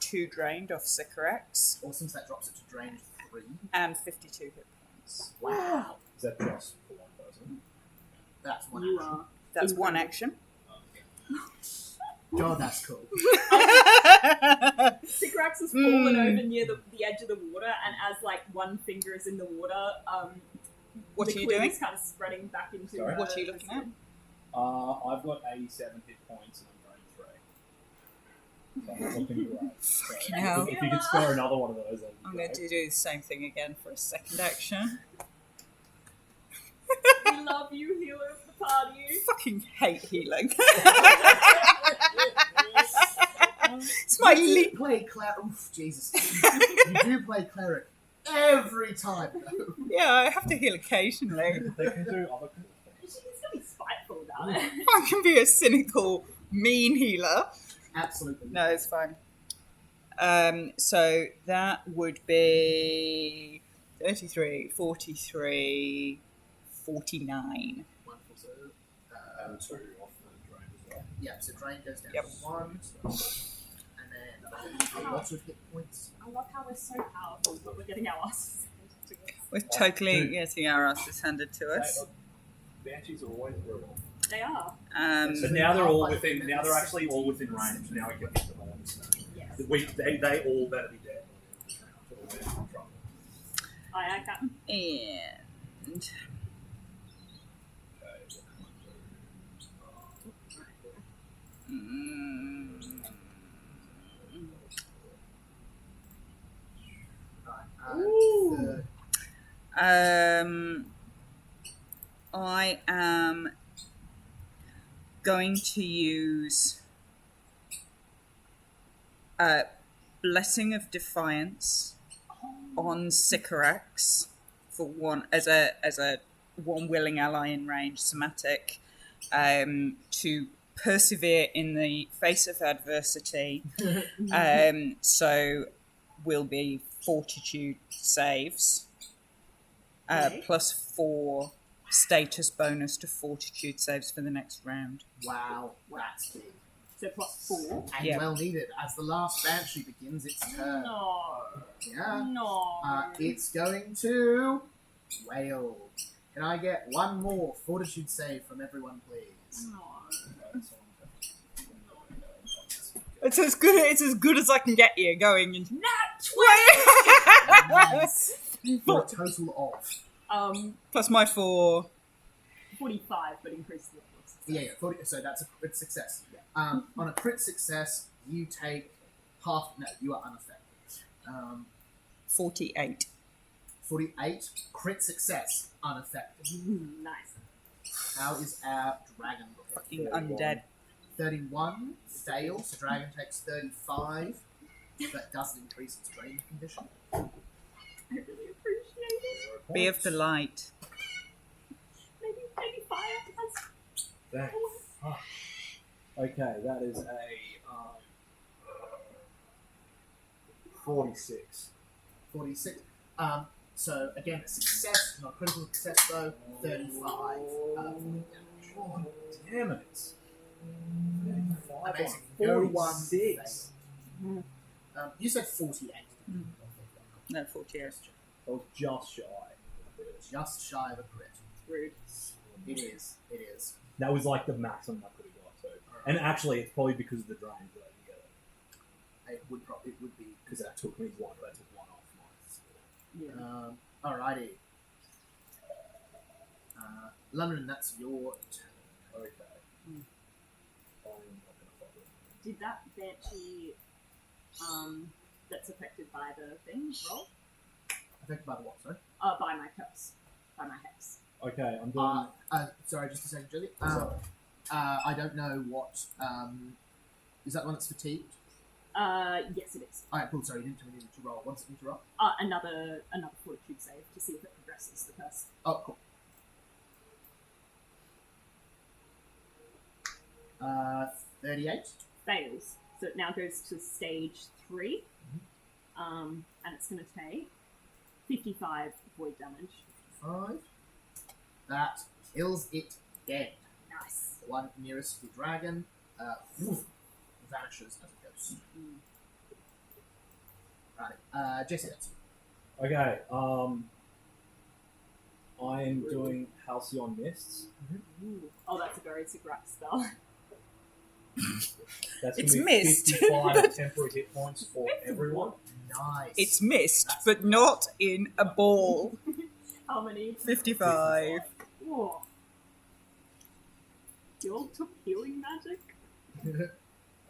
2 drained off Sycorax Awesome. So that drops it to drained 3. and 52 hit points. Wow. Is that just for one person? That's one You action. are. That's one action. God, that's cool. Sycorax has fallen over near the edge of the water, and as like one finger is in the water, What the are you liquid doing? is kind of spreading back into. Sorry? What are you looking at? I've got 87 hit points and I'm drained 3. So I'm looking great. So hell. if you could spare another one of those, that'd be I'm great. going to do the same thing again for a second action. We love you, healer of the party. Fucking hate healing. It's my You play cleric. Oof, Jesus. You do play cleric every time, though. Yeah, I have to heal occasionally. They can do other cool things. She's gonna be spiteful about it. I can be a cynical, mean healer. Absolutely. No, it's fine. So that would be 33, 43, 49. Wonderful. So, And 2 off the drain as well. yeah, so drain goes down Yep. to 1. And then Lots of hit points. I love how we're so powerful, but we're getting our asses handed to us. We're totally Dude. getting our asses handed to us. Banshees are always brutal. They are. But now they're all within. Now they're actually all within range. Now we can hit them all. Yes. They all better be dead. Aye, Captain. And Third. I am going to use Blessing of Defiance on Sycorax for one as a one willing ally in range, somatic, to persevere in the face of adversity. So will be fortitude saves, Okay. plus 4 status bonus to fortitude saves for the next round. Wow, that's big. So +4. And Yeah. well needed as the last Banshee begins its turn. No. Yeah. No. It's going to wail. Can I get one more fortitude save from everyone, please? No. It's as good as I can get you going. And Nice. For a total of plus my 4. 45, but increase the level of success. yeah, 40, so that's a crit success. On a crit success, you take half. No, you are unaffected. 48. 48 crit success, unaffected. Nice. How is our dragon looking? Fucking undead. 31 fails, so dragon takes 35. That doesn't increase its drain condition. I really appreciate it. Be of the light. Maybe fire has... That- Okay, that is a 46. 46. So again, a success, not a critical success though. 35. Oh, damn it. Amazing. No one 46. failed. You said 48. No, 48. I was just shy. Just shy of a crit. Rude. It is. It is. That was like the maximum I could have got too. And actually, it's probably because of the drain that I didn't get it. It would be. Because that took me one. That took one off my score. Yeah. Alrighty. London, that's your turn. Okay. I'm not gonna follow it. Did that Banshee that's affected by the thing roll? Affected by the what, sorry? By my curse. By my hex. Okay, I'm doing. Sorry, just a second, Josie. I don't know what. Is that the one that's fatigued? Yes it is. Alright, cool. Sorry, you didn't tell me to roll. What's it need to roll? Another fortitude save to see if it progresses the curse. Oh, cool. 38. Fails. So it now goes to stage 3. And it's going to take 55 void damage. 5. That kills it dead. Nice. The one nearest the dragon vanishes as it goes. Right. Jesse, that's you. Okay, I'm doing Halcyon Mists. Ooh. Oh, that's a very Sigrak spell. That's It's gonna be mist. 55 temporary hit points for everyone. Nice. It's missed, but not in a ball. How many? 55. Whoa. You all took healing magic?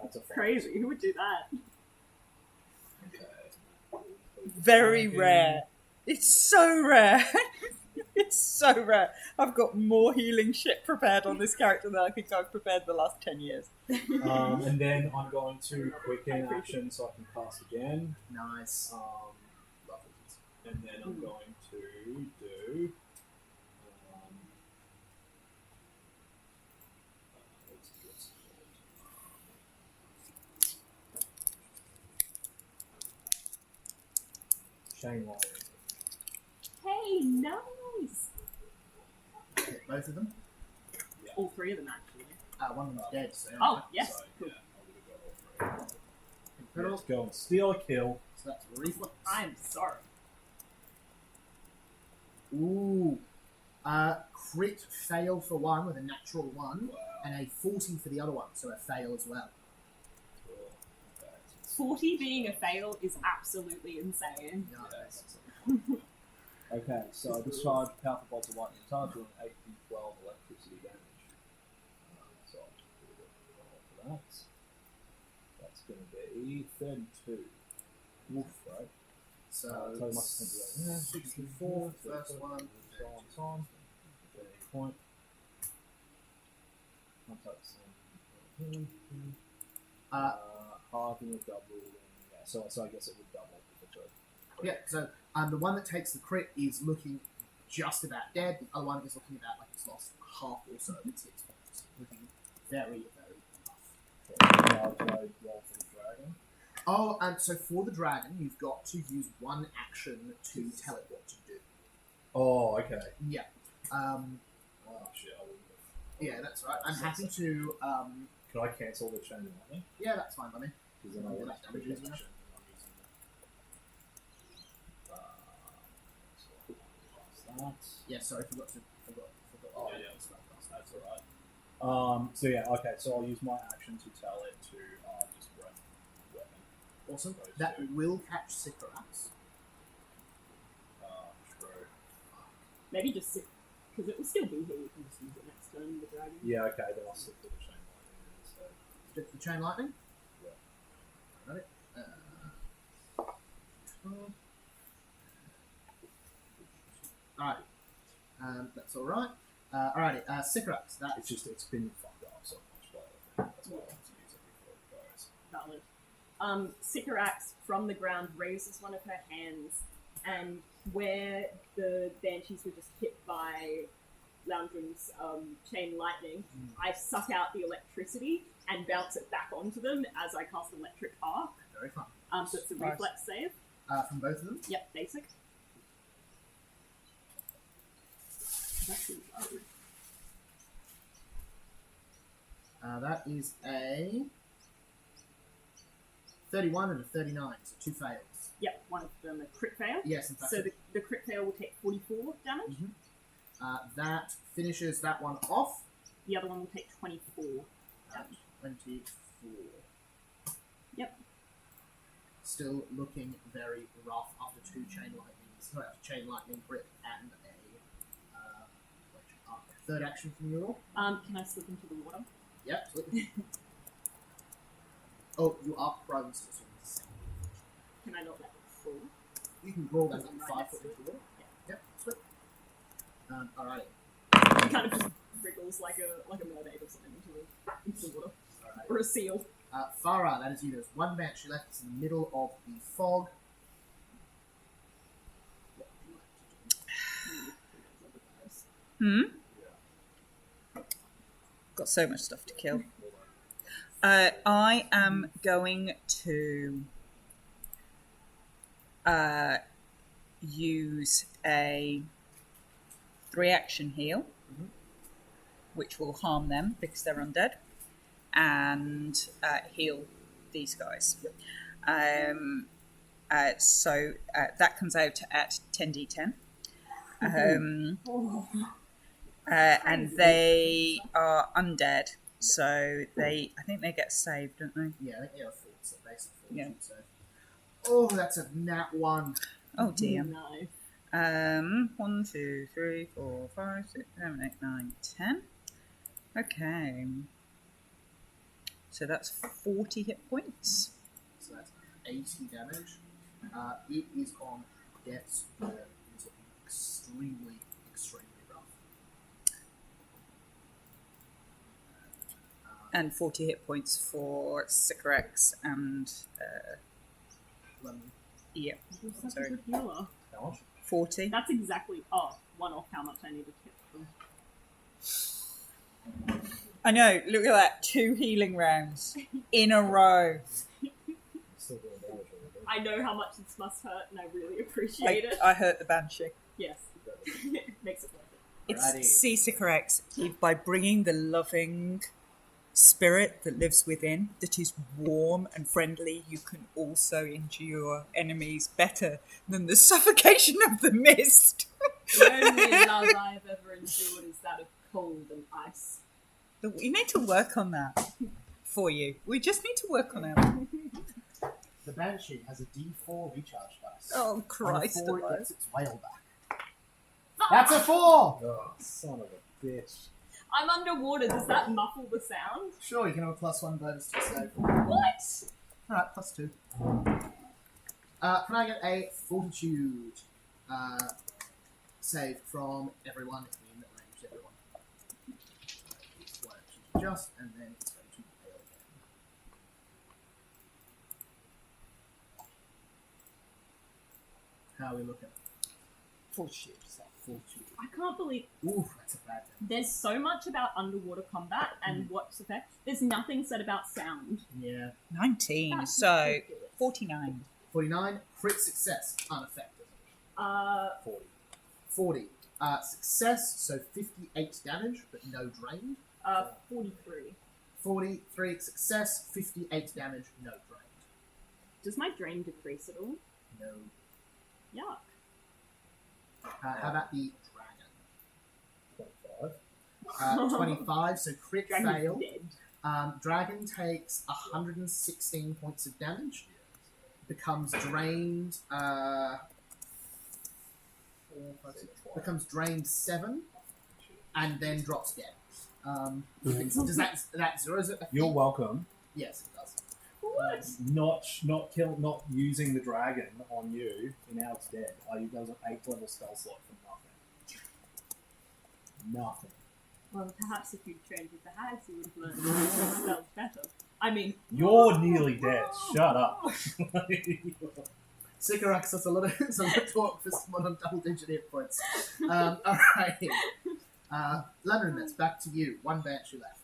That's a Crazy. Who would do that? Very rare. It's so rare. It's so rare. I've got more healing shit prepared on this character than I think I've prepared the last 10 years. And then I'm going to quicken action so I can cast again. Nice. And then I'm going to do. Shane White. Hey, nice! Hit both of them. All 3 of them, actually. One of them's dead, so. Oh, yes. So, Cool. yeah, I would have got all three. Petals. go and steal a kill. So that's reflex. I'm sorry. Ooh. Crit fail for one with a natural 1, and a 40 for the other one, so a fail as well. Cool. Okay. 40 being a fail is absolutely insane. Okay, so I discharge powerful bolts of lightning charge doing 8d12 electricity damage. So I'll just do a roll for that. That's going to be 32. Woof, right? So, So much to do. 64, first one. So on. Point. Halving of double. Yeah, so I guess it would double if it could. Yeah, so the one that takes the crit is looking just about dead. The other one is looking about like it's lost half or so of its hit points. Looking very, very rough. Now do I roll for the dragon? Oh, and so for the dragon, you've got to use one action to tell it what to do. Oh, okay. Yeah. Oh shit, I wouldn't have. Yeah, that's right. I'm happy to. Could I cancel the chain of lightning? Yeah, that's fine, buddy. Because then I would have to Damage do is that enough. action. So that. Yeah, sorry, forgot. Oh yeah, that's alright. So yeah, okay. So I'll use my action to tell it to just run weapon. Awesome. Those That two. will catch Sycorax. True. Maybe just because it will still be here. You can just use it next turn. The dragon. Yeah, okay. Then I'll stick with the chain lightning instead. The chain lightning. Yeah. Got it. Alright. That's alright. Alrighty, Sycorax. It's been fucked up so much, but that's why I want to use it before it goes. Valid. Sycorax from the ground raises one of her hands, and where the banshees were just hit by Loundren's chain lightning, I suck out the electricity and bounce it back onto them as I cast electric arc. Very fun. So it's a Nice. reflex save. From both of them. Yep, basic. That's low. That is a 31 and a 39, so 2 fails. Yep, one of them a crit fail. Yes, in fact. So the crit fail will take 44 damage. That finishes that one off. The other one will take 24 at damage. 24. Yep. Still looking very rough after 2 chain lightnings. Sorry, after chain lightning grip and a electric arc. Third action from you all. Can I slip into the water? Yep, absolutely. Oh, you are prone still, so it's the same. Can I not let it fall? You can roll that Because I'm up right 5 next foot to into the water. Yep, sweet. Alrighty. It kind of just wriggles like a mermaid or something into the water. Alright. Or a seal. Farah, that is you. There's one banshee left. It's in the middle of the fog. What would you like to do? Got so much stuff to kill. I am going to use a 3-action heal, which will harm them because they're undead, and heal these guys. So that comes out at 10d10. And they are undead, so I think they get saved, don't they? Yeah, I think you have a so basic Yeah. fortune save. Oh, that's a nat 1. Oh dear. Nice. 1, 2, 3, 4, 5, 6, 7, 8, 9, 10. Okay. So that's 40 hit points. So that's 80 damage. It is on death's door. It is looking extremely, extremely rough. And 40 hit points for Sycorax and Lemon. yeah, You're such Sorry. a good healer. How much? 40. That's exactly one off how much I needed to hit them. I know, look at that, 2 healing rounds in a row. Still doing damage on I know how much this must hurt, and I really appreciate it. I hurt the Banshee. Yes. Makes it worth it. It's Alrighty. see Sycorax by bringing the loving spirit that lives within, that is warm and friendly, you can also endure enemies better than the suffocation of the mist. The only love I've ever endured is that of cold and ice. We need to work on that for you. We just need to work on it. The Banshee has a D4 recharge dice. Oh, Christ. On a 4, it alive. gets its whale back. That's a 4! Oh, son of a bitch. I'm underwater. Does that muffle the sound? Sure, you can have a +1 bonus to save. What? Alright, +2. Can I get a Fortitude save from everyone in range? Everyone. It's one action to adjust, and then it's going to fail again. How are we looking? Fortitude. Fortitude. I can't believe Ooh, that's a bad thing. there's so much about underwater combat and what's effect. There's nothing said about sound. Yeah. 19, That's so ridiculous. 49. 49, crit success, unaffected. 40. 40, success, so 58 damage, but no drained. 43. 43, success, 58 damage, no drained. Does my drain decrease at all? No. Yuck. How about the dragon? 25. 25, so crit Dragon's fail. dead. Dragon takes 116 points of damage. Becomes drained. Becomes drained 7, and then drops dead. Does that zeros it? You're welcome. Yes, it does. What? Not using the dragon on you, and now it's dead. I use an 8th level spell slot for nothing. Nothing. Well, perhaps if you'd trained with the hags, you would have learned to spell better. I mean, You're nearly dead. Shut up. Sycorax has a lot of talk for someone on double-digit hit points. Alright. Landon, that's back to you. One Banshee left.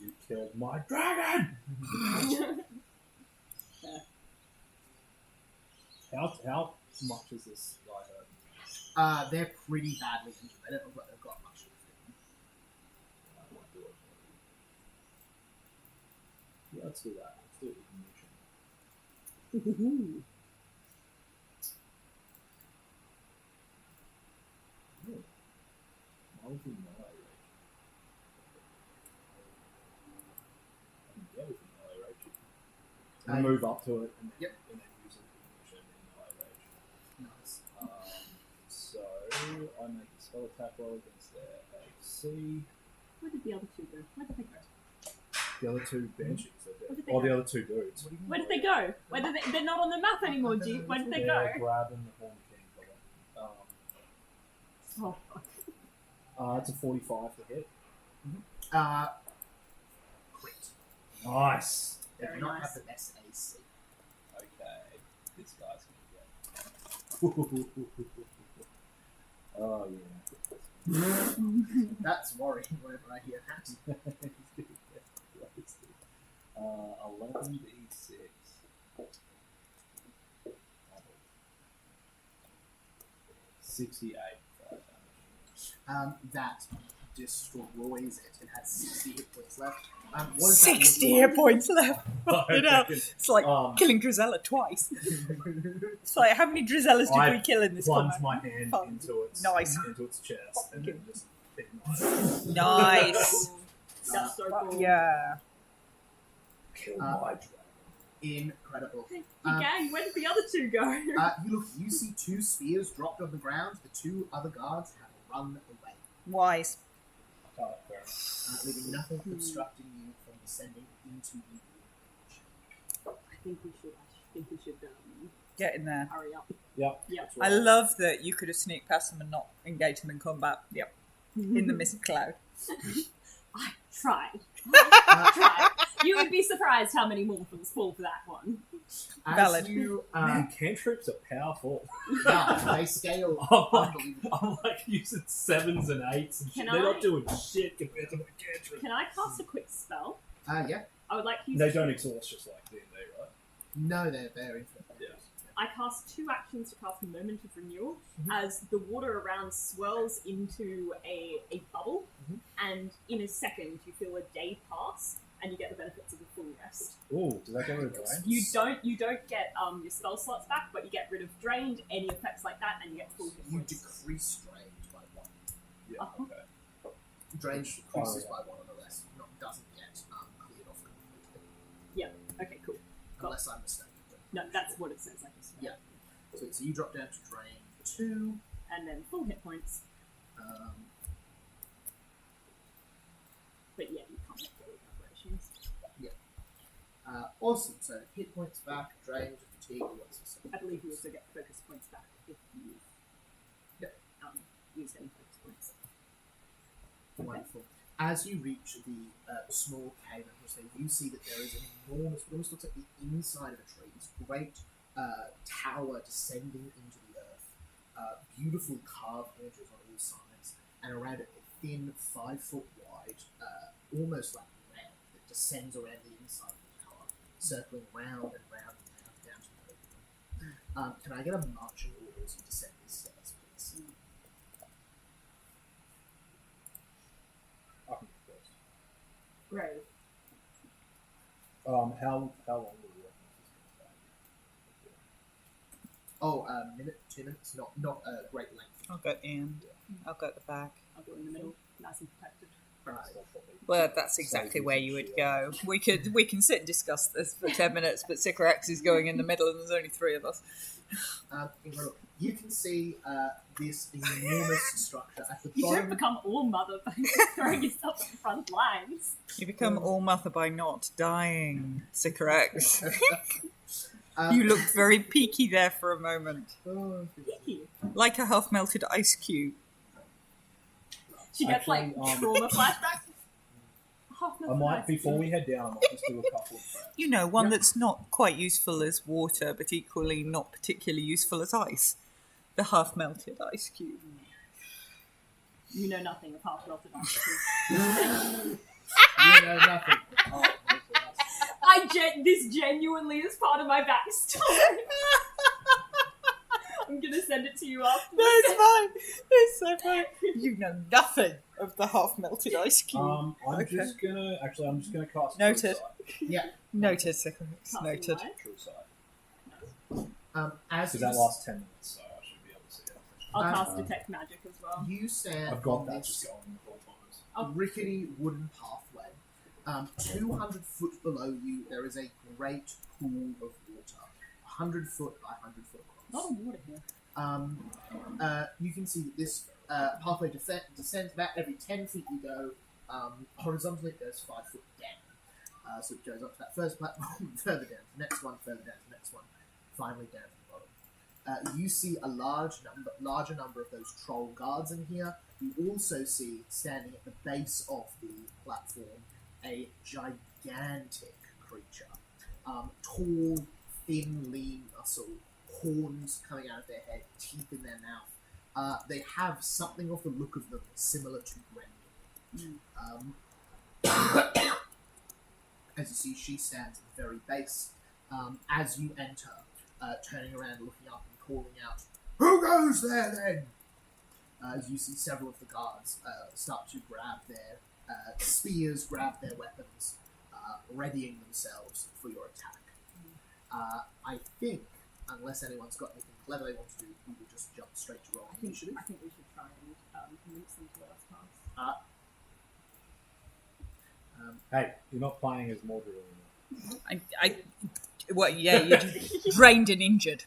You killed my dragon! How much is this guy hurt? They're pretty badly injured. They don't look like they've got much of it. I might do it. Yeah, let's do that. Let's do ignition. Why would we melee rage? Yeah, we can melee rage. And move up to it and, Yep. and then use an ignition in melee rage. Nice. So I make a spell attack roll against their AC. where did the other two go? Where did they go? The other two banshees are Where dead. did they Or go? the other two dudes. Where did they go? Where did they're not on the map anymore, G. Where did they go? They're grabbing the Horn King. Oh, It's a 45 to hit. Crit. Nice. They Very do not nice. have the best AC. Okay, this guy's gonna get. Oh yeah. That's worrying whenever I hear that. 11d6. 68 fire damage. That destroys it. It has 60 hit points left. What does that 60 look hit points left. You know, it's like Um, killing Drizella twice. It's like, how many Drizellas did we kill in this Plunge combat? my hand Fun. into its Nice. chest and then just ignite. Nice. that's so cool. Yeah. Kill my dragon. Incredible. Hey, gang, where did the other two go? You see 2 spears dropped on the ground. The 2 other guards have run away, Wise. Oh, fair enough. leaving nothing obstructing you from descending into the I think we should Get in there. hurry up. Yep. Yeah. that's I right. love that you could have sneaked past them and not engaged them in combat. Yep. In the mist cloud. I tried. I tried. You would be surprised how many morphins fall for that one. As Valid. you, Man, cantrips are powerful. they scale I'm like, unbelievably. I'm like using 7s and 8s and shit. Can They're I- not doing shit compared to my cantrips. Can I cast a quick spell? Yeah. I would like you They to... don't exhaust just like D&D, right? No, they're infinite. Yeah. I cast 2 actions to cast Moment of Renewal as the water around swirls into a bubble, and in a second you feel a day pass, and you get the benefits of a full rest. Ooh, does that get rid of drain? You don't get your spell slots back, but you get rid of drained, any effects like that, and you get full hit You points. decrease drained by 1. Yeah, okay. Drained decreases by 1 on the rest. Doesn't get cleared off completely. Yeah. Okay. Cool. Unless I'm mistaken. No, that's what it says. I guess. Yeah. So you drop down to drain 2. And then full hit points. But yeah, you can't make full operations. Awesome. So hit points back, drained, fatigue, what's the same? I believe you also get focus points back if you use any focus points. Wonderful. As you reach the small cave, you see that there is an enormous, what almost looks like the inside of a tree, this great tower descending into the earth. Beautiful carved images on all sides, and around it a thin 5 foot wide, almost like a ramp that descends around the inside of the tower, circling round and round and round down to the open. Can I get a marching order as you descend these stairs, please? I can go first. Brave. How long will the work Oh, a minute, 2 minutes, not a great length. I'll go in. I'll go at the back. I'll go in the middle, nice and protected. Right. Well, that's exactly where you would go. We can sit and discuss this for 10 minutes, but Sycorax is going in the middle, and there's only 3 of us. You can see this enormous structure at the You bottom. don't become all mother by throwing yourself in front lines. You become all mother by not dying, Sycorax. You looked very peaky there for a moment, like a half-melted ice cube. She gets Actually, trauma flashbacks. I might, before we head down, I might just do a couple of prayers. You know, one that's not quite useful as water, but equally not particularly useful as ice. The half-melted ice cube. You know nothing of half melted ice. You know nothing. Oh, This genuinely is part of my backstory. I'm gonna send it to you after. No, it's fine. It's so fine. You know nothing of the half-melted ice cube. I'm Okay. just gonna cast Noted. True Sight. yeah. Noted, Sycorax. Noted. True Sight. As Because you, that lasts 10 minutes, so I should be able to see it. I'll cast detect magic as well. you stand I've got on that this just going the whole times. rickety wooden pathway. 200 foot below you, there is a great pool of water. 100 foot by 100 foot across. A lot of water here. You can see that this pathway descends about every 10 feet you go. Horizontally, it goes 5 foot down. So it goes up to that first platform, further down to the next one, further down to the next one, finally down to the bottom. You see a larger number of those troll guards in here. You also see, standing at the base of the platform, a gigantic creature. Tall, thin, lean muscle, horns coming out of their head, teeth in their mouth. They have something of the look of them similar to Grendel. As you see, she stands at the very base. As you enter, turning around, looking up and calling out, "Who goes there then?" As you see several of the guards start to grab their spears, grab their weapons, readying themselves for your attack. I think, unless anyone's got anything clever they want to do, we will just jump straight to roll initiative. I think we should try and convince them to let us pass. Hey, you're not playing as Mordred anymore. Well, yeah, you're drained and injured.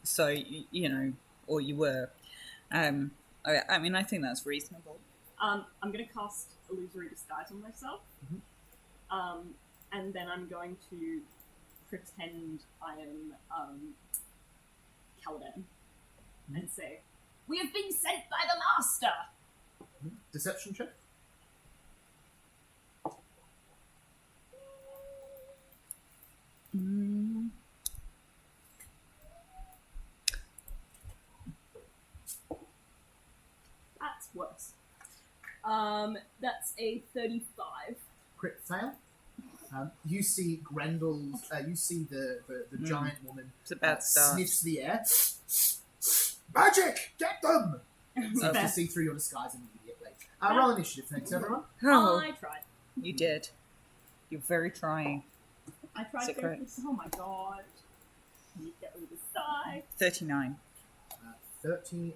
So, you know, or you were. I mean, I think that's reasonable. I'm going to cast Illusory Disguise on myself. And then I'm going to pretend I am Caliban and say, "We have been sent by the Master!" Deception check. That's worse. That's a 35. Crit fail. You see Grendel's. You see the giant woman. It's a bad start. Sniffs the air. Magic! Get them! Seems Okay. to see through your disguise immediately. Roll initiative, thanks everyone. Oh, I tried. you did. You're very trying. I tried to go for oh my god. Can you get rid of this die? 39. 39.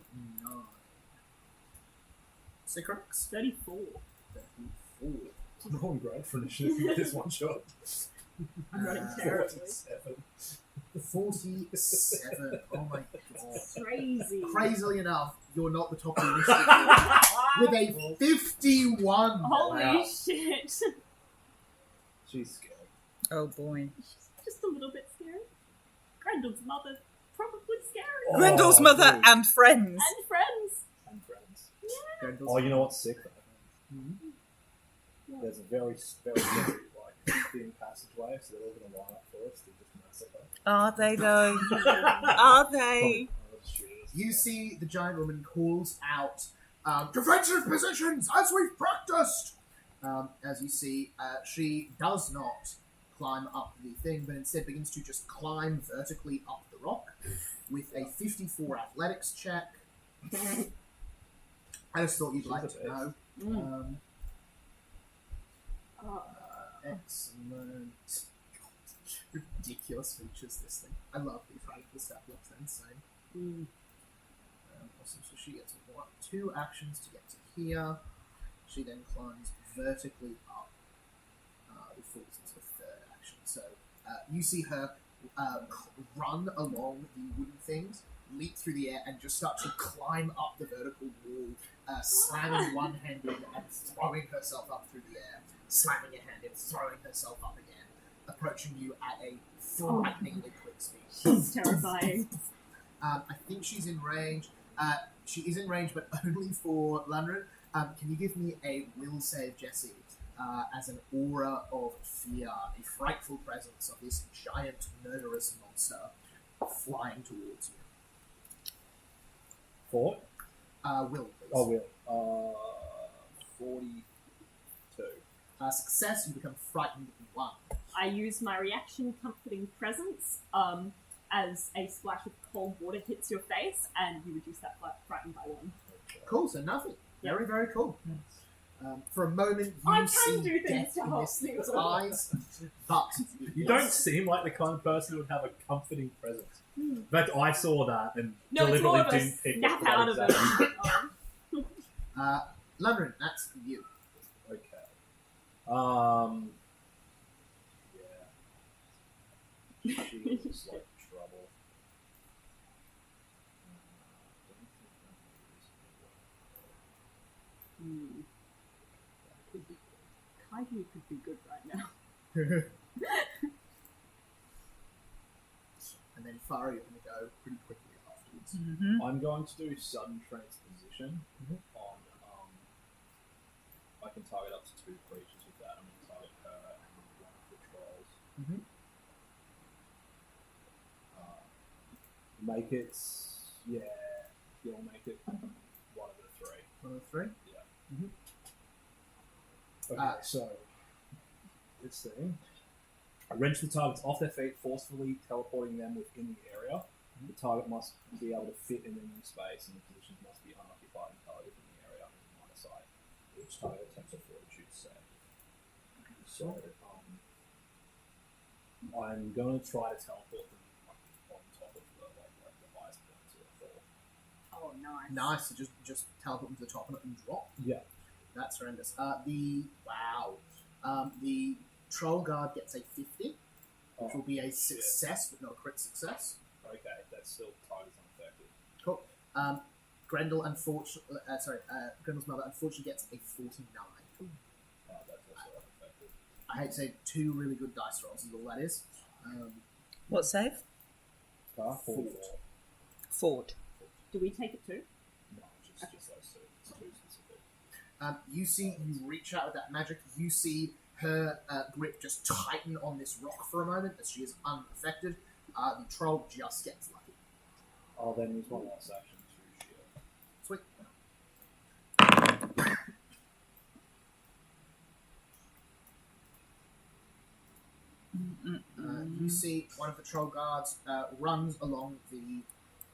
Sycorax? 34. 34. I'm going great for initiative with this one shot. I'm running terribly. 47. Oh my god. Crazy. Crazily enough, you're not the top of the list with a 51. Holy Wow. shit. She's scared. Oh boy. She's just a little bit scary. Grendel's mother, probably scary. Oh, Grendel's mother dude. and friends. And friends. And friends. Grendel's Oh, you know what's sick? Mhm. There's a very, very like thin passageway, so they're all going to line up for us to just massacre. Are they though? Are they? You see the giant woman calls out, defensive positions as we've practiced! As you see, she does not climb up the thing, but instead begins to just climb vertically up the rock with a 54 athletics check. I just thought you'd like to know. Excellent. Ridiculous features, this thing. I love these radical stuff, looks insane. Awesome, so she gets 2 actions to get to here. She then climbs vertically up before it's into the 3rd action. So you see her run along the wooden things, leap through the air, and just start to climb up the vertical wall, slamming one hand in and throwing herself up through the air, slamming a hand in, throwing herself up again, approaching you at a frighteningly quick speed. She's terrifying. I think she's in range. She is in range, but only for Lundgren. Can you give me a will save, Jesse, as an aura of fear, a frightful presence of this giant murderous monster flying towards you? 4? Will, please. Oh, will. 42. Success, you become frightened 1. I use my reaction comforting presence as a splash of cold water hits your face, and you reduce that frightened by 1. Cool, so nothing. Yep. Very, very cool. For a moment, I you can see do things death to in help this you. thing's eyes, but You don't seem like the kind of person who would have a comforting presence. In fact, I saw that and No, it's more deliberately of a didn't pick snap it. out of it. Lundgren, that's you. Okay. Yeah. She's like trouble. Kaiju could be good right now. And then Farah, you're going to go pretty quickly afterwards. I'm going to do sudden transposition on. I can target up to 2 creatures with that. I'm going to target her and one of the trolls. Make it. Yeah, you'll make it one of the 3. 1 of 3? Yeah. Okay, so this thing. I wrench the targets off their feet, forcefully teleporting them within the area. The target must be able to fit in a new space, and the positions must be unoccupied and targeted in the area on the minor side. Each target attempts a fortitude save. So, I'm going to try to teleport them on top of the highest points of the floor. Oh, nice. Nice, so just teleport them to the top and drop. Yeah. That's horrendous. The troll guard gets a 50, which will be a success, but not a crit success. Okay, that's still target's unaffected. Cool. Grendel's mother unfortunately gets a 49. That's also unaffected. I hate to say 2 really good dice rolls is all that is. What save? Fort. Ford. Do we take it too? No, just those 2. It's 2 specific. You see, you reach out with that magic, you see her grip just tighten on this rock for a moment as she is unaffected. The troll just gets lucky. I'll then use one last action to shield. Sweet. You see one of the troll guards runs along the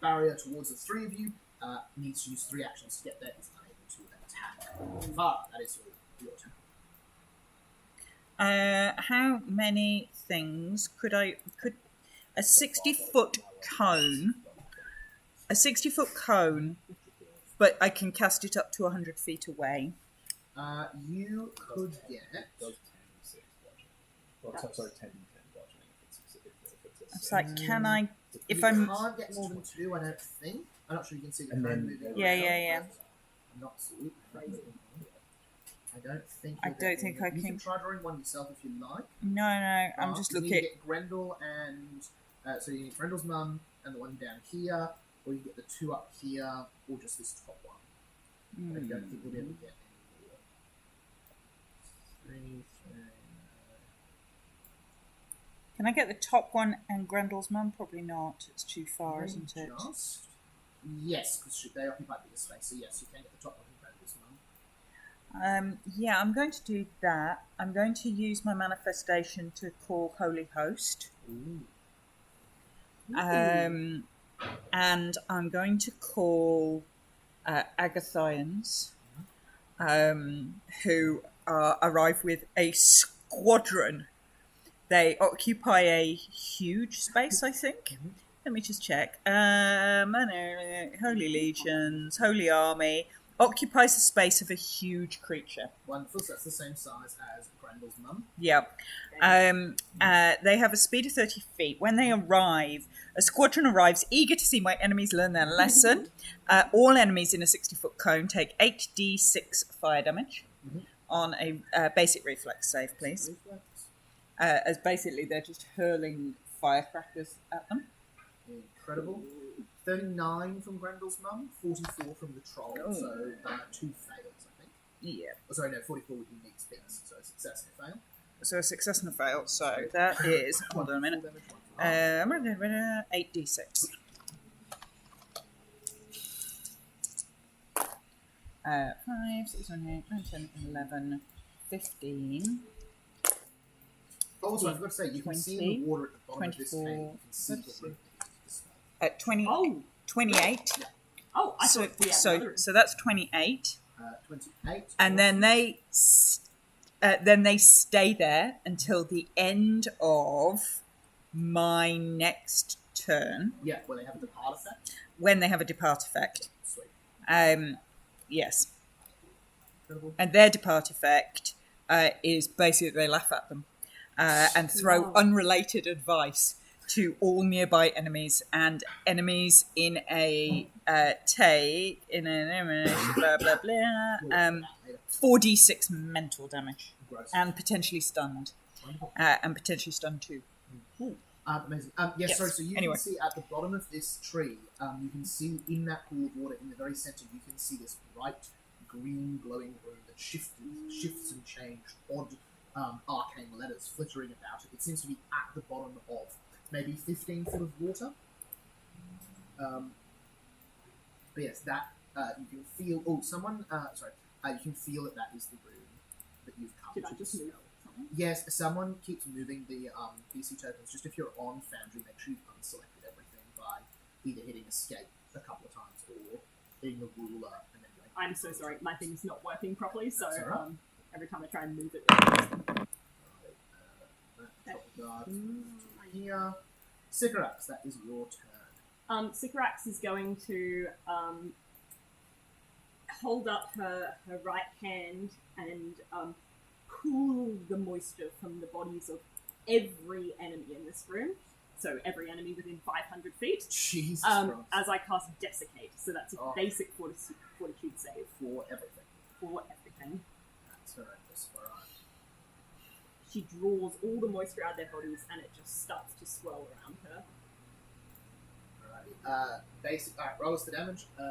barrier towards the 3 of you. Needs to use 3 actions to get there. Is unable to attack. That is your turn. How many things could a 60-foot cone? A 60-foot cone, but I can cast it up to 100 feet away. You could get. Does 10 6 bludgeoning. Well, sorry, 10 bludgeoning if it's It's like, can I? If You I'm, can't get more than 2, I don't think. I'm not sure you can see the And cone then- moving. Yeah. I'm not crazy. I don't think. I you'll don't get think more I than- You can- can try drawing one yourself if you like. no, I'm just You need looking. to get Grendel and so you need Grendel's mum and the one down here, or you get the 2 up here, or just this top one. I don't think we'll be able to get any more. 3, 3. Can I get the top one and Grendel's mum? Probably not. It's too far, isn't it? Just yes, because they occupy bigger space. So yes, you can get the top one and Grendel's mum. Yeah, I'm going to do that. I'm going to use my manifestation to call Holy Host. And I'm going to call Agathians, who arrive with a squadron. They occupy a huge space, I think. Let me just check. Holy Legions, Holy Army, occupies the space of a huge creature. Wonderful. So that's the same size as Grendel's mum. Yeah. They have a speed of 30 feet. When they arrive, a squadron arrives eager to see my enemies learn their lesson. All enemies in a 60-foot cone take 8d6 fire damage on a basic reflex save, please. Reflex. As basically they're just hurling firecrackers at them. Incredible. 39 from Grendel's mum, 44 from the troll. Oh. So 2 fails, I think. Yeah. Oh, sorry, no, 44 with unique spins. So a success and a fail. So a success and a fail. So that is, hold on a minute, Full damage, 1 fail. 8d6. 5, 6, 7, 8, 9, 10, 11, 15. Also, I forgot to say, you can see in 20, the water at the bottom of this 24, cave, you can see the let's root. 20, Oh, 28. oh, I So, thought we had so, another. so that's 28. 28. And then they stay there until the end of my next turn, Yeah, where they have a depart effect. when they have a depart effect. Sweet. Yes. Incredible. And their depart effect is basically they laugh at them and throw Wow. unrelated advice to all nearby enemies, and enemies in a take in an blah blah blah 4d6 mental damage Gross. and potentially stunned too. Amazing. Yes, Yes. sorry, so you Anyway. can see at the bottom of this tree, you can see in that pool of water, in the very center, you can see this bright green glowing room that shifts and changes odd arcane letters flittering about it. It seems to be at the bottom of maybe 15 foot of water. But yes, that you can feel. Oh, someone. You can feel that is the room that you've come Did I to. just move something? Yes, someone keeps moving the PC tokens. Just if you're on Foundry, make sure you've unselected everything by either hitting escape a couple of times or hitting the ruler and then going. I'm so sorry, my thing's not working properly, so That's all right. every time I try and move it, That top guard to here. Sycorax, that is your turn. Sycorax is going to hold up her right hand and cool the moisture from the bodies of every enemy in this room. So every enemy within 500 feet. Jesus Christ. As I cast Desiccate. So that's a Oh. basic fortitude save For everything. for everything. That's horrendous. Alright. She draws all the moisture out of their bodies and it just starts to swirl around her. Alrighty. Basic. Alright, roll us the damage. I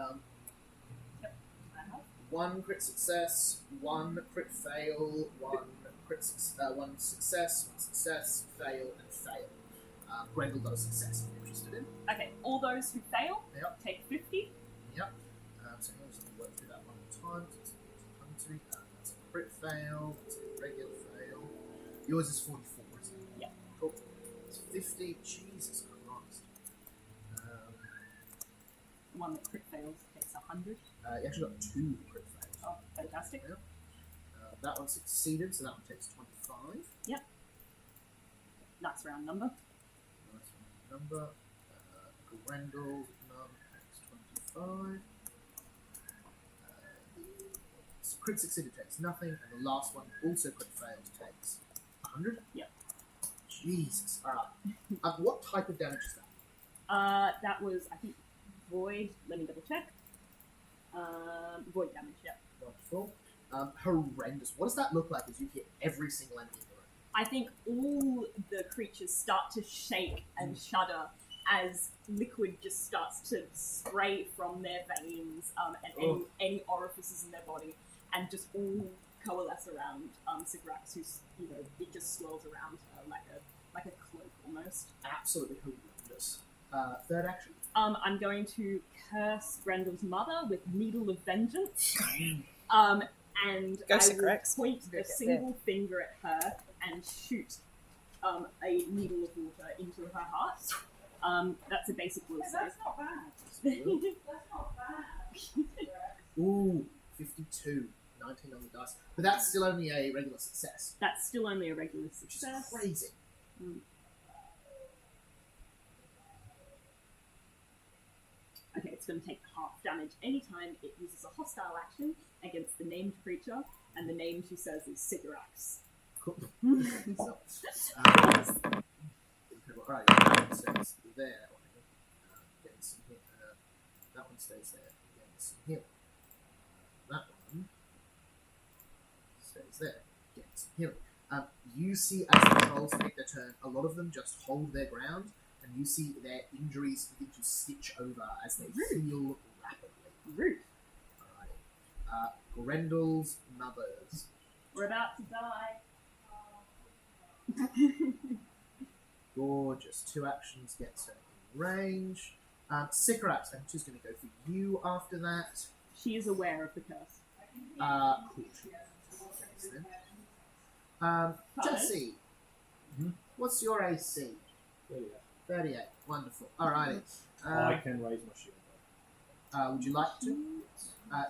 have. 1 crit success, 1 crit fail, 1 1 success, fail, and fail. Grendel got a success if you're interested in. Okay, all those who fail Yep. take 50. Yep. So let's work through that one more time. So it's 1, 2, that's a crit fail, that's a regular fail. Yours is 44, isn't it? Yeah. Cool. It's 50. Jesus Christ. The one that crit fails takes 100. You actually got 2 crit fails. Oh, fantastic. That one succeeded, so that one takes 25. Nice round number. Nice number. Grendel, none, takes 25. Crit succeeded takes nothing, and the last one also crit failed takes 100. Yep. Jesus. Alright. What type of damage is that? That was, I think, void. Let me double check. Void damage, yeah. Wonderful. Horrendous. What does that look like as you hit every single enemy in the room? I think all the creatures start to shake and shudder as liquid just starts to spray from their veins and any orifices in their body, and just all coalesce around Sigrax, who's, it just swirls around her like a cloak almost. Absolutely horrendous. Third action. I'm going to curse Grendel's mother with Needle of Vengeance. And Go I Sigrax. will point a single finger at her and shoot a needle of water into her heart. That's a basic will save. That's not bad. That's not bad. Ooh, 52. 19 on the dice. But that's still only a regular success. That's still only a regular Which is success. crazy. Okay, it's going to take half damage anytime it uses a hostile action against the named creature, and the name she says is Sigrax. Cool. So, right, that one stays there. Getting some hit. That one stays there. Getting some heal. That one stays there. Getting some healing. You see as the trolls take their turn, a lot of them just hold their ground, and you see their injuries begin to stitch over as they heal rapidly. Rude. Alright. Grendel's mothers. We're about to die. Gorgeous. 2 actions gets her in range. Sigrax, I'm just going to go for you after that. She is aware of the curse. Cool. Jesse, what's your AC? 38. Wonderful. Alrighty. I can raise my shield. Would you like to?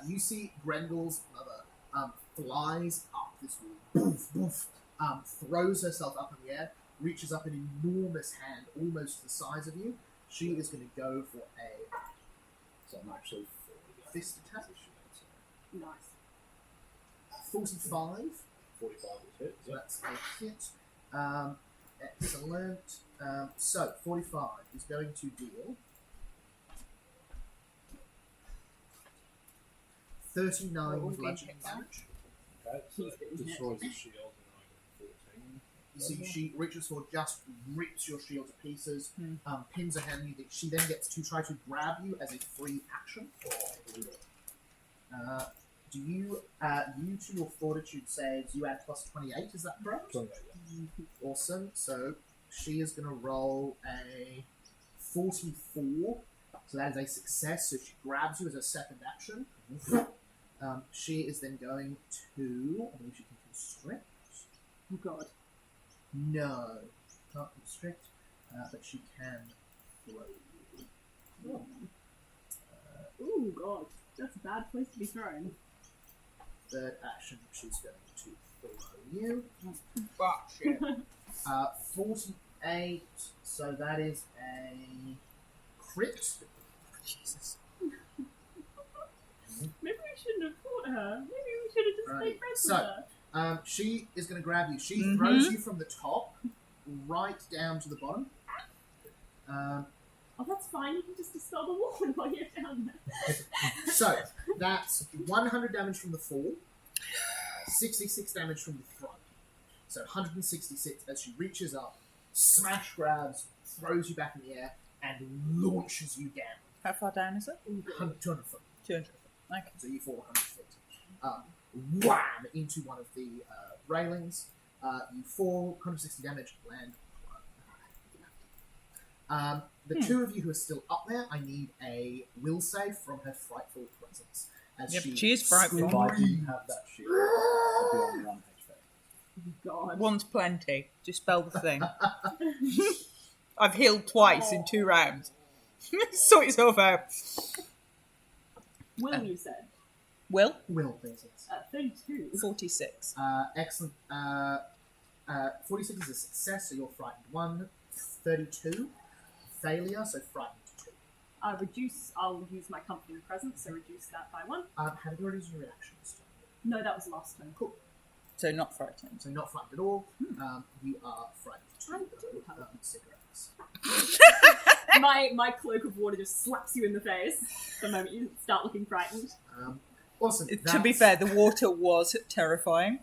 You see Grendel's mother flies up this wall, boof, boof, throws herself up in the air, reaches up an enormous hand, almost the size of you. She is going to go for a So I'm actually fist attack. Nice. 45. 45 is hit. So that's a hit. Excellent. So 45 is going to deal 39 bludgeoning damage. Okay, so it destroys the shield and I get 14. So she reaches forward, just rips your shield to pieces, pins a hand. She then gets to try to grab you as a free action. Do you to your fortitude saves, you add plus 28, is that correct? 28, yeah. Awesome. So she is going to roll a 44. So that is a success. So she grabs you as a second action. She is then going to, I believe she can constrict. Oh god. No, can't constrict, but she can throw you. Ooh god. That's a bad place to be thrown. Third action, she's going to throw you. Fuck shit. 48, so that is a crit. Jesus. Maybe we shouldn't have fought her. Maybe we should have just Right. stayed friends So, with her. She is going to grab you. She throws you from the top right down to the bottom. Oh, that's fine. You can just dispel the ward while you're down there. So, that's 100 damage from the fall, 66 damage from the front. So 166 as she reaches up, smash grabs, throws you back in the air, and launches you down. How far down is it? 200 foot. 200. Okay. So you fall 100 feet. Wham! Into one of the railings. You fall, 160 damage, land. The two of you who are still up there, I need a will save from her frightful presence. As Yep, she is frightful. If I didn't have that shield, I'd be on 1 HP. God. One's plenty. Dispel the thing. I've healed twice in 2 rounds. Sort yourself out. Will, you said? Will? Will, please. Yes. 32. 46. Excellent. 46 is a success, so you're frightened 1. 32, failure, so frightened 2. I'll use my comforting presence, so reduce that by 1. Have you already used your reactions? No, that was last turn. Cool. So not frightened. So not frightened at all. You are frightened 2. I do have cigarettes. my cloak of water just slaps you in the face the moment you start looking frightened. Awesome. To be fair, the water was terrifying.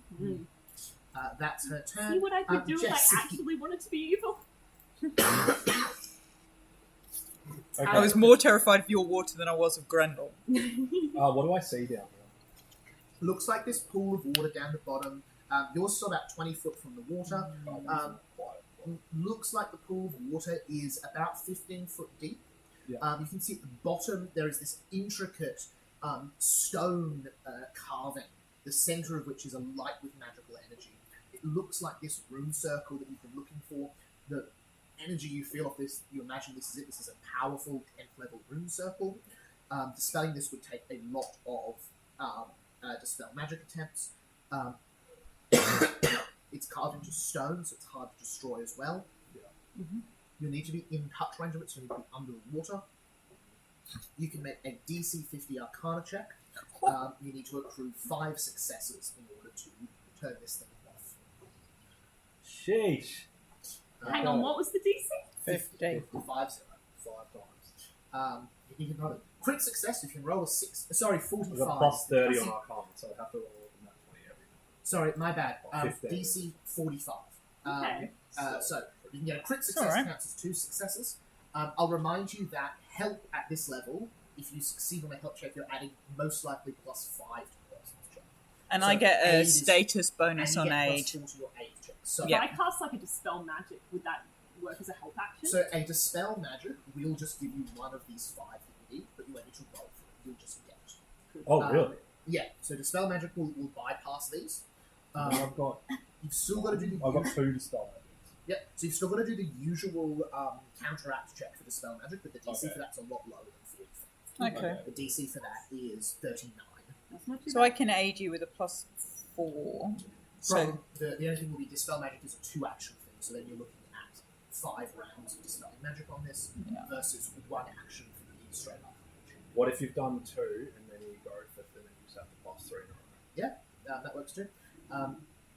That's her turn. See what I could do if I Jessie. actually wanted to be evil? Okay. I was more terrified of your water than I was of Grendel. What do I see down here? Looks like this pool of water down the bottom. You're still about 20 foot from the water. Looks like the pool of water is about 15 foot deep. Yeah. You can see at the bottom there is this intricate stone carving, the center of which is a light with magical energy. It looks like this rune circle that you've been looking for. The energy you feel off this, you imagine this is it. This is a powerful 10th level rune circle. Dispelling this would take a lot of dispel magic attempts. It's carved into stone, so it's hard to destroy as well. Yeah. You'll need to be in touch range of it, so you need to be under the water. You can make a DC 50 Arcana check. You need to accrue 5 successes in order to turn this thing off. Sheesh. Hang on, what was the DC? 50. 5 times. You can roll a crit success if you can roll a 6. Sorry, I've 45. got plus 30 on Arcana, so I have to roll a nat 20 every time. Sorry, my bad. 15. DC 45. Okay. So you can get a crit success, Alright. counts as 2 successes. I'll remind you that help at this level, if you succeed on a help check, you're adding most likely plus 5 to the person's check. And So I get a aid is- status bonus and on you get aid. plus 4 to your aid check. So, Yeah. If I cast like a dispel magic, would that work as a help action? so a dispel magic will just give you one of these 5 that you need, but you won't need to roll for it. You'll just get it. Oh, really? Yeah, so dispel magic will bypass these. I've got You've still got to do the I've got 2 dispel magics. Yep. So you've still got to do the usual counteract check for dispel magic, but the DC Okay. for that's a lot lower than 45. Okay. The DC for that is 39. That's not too So I can aid you with a plus 4. So From the only thing will be dispel magic is a 2-action thing, so then you're looking at 5 rounds of dispelling magic on this versus 1 action for the straight up. What if you've done 2 and then you go for it and then you just have to plus 3 in a row? That works too.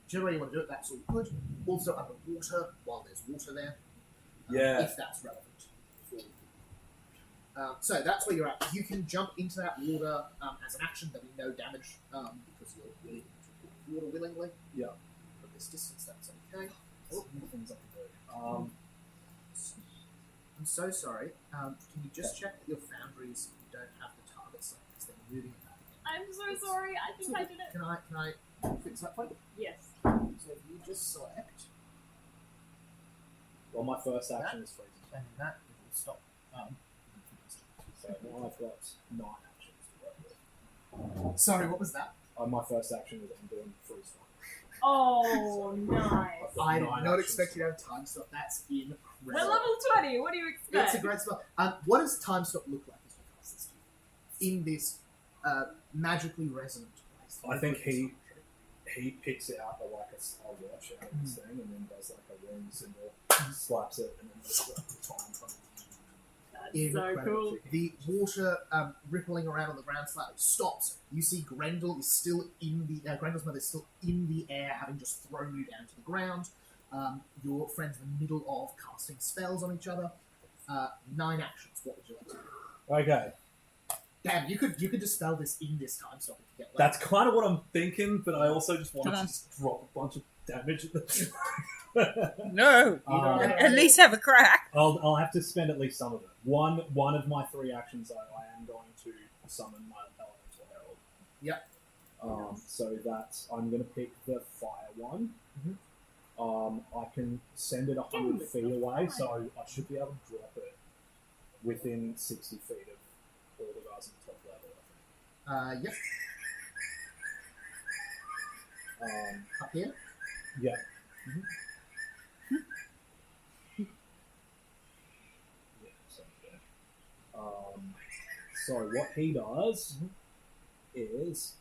Whichever way you want to do it, that's all good. Also underwater, while there's water there. Yeah. If that's relevant. For you. So that's where you're at. You can jump into that water as an action. There'll be no damage because you're willing to water willingly. Yeah. From this distance, that's okay. Oh, more things I can do. I'm so sorry. Can you just check that your foundries don't have the target select because they're moving it back again? I'm so sorry. I think I did it. Can I fix that for you? Yes. So if you just select Well, my first action is freezing. and that, it will stop. So now I've got 9 actions to work with. Sorry, what was that? My first action is I'm doing freeze time. Oh, nice. I've got I did 9 not actions. expect you to have time stop. That's incredible. We're level 20. What do you expect? It's a great spell. What does time stop look like as we cast this game? In this magically resonant place? I think he picks it out like a watch out of this thing and then does like a rune symbol, slaps it, and then does the time from That's so Incredible. cool. The water rippling around on the ground slightly stops. You see Grendel is still in the Grendel's mother is still in the air, having just thrown you down to the ground. Your friends in the middle of casting spells on each other. 9 actions. What would you like to do? Okay, Damn, you could dispel this in this time stop if you get that's kind of what I'm thinking, but I also just want Come to on. just drop a bunch of damage at the no. Um, At least have a crack. I'll have to spend at least some of it. One of my 3 actions, I am going to summon my elemental herald. Yep. So that I'm going to pick the fire one. Mhm. I can send it 100 feet away, so I should be able to drop it within 60 feet of all the guys at the top level. Yep. I think. Up here. Yeah. Yeah, so, yeah. So what he does is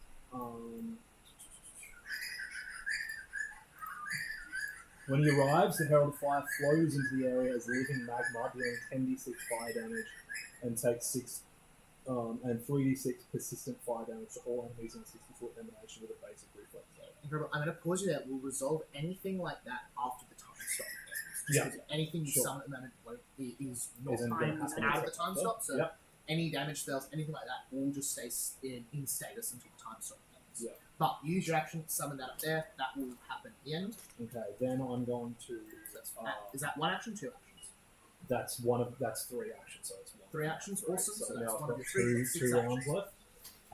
when he arrives, the Herald of Fire flows into the area as living magma, dealing 10d6 fire damage, and takes 3d6 persistent fire damage to all enemies in a 60-foot emanation with a basic reflex save. Incredible. I'm going to pause you there. We'll resolve anything like that after the time stop. Yeah. Because anything you Sure. summon at the moment is not Isn't gonna is happen out of the time stop. So Yep. any damage spells, anything like that, all just stays in status until the time stop ends. Yeah. But use your action to summon that up there. That will happen at the end. Okay, then I'm going to. Is that one action, two actions? That's 3 actions, so it's 1. 3 actions, awesome. So now that's I've one of got your 3 two rounds actions. left,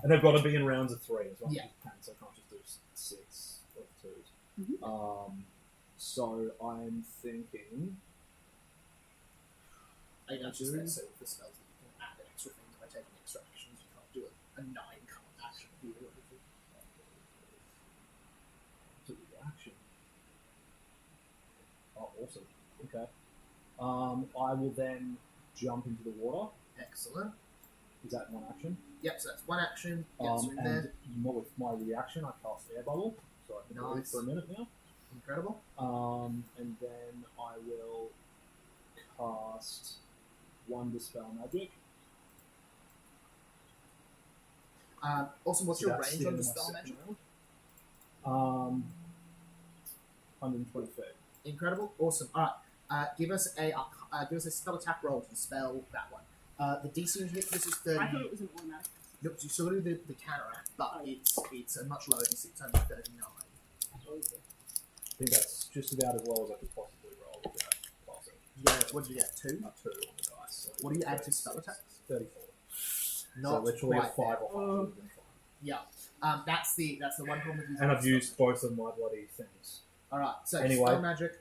and they've got to be in rounds of 3 as well. Yeah. So I can't just do 6 or 2s. Mhm. So I'm thinking. I know, just that, so the spells that you can add extra things by taking extra actions. You can't do a 9 count action here or anything. To the action. Oh, awesome. Okay. I will then jump into the water. Excellent. Is that one action? Yep, so that's one action. Gets you in And there. with my reaction, I cast Air Bubble, so I can breathe Nice. for a minute now. Incredible. And then I will cast 1 Dispel Magic. Awesome. What's So your that's range the on end the of my spell second magic? round. 120 feet. Incredible. Awesome. All right. Give us a spell attack roll to dispel that one. The DC to hit for this is 30. I thought it was an automatic. Nope, you still do the counteract, but it's a much lower DC. It's only 39. I think that's just about as well as I could possibly roll without passing. Yeah. What did you get? 2. A 2 on the dice. So What do you add to spell attacks? 34. Not so literally a quite 5 there. or 5 would have been fine. Yeah. That's the one problem with using. And I've spell used both of my bloody things. All right. So Anyway. spell magic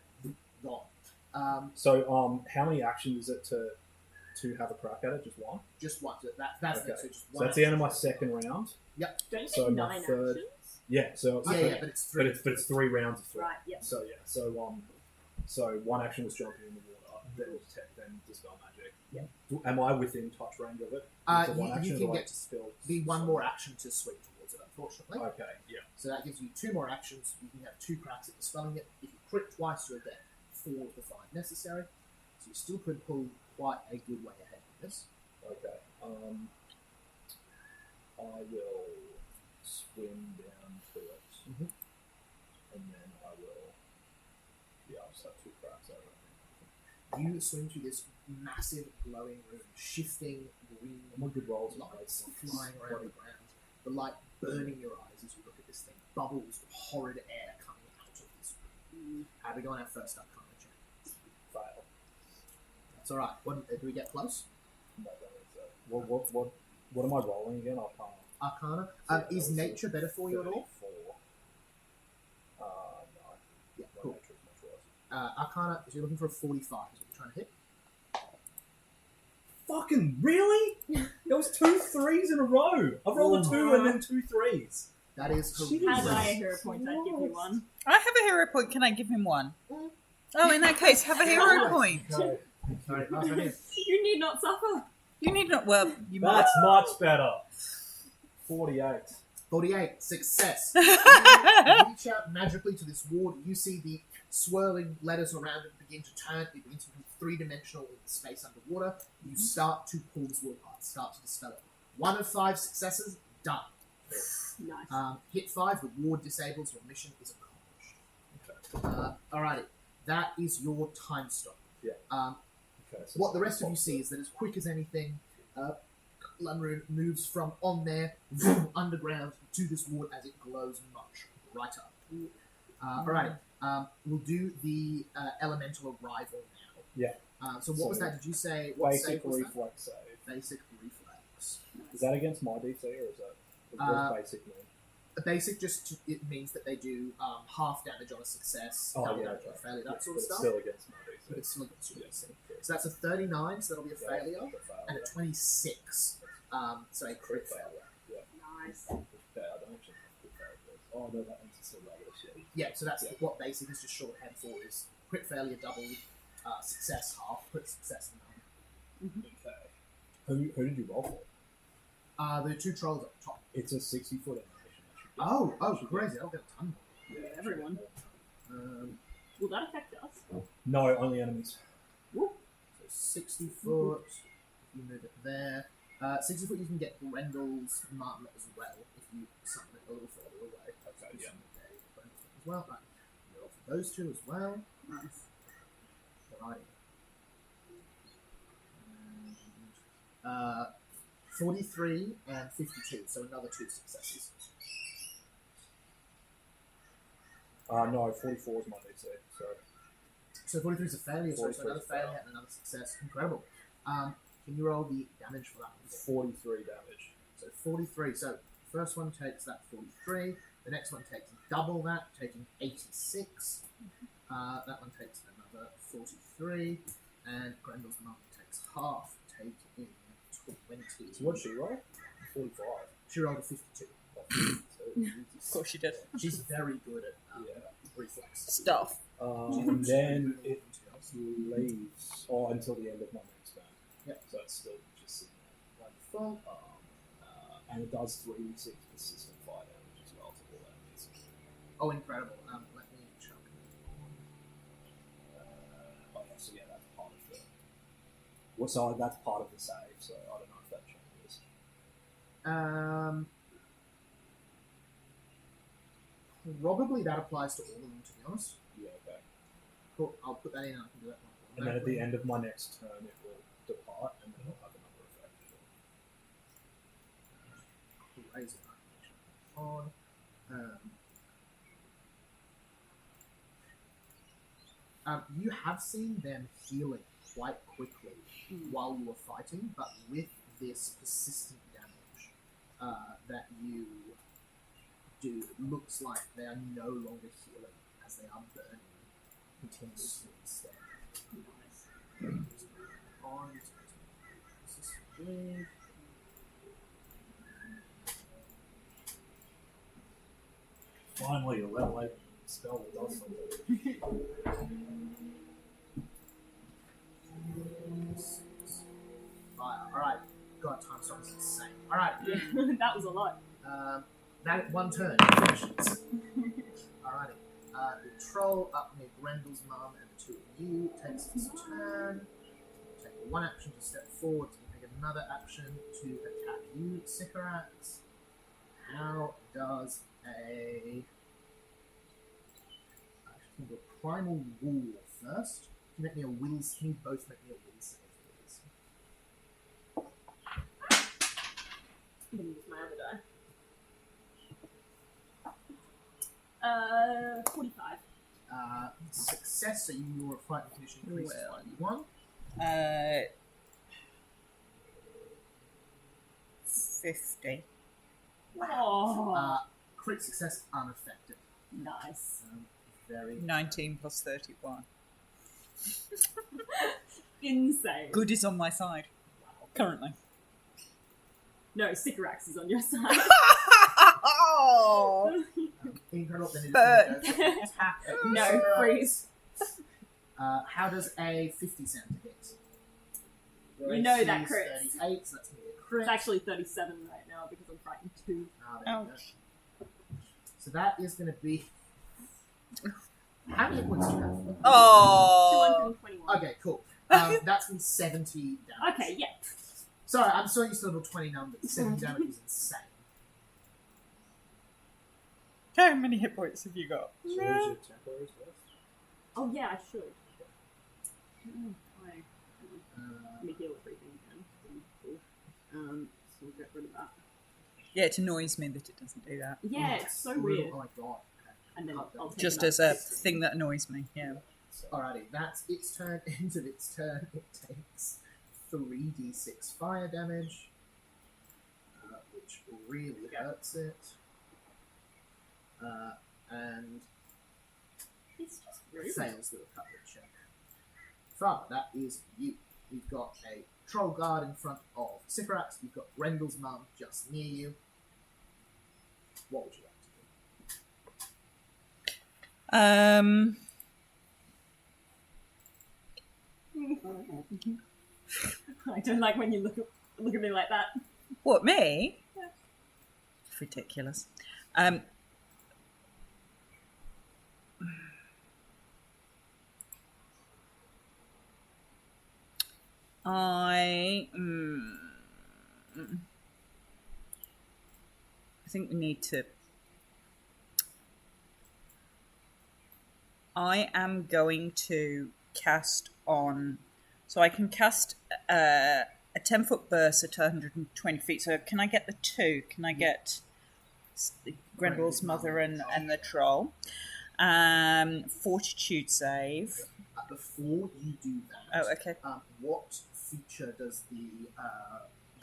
gone. So how many actions is it to have a crack at it? Just one? Just one. So that's Okay. it. So just So one that's the end of my action. second round. Don't you So get my 9 third- actions? Yeah. So Yeah, but it's 3. but it's 3 rounds of 3. Right, yeah. So yeah. So one action was jumping in the water. Then dispel magic. Yeah. Am I within touch range of it? You Is it one action, can or do I get still the one more action to swing towards it, unfortunately. Okay. Yeah. So that gives you 2 more actions. You can have 2 cracks at dispelling it. If you crit twice, you'll get 4 of the 5 necessary. So you still could pull quite a good way ahead with this. Okay. I will swim down to it, Mhm. and then I will. Yeah, I'll just have 2 cracks over it. You swing through this massive glowing room, shifting green I'm a good rolls. lights flying around the ground. The light burning your eyes as you look at this thing. Bubbles of horrid air coming out of this room. How are we going our first Arcana check? Fail. That's alright. Do we get close? No, that is, what am I rolling again? I can't. Arcana. Yeah, Is that was nature better for you at all? 34. No. Yeah, My cool. nature's much worse. Arcana, if you're looking for a 45, is what you're trying to hit. Fucking really? There was 2 3s in a row. I've rolled a 2 and then 2 3s. That is Jesus. Had horrendous. I a hero point, I'd give you one. I have a hero point. Can I give him one? Oh, in that case, have a hero point. Okay. Alright, last one here. You need not suffer. You need not. Well, you might. That's much better. 48. 48, success. You reach out magically to this ward. You see the swirling letters around it begin to turn. It begins to become 3-dimensional in the space underwater. You start to pull this ward apart, start to dispel it. 1 of 5 successes, done. Nice. Hit 5, the ward disables, your mission is accomplished. Alrighty, that is your time stop. Yeah. Okay, so What the rest of you see is that as quick as anything, Lumroon moves from on there, underground, to this ward as it glows much brighter. Alright, we'll do the elemental arrival now. Yeah. So what was So, that? Did you say what Basic save was that? reflex save. Basic reflex. Is that against my DC or is that what does basic mean? A basic it means that they do half damage on a success, Oh, double yeah, damage on a okay. failure, that Yeah, sort but of it's stuff. still against my DC. But it's still against your DC. So that's a 39, so that'll be a failure, and a 26, so a crit failure. Nice. Yeah, I don't actually have good failures. Oh no, that means it's still regular shit. Yeah, so that's Yeah. what basic is just shorthand for is crit failure double, success half, crit success none. Okay. Who did you roll for? The two trolls up top. It's a 60-foot animation. Oh, crazy! I'll get a ton. Everyone. Will that affect us? No, only enemies. So 60 foot. If you move it there. 60 foot, you can get Grendel's mum as well if you summon it a little further away. Okay, yeah. As well. Right. Roll for those two as well. Nice. Alrighty. 43 and 52, so another 2 successes. No, 44 is my DC, So 43 is a failure, so 43 another is a fail. failure and another success. Incredible. Can you roll the damage for that one? 43 damage. So 43. So first one takes that 43. The next one takes double that, taking 86. That one takes another 43. And Grendel's mum takes half, taking 20. So what'd she roll? 45. She rolled a 52. Of course she did. She's very good at Yeah. reflex. Stuff. And then it leaves until the end of my next turn. Yep. So it's still just sitting there. Wonderful. And it does 3d6 persistent fire damage as well to all enemies. Oh, incredible. Let me check. So yeah, that's part of the. Well, so that's part of the save. So I don't know if that changes. Probably that applies to all of them, to be honest. Yeah. Okay. Cool. I'll put that in and I can do that one. And then at the end of my next turn, it will depart, and then it'll have another effect. Raise it on. You have seen them healing quite quickly while you were fighting, but with this persistent damage that you do, it looks like they are no longer healing as they are burning continuously instead. Finally, a level 8 spell that does something. Alright, God, time stop is insane. Alright, That was a lot. that one turn finishes. Alrighty. The troll up near Grendel's mum and the two of you takes its turn. Take one action to step forward and take another action to attack you, Sycorax. How does a primal war first? Can you make me a will? Can you both make me a will save, please? I'm gonna use my other die. 45. Success, so your fighting condition increases by 1. 50. Oh, Crit success unaffected. nice. Very 19 plus 31. Insane. Good is on my side. Currently. No, Sycorax is on your side. Oh! incredible. Then Burn. it's going to attack. No, freeze. How does a 50 sound to hit? You know that crits. 38, so that's going to be a crit. It's actually 37 right now because I'm frightened 2. There we go. Ouch. So that is going to be. How many hit points do you have? Oh! 221. Okay, cool. That's going to be 70 damage. Okay, yeah. Sorry, I'm so used to level 20 numbers. 70 damage is insane. How many hit points have you got? So who's your temporaries left? Oh, yeah, I should. Let Uh, me heal everything again. Cool. So we'll get rid of that. Yeah, it annoys me that it doesn't do that. Yeah, it's so brutal. weird. Oh my god. And then I'll take Just another as a 50. thing that annoys me, yeah. Alrighty, that's its turn. End of its turn, it takes 3d6 fire damage, which really hurts it. And It's just rude. fails the recovery check. Father, that is you. You've got a troll guard in front of Sycorax. You've got Grendel's mum just near you. What would you like to do? I don't like when you look at me like that. What, me? Yeah. Ridiculous. I think we need to. I am going to cast on. So I can cast a 10-foot burst at 120 feet. So can I get the two? Can I get Grendel's mother and the troll? Fortitude save. Before you do that, Oh, okay. What feature does the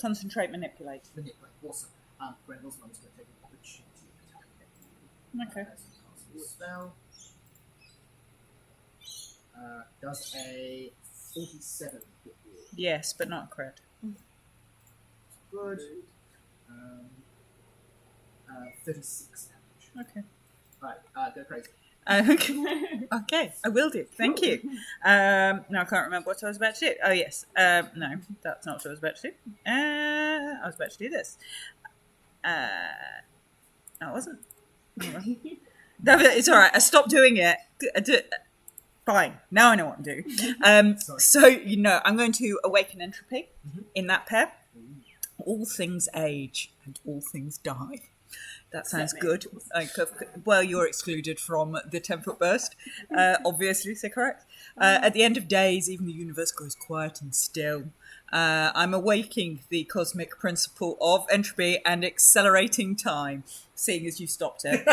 Concentrate, manipulate. manipulate? Awesome. Grendel's mother's going to take an opportunity attack at you. Okay. As he casts a spell. Does a 47 hit you? Yes, but not crit. Good. 36 damage. Okay. Alright, go crazy. Okay, I will do. Thank you. Now I can't remember what I was about to do. Oh, yes. No, that's not what I was about to do. I was about to do this. No, it wasn't. No, it's all right. I stopped doing it. Fine. Now I know what I'm doing. So, I'm going to awaken entropy in that pair. All things age and all things die. That sounds good. Well, you're excluded from the 10-foot burst. Obviously, so correct. At the end of days, even the universe grows quiet and still. I'm awaking the cosmic principle of entropy and accelerating time, seeing as you stopped it.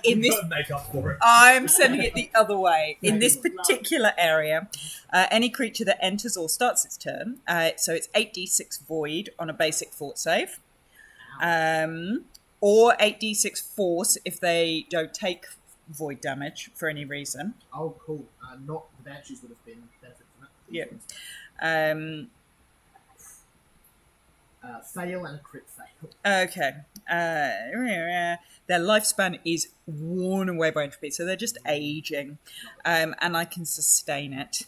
In this, make up for it. I'm sending it the other way. In this particular area, any creature that enters or starts its turn, so it's 8d6 void on a basic fort save. Or 8d6 force if they don't take void damage for any reason. Oh, cool. Not the banshees would have been benefit from it. Yeah. Fail and crit fail. Okay. Their lifespan is worn away by entropy, so they're just aging. And I can sustain it.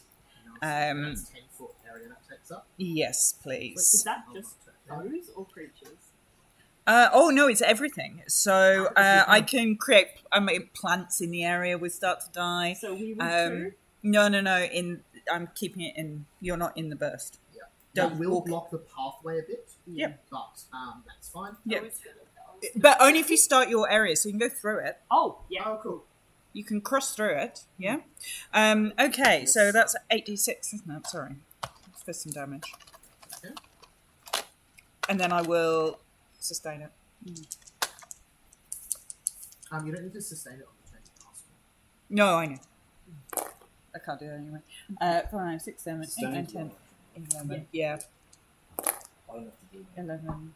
That's 10-foot area that takes up. Yes, Is please. that just foes or creatures? No, it's everything. So I can create plants in the area will start to die. So we would too? No. I'm keeping it in. You're not in the burst. Yeah. Don't That will walk. block the pathway a bit. Yep. But that's fine. Yeah. Oh, it's good. But only if you start your area, so you can go through it. Oh, yeah. Oh, cool. You can cross through it. Yeah. Okay, so that's 8d6, isn't it? Sorry, for some damage. Okay. And then I will sustain it. You don't need to sustain it on the turn you pass. No, I know. I can't do that anyway. 5, 6, 7, 8, 9, 10, 11. Yeah. I don't have to do that. 11,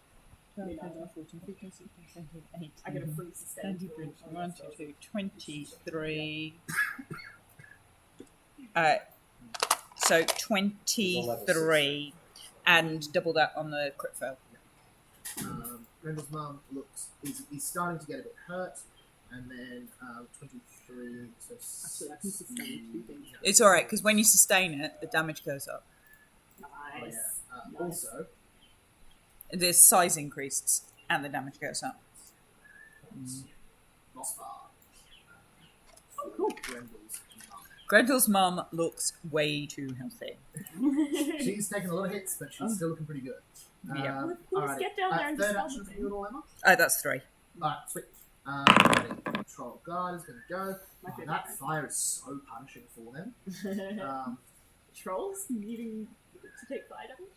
12, Yeah. 13, 14, 15, 16, 17, 18. I get a free sustain. 1, 2, 23. So 23, and double that on the crit fail. Grendel's mum is starting to get a bit hurt, and then 23. So Actually, I can sustain 2 things. It's all right because when you sustain it, the damage goes up. Nice. Oh, yeah. Nice. Also, The size increases and the damage goes up. lost bar. Oh, cool. Grendel's mum. Grendel's mum looks way too healthy. She's taken a lot of hits, but she's still looking pretty good. Yeah. Let's Alright. get down there and Third just action for you at all, Emma? That's 3. Alright, sweet. Control guard is going to go. My favorite That kind. fire is so punishing for them. Trolls needing to take fire damage?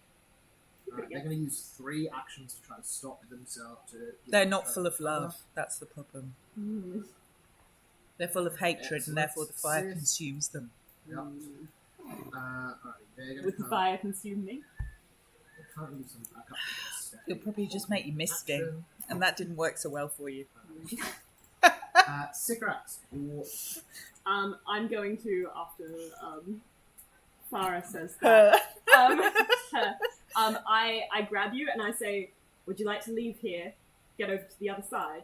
They're going to use 3 actions to try to stop themselves. They're not full of love. That's the problem. Mm. They're full of hatred, Excellent. and therefore the fire Sis. consumes them. Yep. Alright, they're going to Would the come. fire consume me? They can't use them back up to their step. It'll probably just make you misty, Action. and that didn't work so well for you. Sycorax. I'm going to, after Farah says that, I grab you and I say, would you like to leave here, get over to the other side?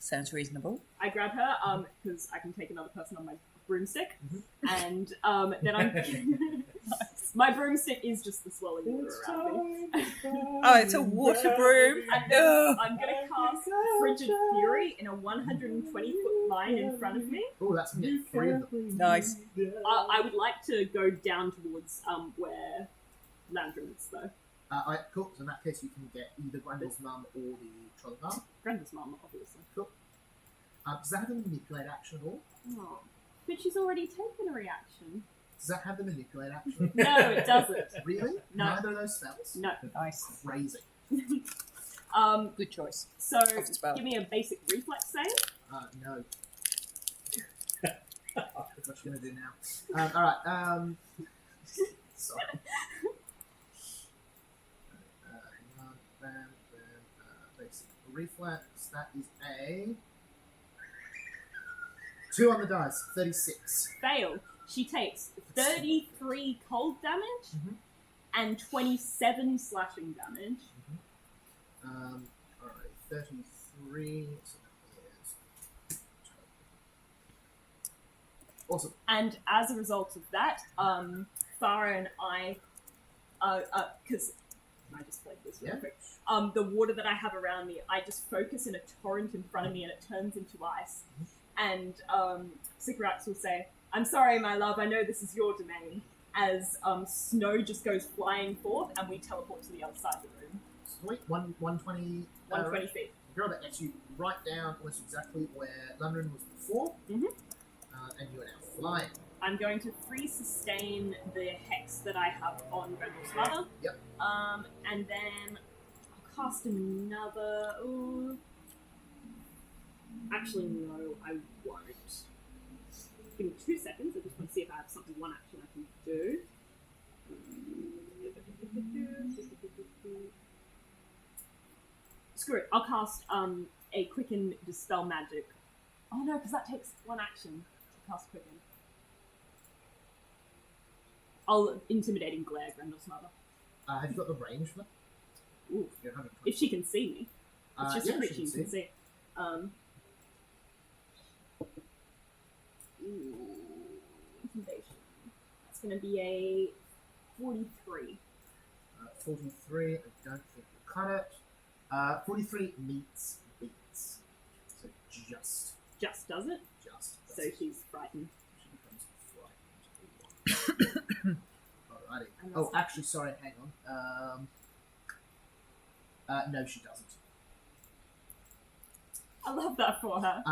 Sounds reasonable. I grab her because I can take another person on my broomstick, and then I'm My broomstick is just the swirling water around me. Oh, it's a water broom. I'm gonna cast Frigid Fury in a 120-foot line in front of me. Oh, that's gonna get 3 of them. Nice. I would like to go down towards where Landrum is, though. Alright, cool. So in that case, you can get either Grendel's mum or the trolley mum. Grendel's mum, obviously. Cool. Does that have a manipulate action at all? Oh, but she's already taken a reaction. Does that have the manipulate action? No, it doesn't. Really? No. Neither of those spells? No. Nice. Crazy. Good choice. So, Of the spell. give me a basic reflex save. No. That's what you're gonna do now. Alright, sorry. Hang on. Basic reflex. That is a 2 on the dice. 36. Fail. She takes 33 cold damage Mhm. and 27 slashing damage. Alright, 33. So that is awesome. And as a result of that, Farah and I, because I just played this real Yeah. quick. The water that I have around me, I just focus in a torrent in front of me and it turns into ice. And Sycorax will say, "I'm sorry, my love, I know this is your domain," as snow just goes flying forth and we teleport to the other side of the room. Sweet. 120. 120 feet. Girl, that gets you right down almost exactly where London was before. Mhm. And you are now flying. I'm going to free sustain the hex that I have on Grendel's mother. Yep. And then I'll cast another. Ooh. Actually, no, I won't. Give me 2 seconds. I just want to see if I have something, one action I can do. Screw it. I'll cast a Quicken Dispel Magic. Oh no, because that takes 1 action to cast Quicken. I'll Intimidating Glare Grendel's mother. Have you got the range for that? Ooh. You're 120. If she can see me. It's just yeah, a creature she you can can see. Intimidation. It's going to be a 43. 43, I don't think we'll cut it. 43 meets beats. So just. Just does it. So she's frightened. She becomes frightened. Alrighty. And Oh, that's- actually, sorry, hang on. No, she doesn't. I love that for her.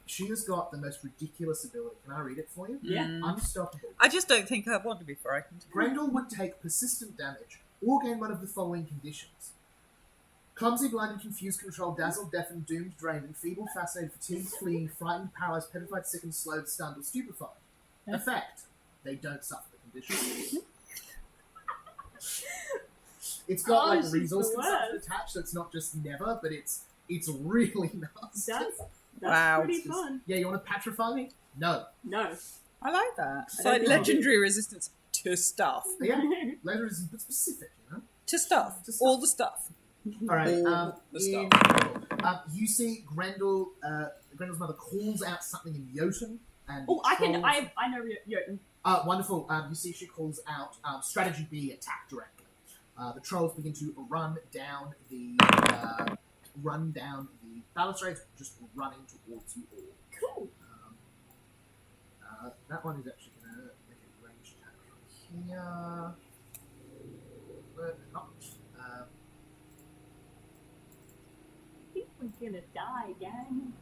She has got the most ridiculous ability. Can I read it for you? Yeah. Unstoppable. I just don't think I want to be frightened. Grendel would take persistent damage or gain one of the following conditions. Clumsy, blinded, confused, controlled, dazzled, deafened, doomed, drained, enfeebled, fascinated, fatigued, fleeing, frightened, paralyzed, petrified, sickened, slowed, stunned, or stupefied. Effect. They don't suffer the condition. It's got like she's resource the consumption worst. attached, so it's not just never, but it's really nasty. That's Wow. pretty fun. Yeah, you want to petrify me? No. No. I like that. It's I don't like think I'll legendary resistance to stuff. Yeah, later is a bit specific, you know? To stuff. To stuff. All the stuff. Alright, All the you see Grendel's mother calls out something in Jotun, and Oh, I can. trolls- I know Jotun. Wonderful. You see she calls out strategy B, attack directly. The trolls begin to run down the balustrades, just running towards you all. Cool. That one is actually going to make a ranged attack from here. But not. I think we're gonna die, gang.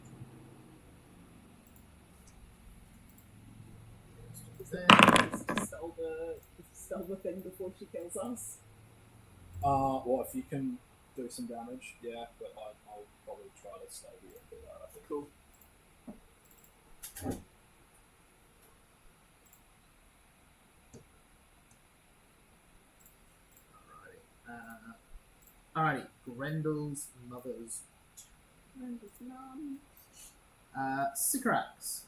There. Let's dispel the thing before she kills us. Well, if you can do some damage, yeah, but I'll probably try to stay here and do that, I think. Cool. Alrighty. Grendel's mother's Sycorax.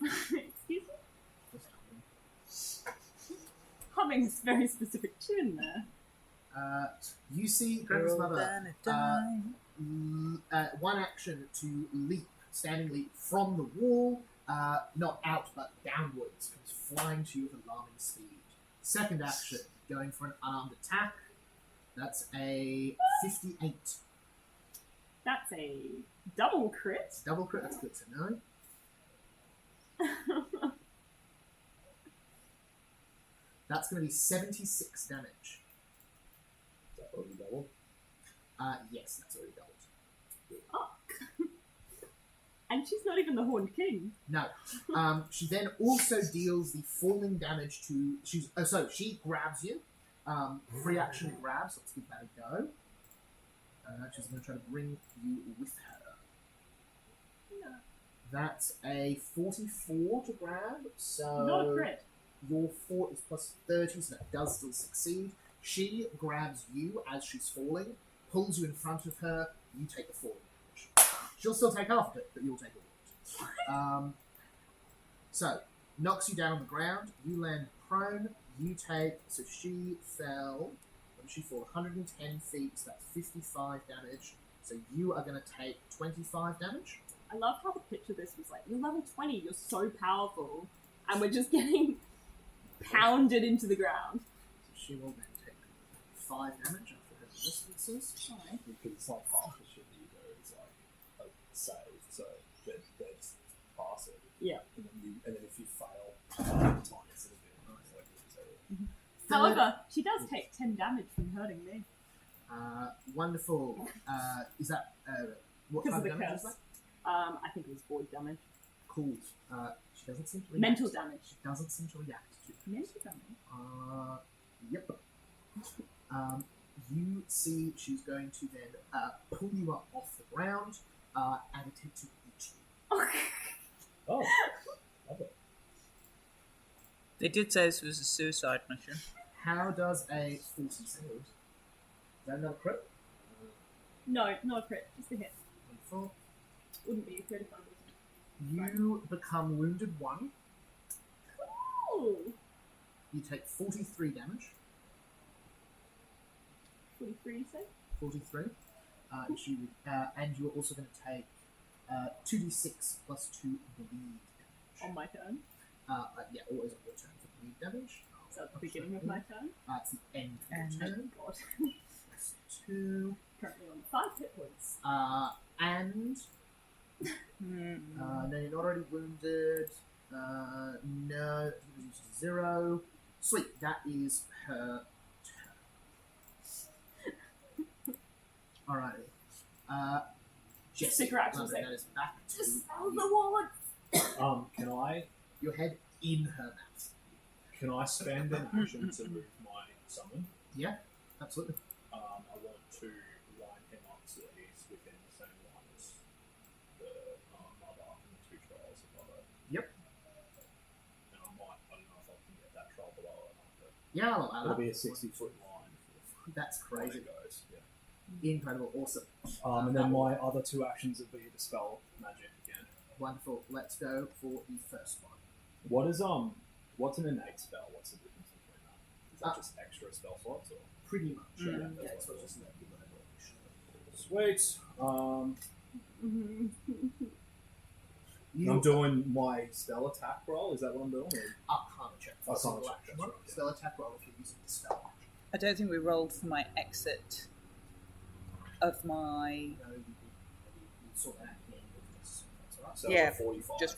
Excuse me? Humming this very specific tune there. You see Grendel's mother one action to leap, standing leap from the wall, not out but downwards, comes flying to you with alarming speed. Second action, going for an unarmed attack. That's a 58. That's a double crit. Double crit, that's good to know. That's going to be 76 damage. Is that already doubled? Yes, that's already doubled. Oh. And she's not even the Horned King. No. She then also deals the falling damage to... she grabs you. Free action grabs. Let's give that a go. She's going to try to bring you with her. No. That's a 44 to grab. So Not a crit. your 4 is plus 30, so that does still succeed. She grabs you as she's falling, pulls you in front of her. You take the falling damage. She'll still take half of it, but you'll take all of it. So, knocks you down on the ground. You land prone. You take... So she fell... When she fall 110 feet, so that's 55 damage. So you are going to take 25 damage. I love how the pitch of this was like, you're level 20, you're so powerful. And we're just getting pounded into the ground. So she will then take 5 damage after her resistances. Sorry. Because it's like half the shit that you do is like a save, so they're just pass it. Yeah. And then if you fail, time is a bit nice, like so. However, she does take 10 damage from hurting me. Wonderful. Is that what Because type of of the damage is curse. that? I think it was void damage. Cool. She doesn't seem to react. Mental damage. She doesn't seem to react to it. Mental damage? Yep. You see she's going to then pull you up off the ground and attempt to eat you. Oh, love it. They did say this was a suicide mission. How does a 40 sound? Is that another crit? No, not a crit. Just a hit. Wonderful. Wouldn't be a crit if I wasn't. You become wounded 1. Cool! You take 43 damage. 43, you say? 43. And you're also going to take 2d6 plus 2 bleed damage. On my turn. Yeah, always on your turn for bleed damage. So at the beginning of my turn. It's the end of your Thank turn. God. Plus 2. Currently on 5 hit points. And... no, you're not already wounded. No, it was 0. Sweet, that is her turn. Alrighty. Jesse, Sticker action lovely, save. that is back to Just sell you. the wallet! Can I Your head in her mouth. spend an action to move my summon? Yeah, absolutely. I want to line him up so that he's within the same line as the mother and the 2 trials of mother. Yep. And I don't know if I can get that trial below or not, but Yeah, I'll allow it'll that. be a 60-foot line. That's crazy. It goes, yeah. Incredible, awesome. And then my other 2 actions would be to spell magic again. Wonderful. Let's go for the first one. What is what's an innate spell? What's the difference between that? Is that just extra spell slots or? Pretty much. Yeah, Yeah, that's it's what not it just an empty whatever. Sweet. You I'm doing my spell attack roll. Is that what I'm doing? Or? Arcana check for a Arcana single check, action that's one. right, yeah. Spell attack roll if you're using the spell action. I don't think we rolled for my exit of my... No, we sort that out at the end of this. That's alright. So Yeah, 45. just-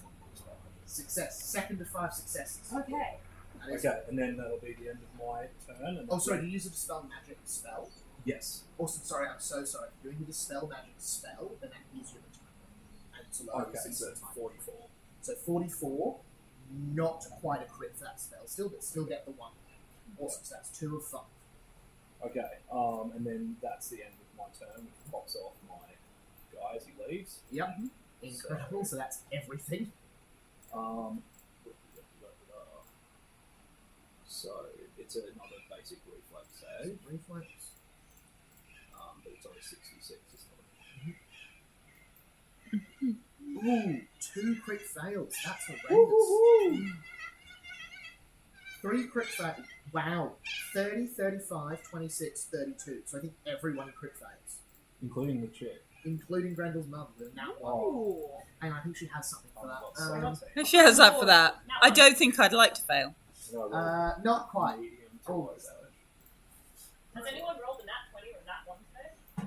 Success. Second of 5 successes. Okay. That is- Okay, and then that'll be the end of my turn. And Oh, sorry, do you use a dispel magic spell? Yes. Also, sorry, I'm so sorry. If you're doing the dispel magic spell, then that is your return. And so Okay, so it's 44. So 44, not quite a crit for that spell. Still get the 1. Awesome, so that's 2 of 5. Okay, and then that's the end of my turn, which pops off my guy as he leaves. Yep. Incredible, so that's everything. So it's another basic reflex save, Reflex. but it's only 66. It's not. Ooh, 2 crit fails. That's horrendous. 3 crit fails. Wow. 30, 35, 26, 32. So I think everyone crit fails. Including the chick. including Grendel's mother. That one. Ooh. Hang on, I think she has something for I've got that. 17. She has that for that. I don't think I'd like to fail. Not quite. Medium to Oh. low damage. Has anyone rolled a nat 20 or a nat 1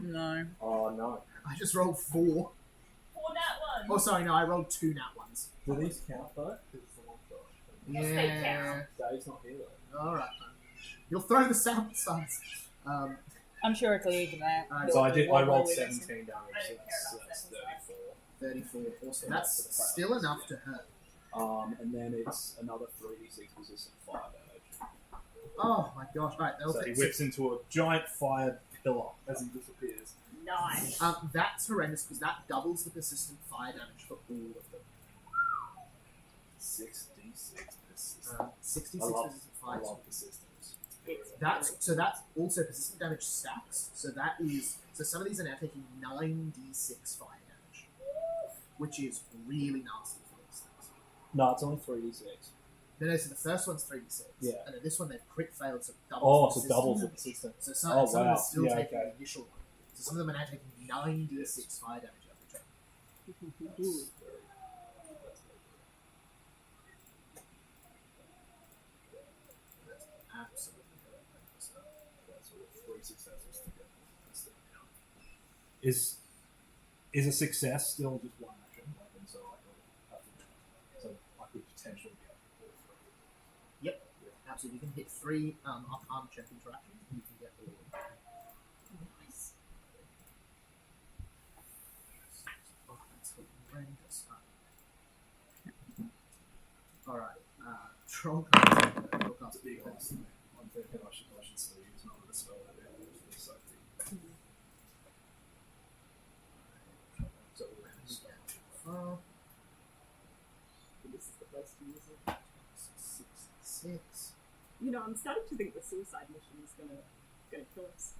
today? No. Oh no. I just rolled 4. 4 nat 1. Oh, sorry, no, I rolled 2 nat ones. Do these count though? Because it's the one shot. Yes, they Yeah. Dave's not here though. Alright, then. You'll throw the sound sides. I'm sure it'll even out. Alright, So I rolled Wait, 17 damage. I didn't care So about that's that. 34. Awesome. Yeah, That's for the crowd. still enough to hurt. And then it's another 3d6 resistant fire damage. Oh my gosh. Alright, that'll So he hit. whips into a giant fire pillar as he disappears. Nice. That's horrendous because that doubles the persistent fire damage for all of them. 6d6 persistent. 66 I love persistent fire. persistence. That's also persistent damage stacks. So some of these are now taking 9d6 fire damage, which is really nasty for these things. No, it's only 3d6. No, so the first one's 3d6. Yeah. And then this one they've crit failed, so Oh, doubles. so doubles the persistence. So some Oh, of them wow. are still Yeah, taking okay. the initial one. So some of them are now taking 9d6 fire damage every turn. That's very, that's very good. That's absolutely horrendous. Okay, so we have 3 successes to get this thing down. Is a success still just one action? Like, and so I could potentially get all 3. Absolutely. You can hit 3 arm check interactions and you can get all of them. Nice. Oh, that's horrendous. Alright. Troll cast. To be honest, I'm thinking I should still use another spell that is for safety. So we'll This is the place to use it. 6. You know, I'm starting to think the suicide mission is gonna kill us.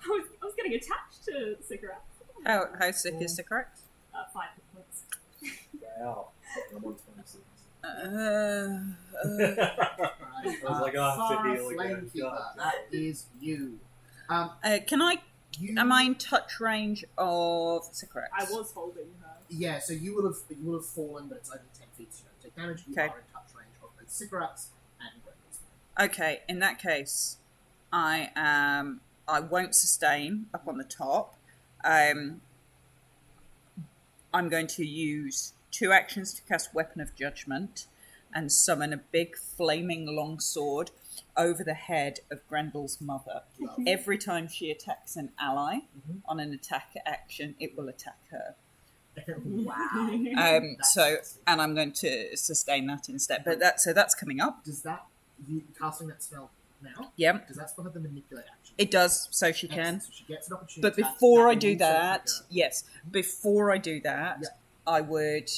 I was getting attached to cigarettes. How sick is the correct? 5 hit points. Wow. I'm on 26. Right. I was like, oh, I have to Farah heal again. Flamekeeper, God. that is you. Can I? You Am I in touch range of Sycorax? I was holding her. Yeah, so you would have fallen, but it's only 10 feet, so you don't take damage. You Okay. are in touch range of both Sycorax and Grendel's. Okay, in that case, I won't sustain up on the top. I'm going to use 2 actions to cast Weapon of Judgment and summon a big flaming longsword over the head of Grendel's mother. Every time she attacks an ally on an attack action, it will attack her. Wow. And I'm going to sustain that instead. But that's coming up. Does that, you casting that spell now, Yep, does that spell have the manipulate action? it does. So she can. Excellent, so she gets an opportunity. But attack, before I will do also that, trigger- yes, before I do that, Yeah. I would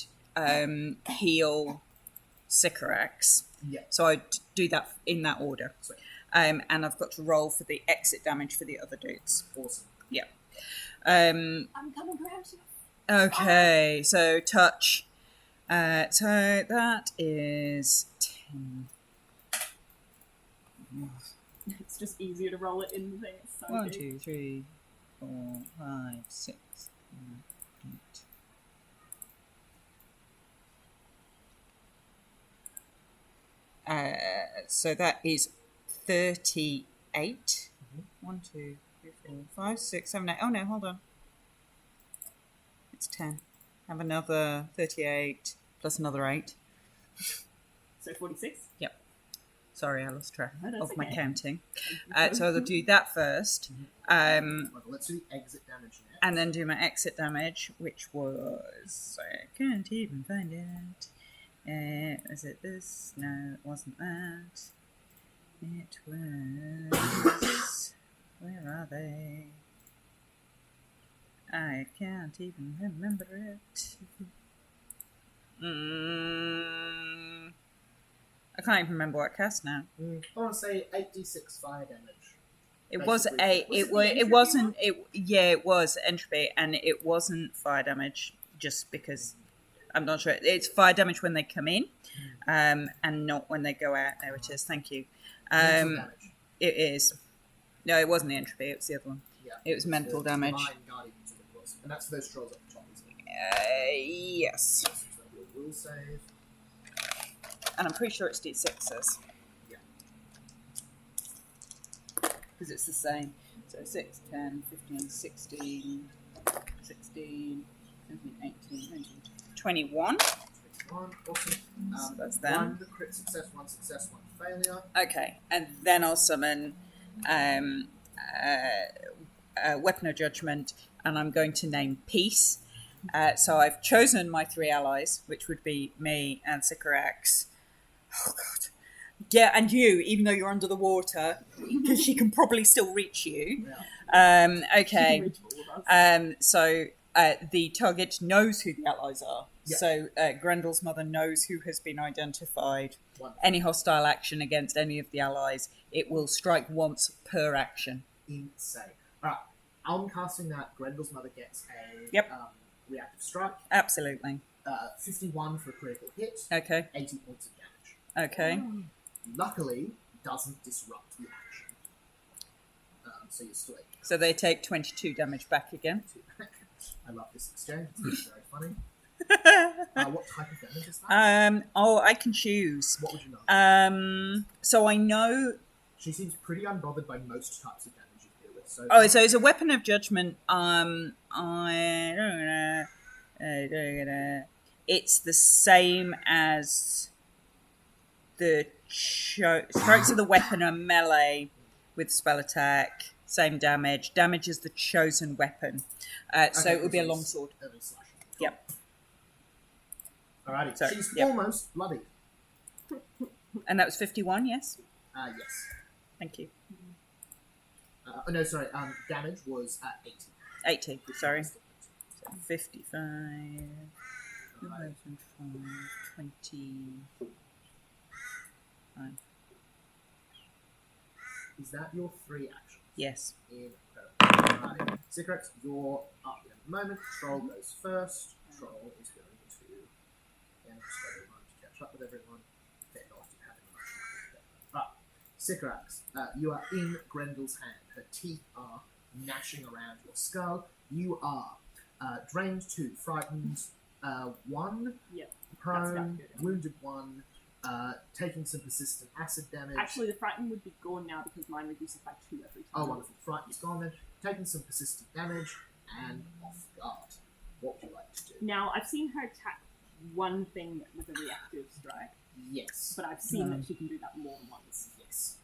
heal Sycorax. Yeah. So I'd do that in that order. Sweet. And I've got to roll for the exit damage for the other dudes. Awesome. Yeah. I'm coming around you. Okay, so touch. So that is 10. It's just easier to roll it in the thing. It's so 1, big. 2, 3, 4, 5, 6, 7, 8. So that is 38. 1, 2, 3, 4, 5, 6, 7, 8. Oh no, hold on. It's 10. Have another 38 plus another 8. So 46. Sorry, I lost track No, that's of my okay. counting. So I'll do that first. Right, well, let's do the exit damage now. And then do my exit damage, which was... I can't even find it. Was it this? No, it wasn't that. It was... Where are they? I can't even remember it. I can't even remember what I cast now. I want to say 8d6 fire damage. It was Basically. a. Was It it was. the It entropy wasn't. It. Yeah, it was entropy, and it wasn't fire damage. Just because I'm not sure. It's fire damage when they come in, and not when they go out. There it is. Thank you. Mental damage. It is. No, it wasn't the entropy. It was the other one. Yeah. It was mental damage. Divine Guardians of it was. And that's for those trolls at the top, isn't it? Yes. So that'll be a will save. And I'm pretty sure it's D6s. Yeah. Because it's the same. So 6, 10, 15, 16, 17, 18, 19, 21. 21. Awesome. So that's them. One crit success, one failure. Okay, and then I'll summon Weapon of Judgment, and I'm going to name Peace. So I've chosen my 3 allies, which would be me and Sycorax. Oh, God. Yeah, and you, even though you're under the water, because she can probably still reach you. Yeah. Okay. So the target knows who the allies are. Yeah. So Grendel's mother knows who has been identified. Wonderful. Any hostile action against any of the allies, it will strike once per action. Insane. Alright, I'm casting that. Grendel's mother gets a Yep. reactive strike. Absolutely. 51 for a critical hit. Okay. 80 points of damage. Okay. Luckily, doesn't disrupt the action. So you're still able to So they take 22 damage back again. I love this exchange. It's very funny. What type of damage is that? I can choose. What would you know? So I know. She seems pretty unbothered by most types of damage you deal with. So So it's a Weapon of Judgment. It's the same as the strikes of the weapon are melee with spell attack. Same damage. Damage is the chosen weapon. So it would be a longsword. Early slash. Yep. Alrighty. Sorry, She's yep. almost bloodied. And that was 51. Yes. Yes. Thank you. No, sorry. Damage was at 80. 80. Sorry. So 55. Alright. 20. Is that your 3 actions? Yes. Incredible. Alright. Sycorax, you're up in a moment. Troll goes first. Troll is going to. Yeah, just wait a moment to catch up with everyone. They're not having much luck. Sycorax, you are in Grendel's hand. Her teeth are gnashing around your skull. You are drained 2, frightened 1, Yep. prone, That's good. wounded 1, taking some persistent acid damage. Actually, the frighten would be gone now because mine reduces by 2 every time. Oh, wonderful. Frightened's gone then. Taking some persistent damage and off guard. What would you like to do? Now, I've seen her attack one thing with a reactive strike, Yes. but I've seen that she can do that more than once. Yes.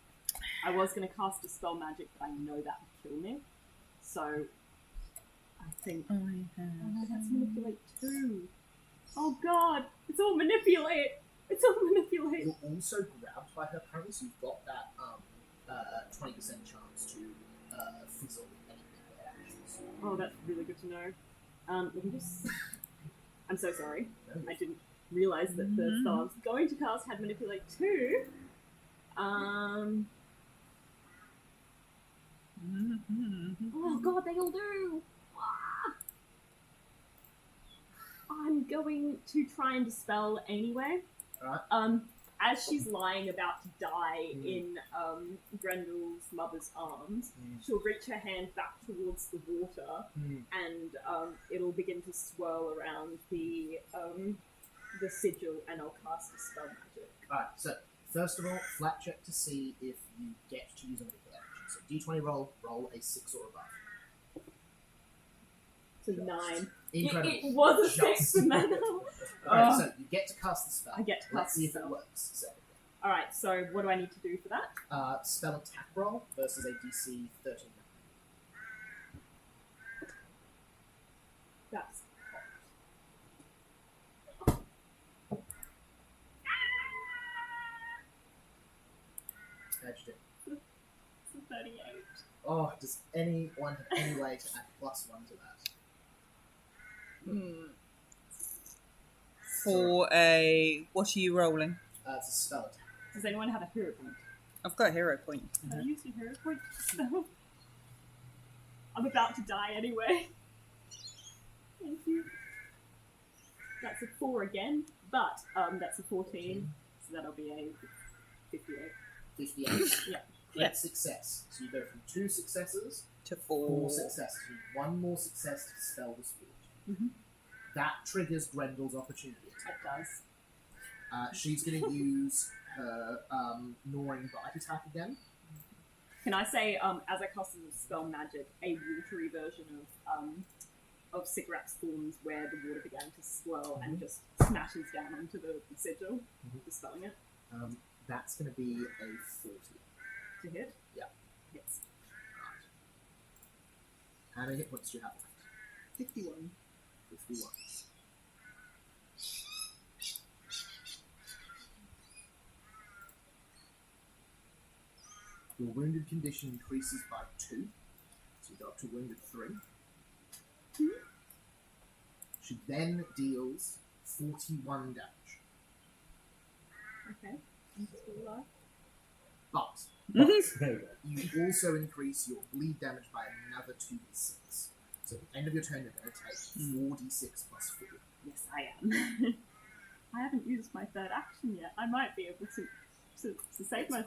I was going to cast a spell magic, but I know that would kill me. So, I think... Oh no, that's manipulate too. Oh god! It's all manipulate! It's all manipulate! You're also grabbed by her currently, so you've got that 20% chance to fizzle any of their actions. Oh, that's really good to know. Let me just... I'm so sorry. I didn't realise that the spell I was going to cast had manipulate too. Oh god, they all do! Ah! I'm going to try and dispel anyway. Alright. As she's lying about to die in Grendel's mother's arms, she'll reach her hand back towards the water, and it'll begin to swirl around the sigil, and I'll cast a spell magic. Alright, so first of all, flat check to see if you get to use a medical action. So D20 roll a 6 or above. So 9. Incredible. It was a 6 Just. for mana. Alright, so you get to cast the spell. I get to Let's cast see the if it spell. works. So, Alright, so what do I need to do for that? spell attack roll versus a DC 13. That's How'd you do? it's a 38. Oh, does anyone have any way to add +1 to that? For a... What are you rolling? It's a spell attack. Does anyone have a hero point? I've got a hero point. Can I use the hero point to spell? I'm about to die anyway. Thank you. That's a 4 again, but that's a 14, so that'll be a 58. 58. Yeah. Great success. So you go from 2 successes to 4 4. successes. You need 1 more success to dispel the spirit. Mm-hmm. That triggers Grendel's opportunity attack. It does. She's going to use her gnawing bite attack again. Can I say, as I cast a spell magic, a watery version of Sigrak's forms where the water began to swirl and just smashes down onto the sigil, dispelling it. That's going to be a 40. To hit? Yeah. Yes. Right. How many hit points do you have left? 51. 51. Your wounded condition increases by 2, so you go up to wounded 3. She then deals 41 damage. Okay. I'm still alive. But There you go. you also increase your bleed damage by another 2d6. So at the end of your turn, you're going to take 4d6 plus 4. Yes, I am. I haven't used my third action yet. I might be able to save It's myself.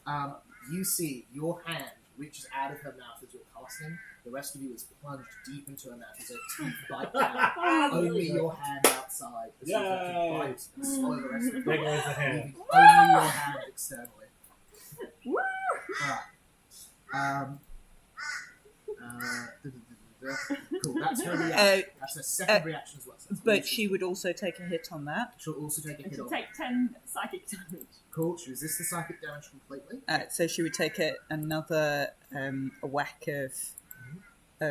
possible. You see your hand reaches out of her mouth as you're casting. The rest of you is plunged deep into her mouth as her teeth bite down. Only your hand outside as you have to Yay! bite and swallow the rest of There you. goes the hand. Leaving only your hand externally. Woo! Alright. Cool, that's her reaction. That's her second reaction as well. So that's But all she would also take a hit on that. She'll also take a And hit she'll on take 10 psychic damage. Cool, she resists the psychic damage completely. So she would take another a whack of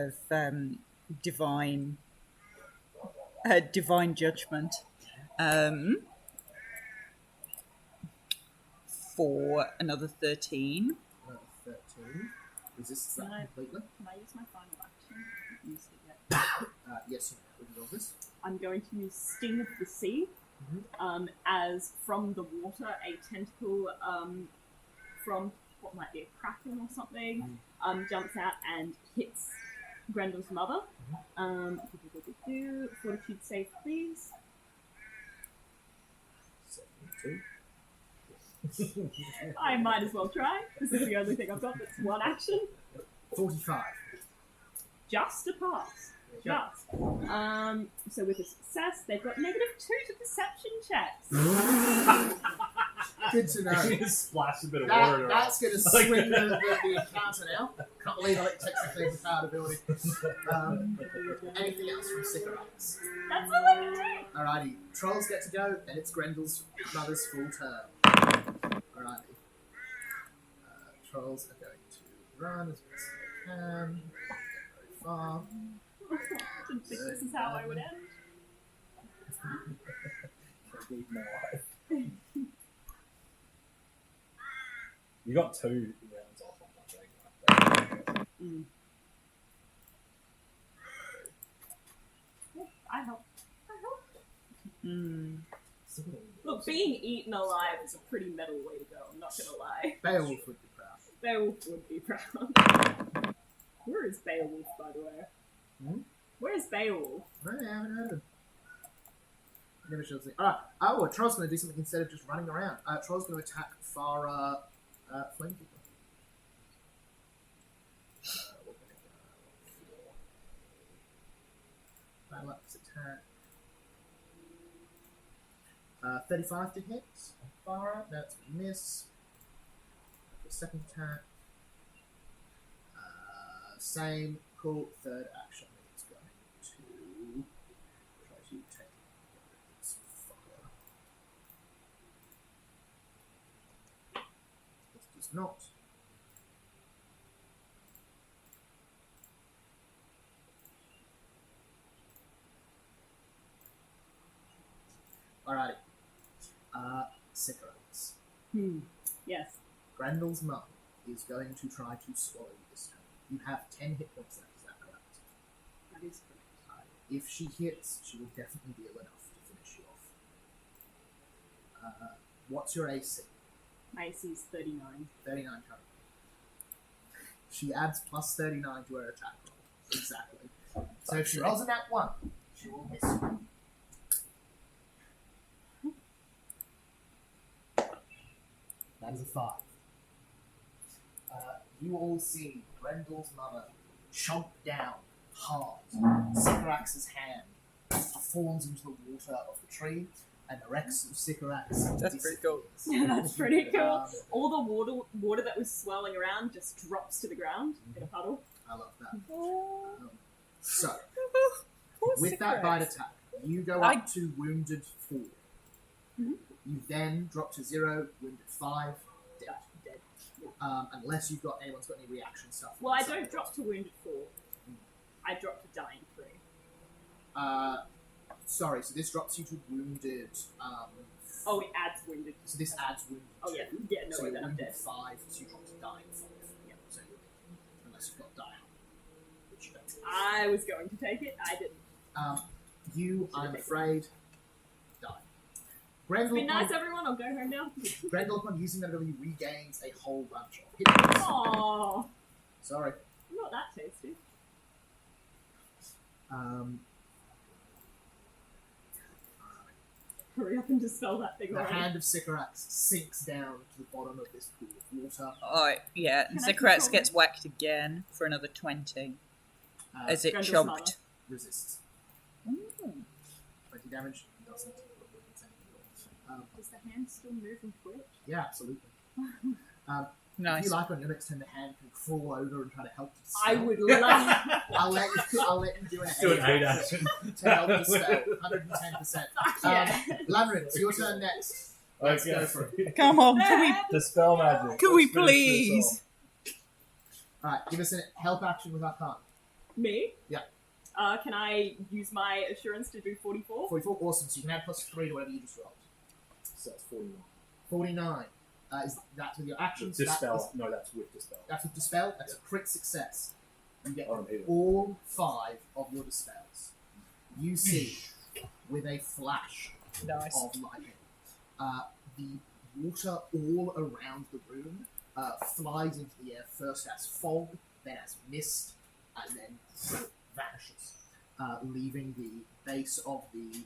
divine judgment for another 13. 13. Resists that Can I- completely. Can I use my final action? I haven't used it yet. Yes, you may. We can go this. I'm going to use Sting of the Sea, as from the water, a tentacle from what might be a kraken or something jumps out and hits Grendel's mother. Fortitude save, please. 72. I might as well try. This is the only thing I've got that's one action. 45. Just a pass. Just. So with a success, they've got -2 to perception checks. Good to know. You just splash a bit of water around. That's going to swing the encounter now. Can't believe I takes the thing without ability. Anything else from Sycorax? That's all I can do. Alrighty, trolls get to go, and it's Grendel's mother's full turn. Alrighty. Trolls are going to run as best they can. Not very far. Didn't think this is how I would end. Can't leave them alive. You got 2 rounds off on that thing. I help. Mm. Look, being eaten alive is a pretty metal way to go, I'm not gonna lie. Beowulf would be proud. Beowulf would be proud. Where is Beowulf, by the way? Where is Beowulf? No, I haven't heard of him. Never shows it. Alright, a troll's going to do something instead of just running around. Troll's going to attack Farah Flamekeeper. Battle Axe attack. 35 to hit. Farah, that's a miss. The second attack. Same, cool. Third action is going to try to take this fucker. This does not. Alrighty. Sycorax. Yes. Grendel's mum is going to try to swallow you this time. You have 10 hit points left, is that correct? That is correct. If she hits, she will definitely deal enough to finish you off. What's your AC? My AC is 39. 39 currently. She adds plus 39 to her attack roll. Exactly. So if she rolls a nat 1, she will miss you. That is a 5. you all see Grendel's mother chomp down hard. Sycorax's hand falls into the water of the tree, and the Rex of Sycorax That's pretty cool. Yeah, that's pretty cool. All the water that was swirling around just drops to the ground in a puddle. I love that. So, Poor with that bite cigarettes. attack, you go I- up to wounded 4. Mhm. You then drop to 0, wounded 5, dead. Dead. Unless anyone's got any reaction stuff. Well, I don't drop to wounded 4. I drop to dying 3. Sorry, so this drops you to wounded. Oh, it adds wounded. So this adds wounded. Oh, 2. yeah. Yeah, no So way, you're then I'm wounded dead. 5, so you drop to dying 5. Yeah. So unless you've got die, which you don't. I was going to take it. I didn't. You, I'm taken it. afraid, die. It's been nice, Grendel, everyone. I'll go home now. upon using that ability, regains a whole bunch of hit points. Aww. Sorry. Not that tasty. Hurry up and dispel that thing The already. hand of Sycorax sinks down to the bottom of this pool of water. Oh, yeah. And Can I Sycorax control gets whacked again for another 20. As it Grendel's chomped. Resists. Ooh. 20 damage. Doesn't. Does the hand still move and twitch? Yeah, absolutely. If Nice. you like, on your next turn, the hand can crawl over and try to help to dispel. I would love. I'll let you do an Do an 8 8 action. to help dispel. 110%. Yeah. Lamrin, it's your turn next. Let's go for it. Come on, can Dispel magic. Can we Let's finish this please? Alright, give us a help action with Arcana. Me? Yeah. Can I use my assurance to do 44? 44, awesome. So you can add +3 to whatever you just rolled. So it's 41. 49. Is that with your actions? Dispel. No, that's with dispel. That's with Dispel. That's a crit success. You get Oh, amazing. all 5 of your Dispels. You see, with a flash Nice. of lightning, the water all around the room flies into the air, first as fog, then as mist, and then vanishes, leaving the base of the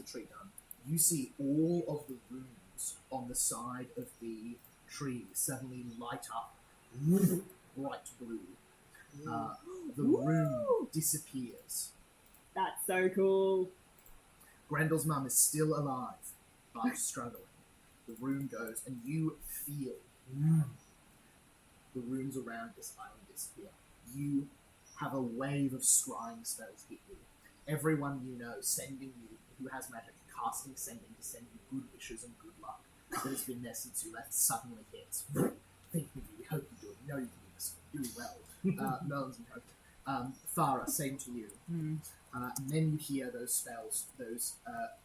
tree done. You see all of the rooms on the side of the tree suddenly light up bright blue. The room disappears. That's so cool. Grendel's mum is still alive, but struggling. The room goes, and you feel the rooms around this island disappear. You have a wave of scrying spells hit you. Everyone you know sending you, who has magic, casting, sending to send you good wishes and good luck that has been there since you left suddenly hits. Think of you, we hope you do it. No, you do this. Do well. Merlin's and hope. Farah, same to you. And then you hear those spells, those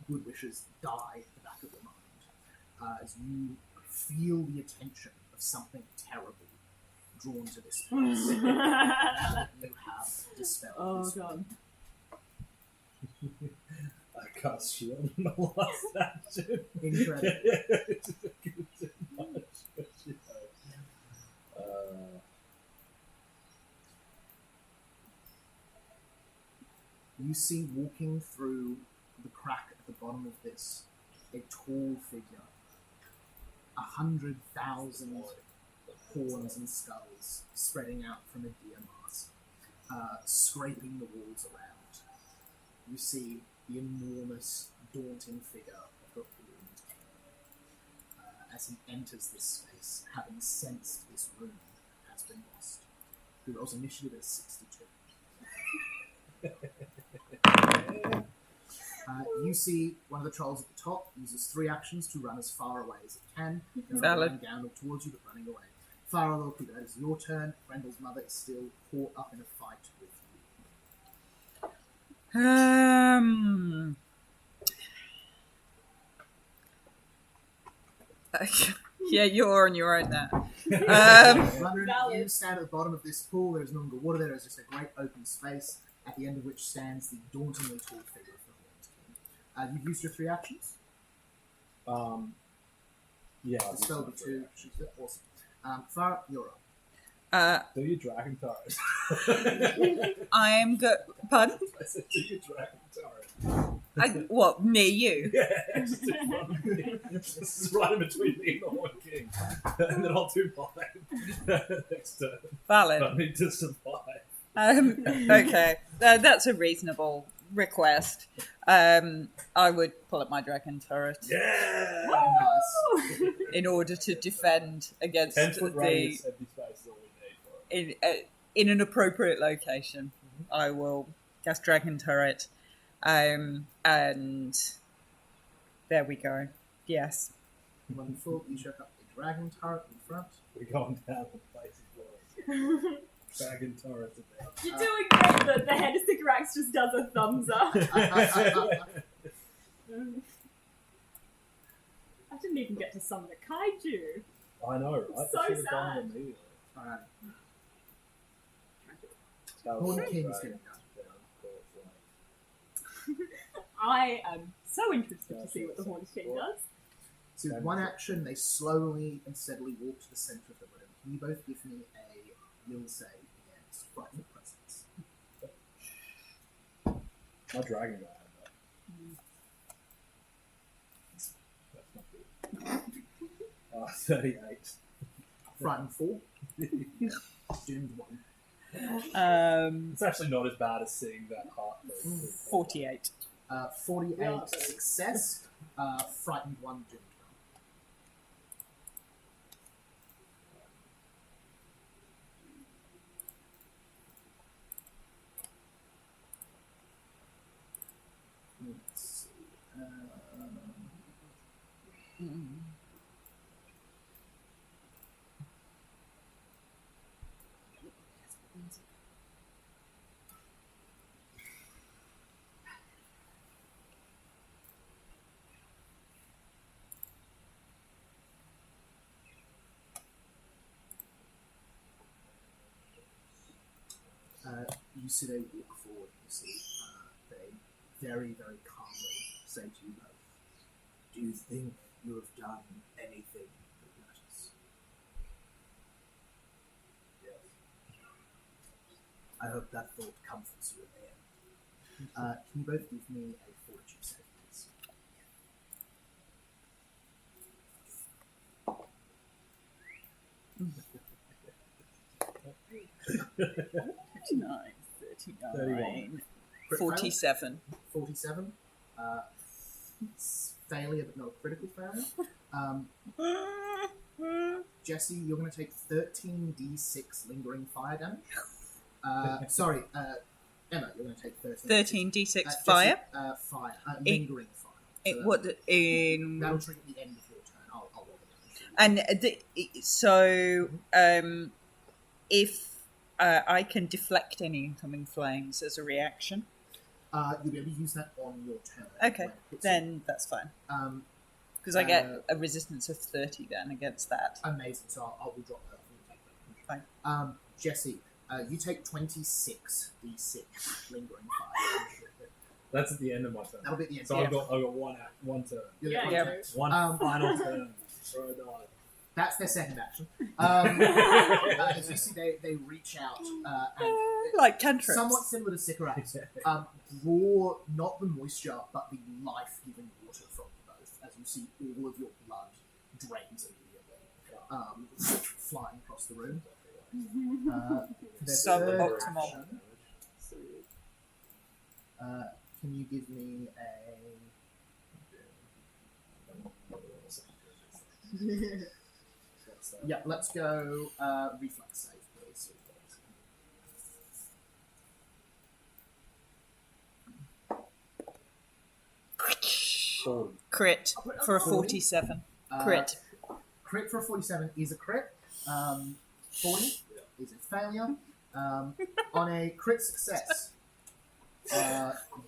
good wishes die at the back of your mind as you feel the attention of something terrible drawn to this place. You have dispelled Oh this god. I cast shield in the last action. Incredible. You see walking through the crack at the bottom of this a tall figure, 100,000 horns and skulls spreading out from a deer mask, scraping the walls around. You see the enormous, daunting figure of the ruined king as he enters this space, having sensed this room has been lost. He rolls initiative at 62. You see one of the trolls at the top uses 3 actions to run as far away as it can. Valid. Running down or towards you, but running away. Farah, little Peter, that is your turn. Grendel's mother is still caught up in a fight with you. Yeah, you're on your own there. Runner, Valid. you stand at the bottom of this pool. There is no longer water there. There is just a great open space, at the end of which stands the dauntingly tall figure of the Horned King. You've used your 3 actions. Yeah. Dispel the 2. Awesome. Farah, you're up. Do your dragon turret. I am good. Pardon? I said, do your dragon turret. What, near you? Yeah, just in front of me. Just right in between me and the Horn King. And then I'll do mine next turn. Valid. I need to survive. Okay, that's a reasonable request. I would pull up my dragon turret Yeah! Nice. in order to defend against 10-foot the radius, empty space is all we need for it. in an appropriate location. I will cast dragon turret, and there we go. Yes. Wonderful. You check up the dragon turret in front. We're going down the place as well. Dragon turrets are You're doing great. The head of Sycorax just does a thumbs up. there. I didn't even get to summon a kaiju. I know, right? So I should have done sad. it immediately. Alright. That Horn was King's dragon gonna down, I am so interested to see what the Horned King does. So with one action, they slowly and steadily walk to the centre of the room. Can you both give me a will save against frightened presence? My dragon guy had that. That's not good. 38. Frightened 4. Doomed 1. It's actually not as bad as seeing that heart. 48. 48 Yeah. success. Frightened 1 doomed 1. Let's see. You see they walk forward. You see they very, very calmly say to you both, "Do you think you have done anything that matters?" Yes. I hope that thought comforts you in the end. Can you both give me a fortitude save, please? Nine, 39, 47. 47. Failure, but not a critical failure. Jesse, you're going to take 13d6 lingering fire damage. Sorry, Emma, you're going to take 13d6 Jesse, fire. Fire. Lingering fire. So What in? that'll trigger at the end of your turn. I'll roll it And if I can deflect any incoming flames as a reaction, you'll be able to use that on your turn. okay, when it hits then that's fine. you. Because I get a resistance of 30 then against that. Amazing. So I will drop that. Fine. Jesse, you take 26 d6 lingering fire. That's at the end of my turn. That'll be at the end. So Yeah. I've got one turn. You'll Yeah, get yeah. one turn. One Um, final turn. Throw a die. That's their second action. As you see, they reach out and Like cantrips. somewhat similar to Sycorax, draw not the moisture but the life-giving water from you both. As you see, all of your blood drains immediately, flying across the room. For their third Suboptimal. action, can you give me a? Yeah, let's go reflex save, please. Crit for a 47. Crit. Crit for a 47 is a crit. 40 is a failure. On a crit success,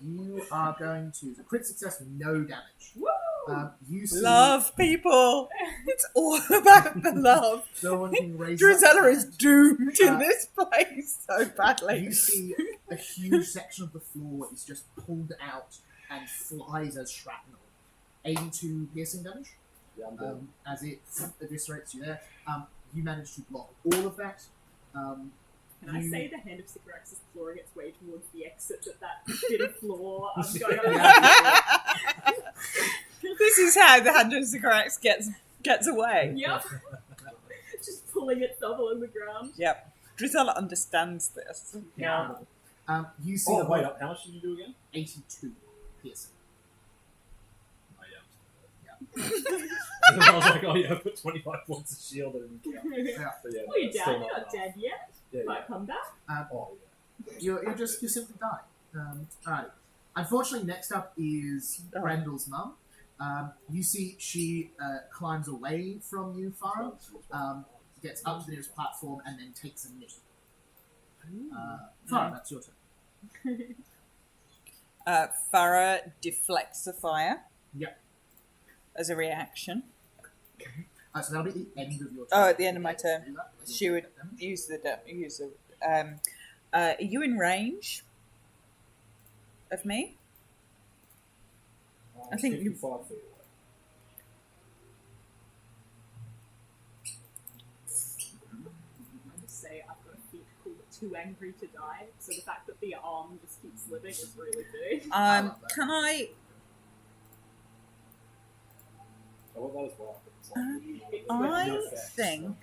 you are going to... Crit success, no damage. You see Love, people. It's all about the love. someone can raise Drizella up- is doomed in this place so badly. You see a huge section of the floor is just pulled out and flies as shrapnel. 82 piercing damage. Yeah, I'm dead. As it eviscerates you there. You manage to block all of that. Can I say the hand of Sycorax is clawing its way towards the exit at that bit of floor? I'm going up. This is how the hand of Sycorax gets away. Yep. Just pulling itself along the ground. Yep. Drizella understands this. Yeah. You see Oh, the wait, how much did you do again? 82 piercing. Oh, yeah. And then I was like, oh yeah, I put 25 points of shield and Yeah. but yeah, Well, you're still down. You're not not enough. dead yet. Yeah, Might come back. Oh, You simply die. Alright. Unfortunately, next up is Randall's mum. You see she climbs away from you, Farah, gets up to the nearest platform, and then takes a knee. Farah, that's your turn. Farah deflects the fire. Yep. As a reaction. So that'll be the end of your turn. Oh, at the end of my turn. Do that. She would use the. Are you in range of me? I think you- 55 feet away. I just say I've got a feat called Too Angry to Die, so the fact that the arm just keeps living is really big. Can I? I want that as well. I think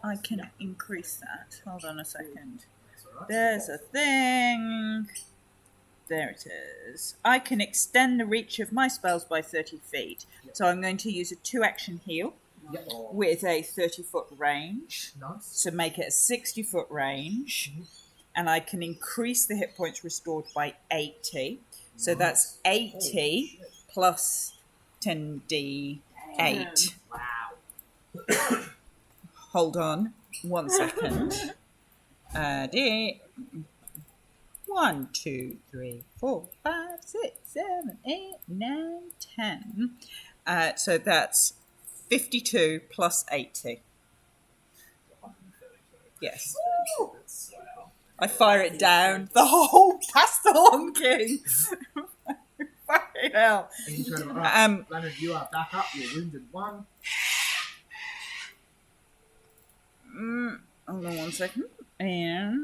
I can increase that. Hold on a second. There's a thing. There it is. I can extend the reach of my spells by 30 feet. So I'm going to use a 2-action heal Yep. with a 30-foot range Nice. to make it a 60-foot range. And I can increase the hit points restored by 80. So that's 80 plus 10d8. Wow. Hold on 1 second. D 1, 2, 3, 4, 5, 6, 7, 8, 9, 10. So that's 52 plus 80. Yes. I fire it down the whole past the Long King. Fucking hell. Incredible. Right. Leonard, you are back up. You're wounded 1. Hold on 1 second. And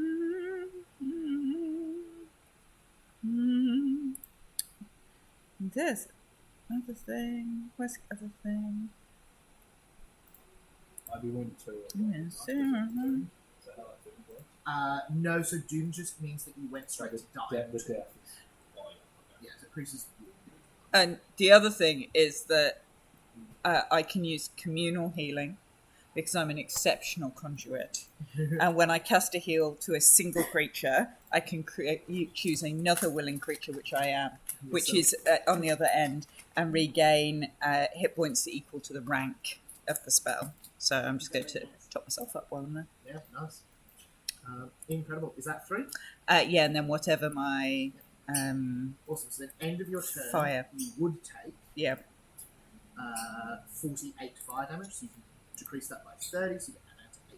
this other thing. Where's the other thing? I'd be wounded too. Yes. Is that how that thing works? No, so Doom just means that you went straight to die. The death is... Oh, yeah, okay. Yeah, so increases. And the other thing is that I can use communal healing because I'm an exceptional conduit. And when I cast a heal to a single creature, I can choose another willing creature, which I am, which is on the other end, and regain hit points equal to the rank of the spell. So I'm just going to top myself up while I'm there. Yeah, nice. Incredible. Is that 3? Yeah, and then whatever my Awesome. So then, end of your turn, Fire. you would take yeah 48 fire damage, so you can decrease that by 30, so you get that down to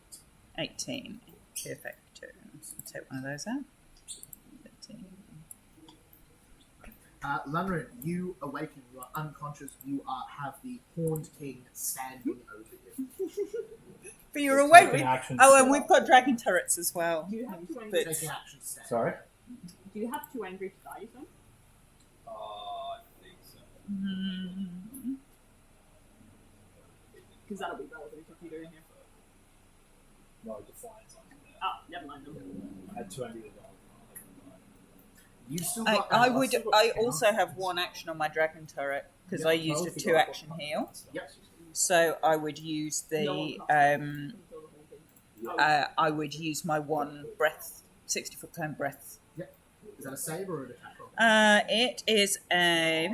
8. 18 perfect. I'll take one of those out. 13. Lunrin, you awaken, you are unconscious, you have the Horned King standing over you. But you're awake. Taking action Oh, to and go. we've got dragon turrets as well. Do you have Too Angry? But Taking action to stand. Sorry? Do you have Too Angry to Die, son? I think so. Because that'll be relevant if you're doing here. No, Defiance on there. Ah, never mind. I had 2 angry to die. You still I, got I that. would. Still got I 10 also have 1 action on my dragon turret because Yeah, I used a Both 2-action heal. Yep. So I would use the. I would use my 1 breath, 60-foot cone breath. Is that a save or an attack roll? It is a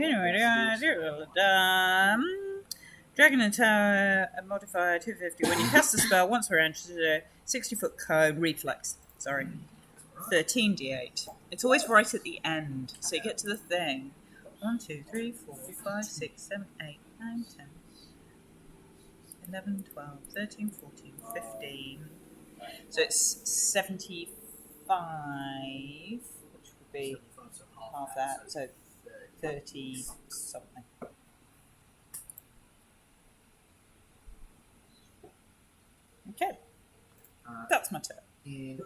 dragon and tower modifier 250. When you cast a spell, once per range, 60-foot cone reflex. Sorry, 13d8. It's always right at the end, so you get to the thing. 1, 2, 3, 4, 5, 6, 7, 8, 9, 10, 11, 12, 13, 14, 15. So it's 75, which would be 75, so half that, so 30 something. Okay. That's my turn. In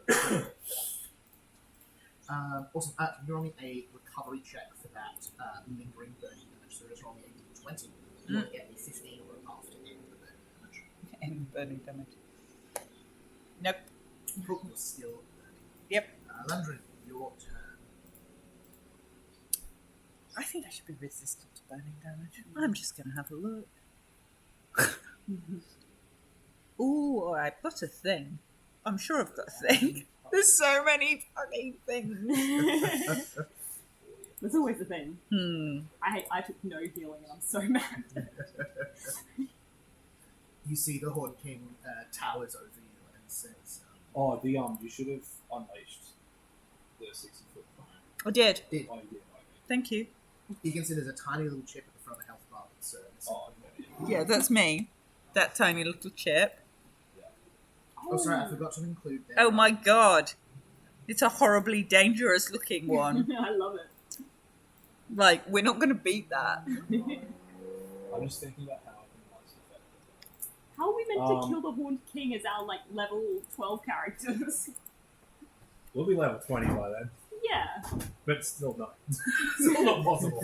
awesome. Can you roll me a recovery check for that lingering burning damage? So just roll me a 20. You want to get a 15 or above to end the burning damage. End burning damage. Nope. You're still burning. Yep. Landrin, your turn. I think I should be resistant to burning damage. I'm just going to have a look. Ooh, I've got a thing. I'm sure I've got a thing. There's so many fucking things. There's always a thing. I took no healing and I'm so mad. You see the Horn King towers over you and says, Oh, you should have unleashed the 60-foot. I did. Oh, you did. Okay. Thank you. You can see there's a tiny little chip at the front of the health bar. So Oh, Yeah, that's me. That tiny little chip. oh, sorry, I forgot to include that. Oh my god. It's a horribly dangerous looking one. I love it. Like, we're not going to beat that. I'm just thinking about how I can most effectively. How are we meant to kill the Horned King as our like level 12 characters? We'll be level 20 by then. Yeah. But still not. Still not possible.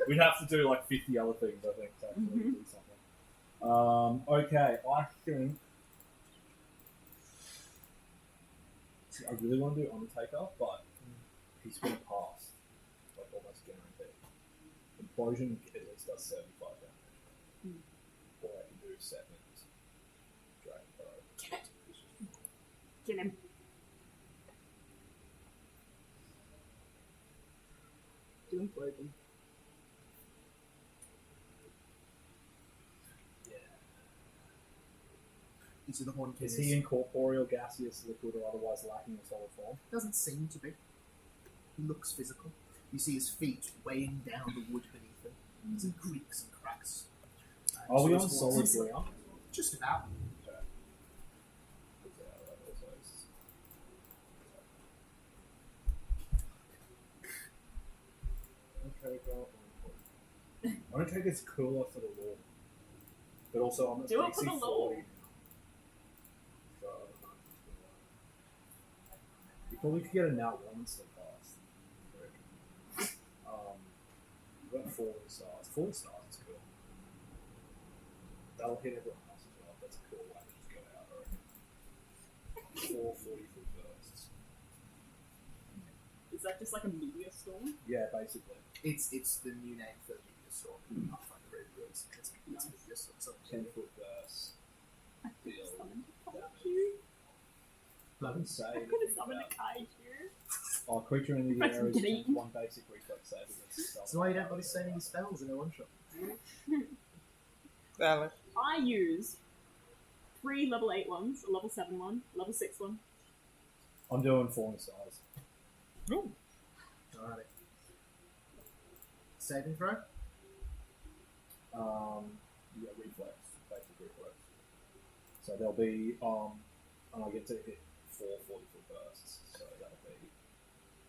We'd have to do like 50 other things, I think, to actually do something. Okay, I think... See, I really want to do Undertaker, but he's going to pass. Like, almost guaranteed. Implosion at least does 75 damage. Or I can do seconds. Dragon Burrow. Get him. Doing Implosion. You see the Horn King Is he incorporeal, gaseous, liquid, or otherwise lacking in solid form? doesn't seem to be. He looks physical. You see his feet weighing down the wood beneath him. As it creaks and cracks. Are we so on it's solid towards- ground? Just about. Undertaker is cooler for the law. But also I'm at Do it for the DC law. 40. So, I don't know. You probably could get a nat 1 so fast. We've got 40 stars. 40 stars is cool. That'll hit everyone else as well. That's a cool way to just go out, I reckon. 4 40-foot bursts. Is that just like a meteor storm? Yeah, basically. It's the new name for Meteor Storm. Pathfinder Red Rose. It's Meteor Storm. So 10-foot bursts. Deal Thank damage. you. I haven't say I anything could have summoned about- a kaiju. Oh, creature in the That's air is getting- one basic reflex save against stealth. why you don't bother saying any spells in a one shot. Valid. I use 3 level 8 ones, a level 7 one, level 6 one. I'm doing falling stars. Ooh. Alrighty. Saving throw? Yeah, reflex, basic reflex. So there'll be, and I get to hit 4 40-foot bursts. So that'll be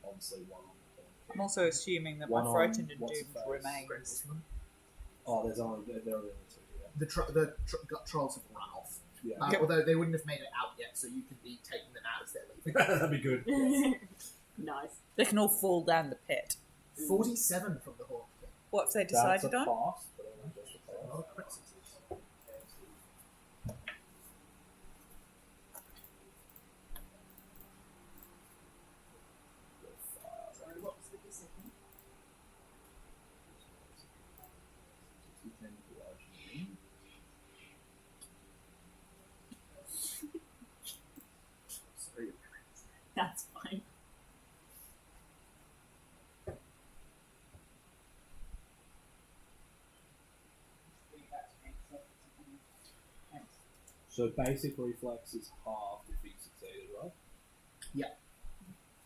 obviously one on. I'm also assuming that One my on- frightened and what's doomed the face? remains. Oh, there are only 2. Yeah. The trolls have run off. Yeah. Although they wouldn't have made it out yet, so you can be taking them out as they're leaving. That'd be good. Nice. They can all fall down the pit. 47 from the Horn King. What have they That's a decided on? pass, but only just a A pass. lot of crits. Sorry, what was the decision? Sorry. That's fine. So basic reflex is halved if he succeeded, right? Yeah.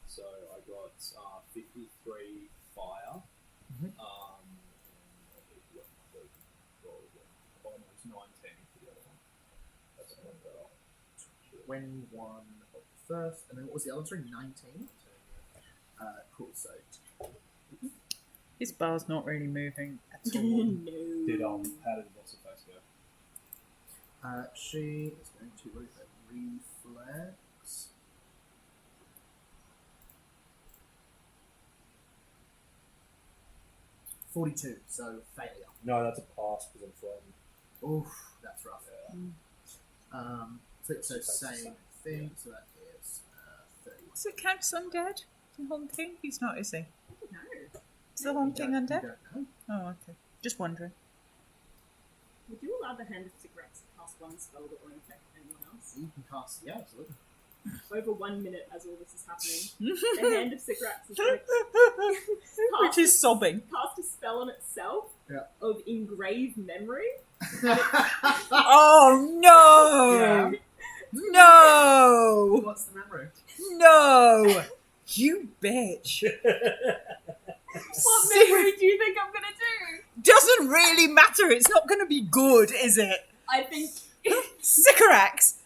So I got 53 fire. Mhm. Almost 19 for the other one. That's one better. 21 of the first, and then what was the other one? Sorry, 19? Cool, so His bar's not really moving at all. No. Did how did what's the face go? she is going to roll that reflex. attempts. 42, so failure. No, that's a pass because I'm frightened. Oof, that's rough. So same thing, so that is 31. Does it count as undead? The haunting? He's not, is he? No. Is the haunting You undead? don't know. Oh, okay. Just wondering. Would you allow the Hand of Cigarettes to cast one spell that won't affect anyone else? You can cast, yeah, absolutely. Over 1 minute as all this is happening, the Hand of Cigarettes is going to Which is sobbing. cast a spell on itself Yeah. of Engrave Memory. Oh, no! Yeah. No! What's the memory? No! You bitch. What memory do you think I'm going to do? Doesn't really matter. It's not going to be good, is it? I think... Sycorax.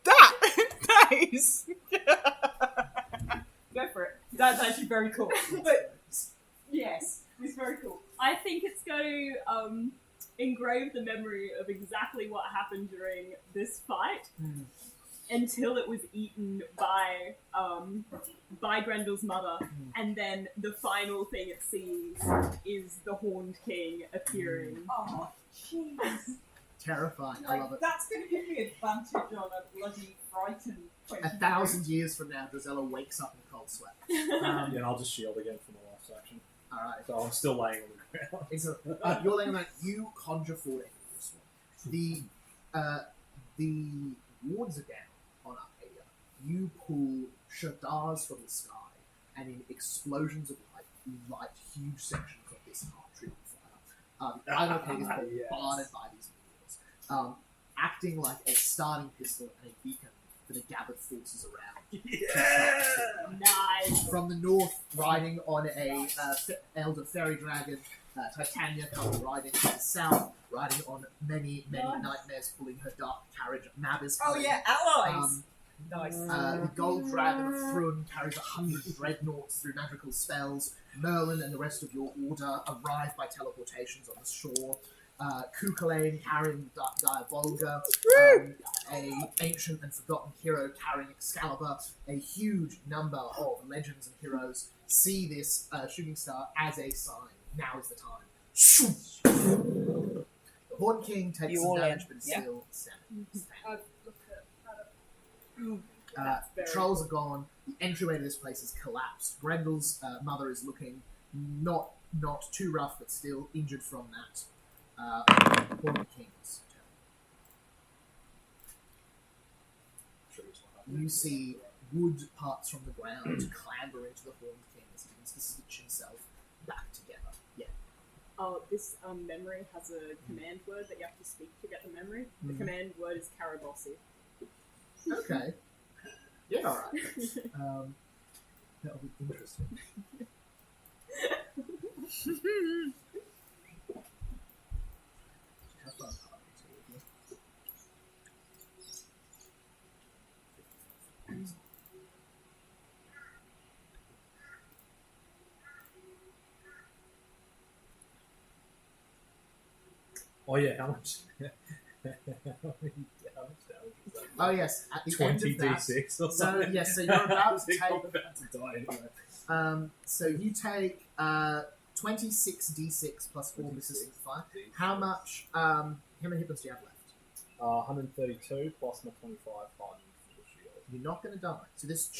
That is. Go for it. That's actually very cool. But, yes, it's very cool. I think it's going to engrave the memory of exactly what happened during this fight until it was eaten by Grendel's mother, and then the final thing it sees is the Horned King appearing. Oh, jeez. Terrifying. I love it. That's going to give me advantage on a bloody frightened 20. 1,000 years from now, Drizella wakes up in a cold sweat. Yeah, and I'll just shield again for my last action. Alright. So I'm still laying on the ground. You're laying on that. You conjure forward this one. The wards are down on Arcadia. You pull shadars from the sky, and in explosions of light huge sections of this heart-driven fire. Arcadia is bombarded by these meteors, acting like a starting pistol and a beacon for the gathered forces around. Nice. From the north, riding on a elder fairy dragon, Titania comes riding from the south, riding on many nightmares, pulling her dark carriage. Mab is Oh, coming. yeah, allies. Nice. The gold dragon of Thrun carries 100 dreadnoughts through magical spells. Merlin and the rest of your order arrive by teleportations on the shore. Kukulane carrying Diabolga, a ancient and forgotten hero carrying Excalibur. A huge number of legends and heroes see this shooting star as a sign. Now is the time. The Horn King takes some damage, but is still standing. Trolls are gone. The entryway to this place has collapsed. Grendel's mother is looking not too rough, but still injured from that. Horn King's turn. You see wood parts from the ground clamber into the Horn King as he begins to stitch himself back together. Yeah. Oh, this memory has a command word that you have to speak to get the memory. The command word is Karabossi. Okay. Yeah, alright. That'll be interesting. Have fun. Oh yeah, how much? How much damage is that? Oh yes, at the end 20 of that. d6 or So something. yes, so you're about to I'm take. about to die anyway. So you take 26 d6 plus 4 persistent fire. How much? How many hit points do you have left? 132 plus my 25 hardened for the shield. You're not going to die. So this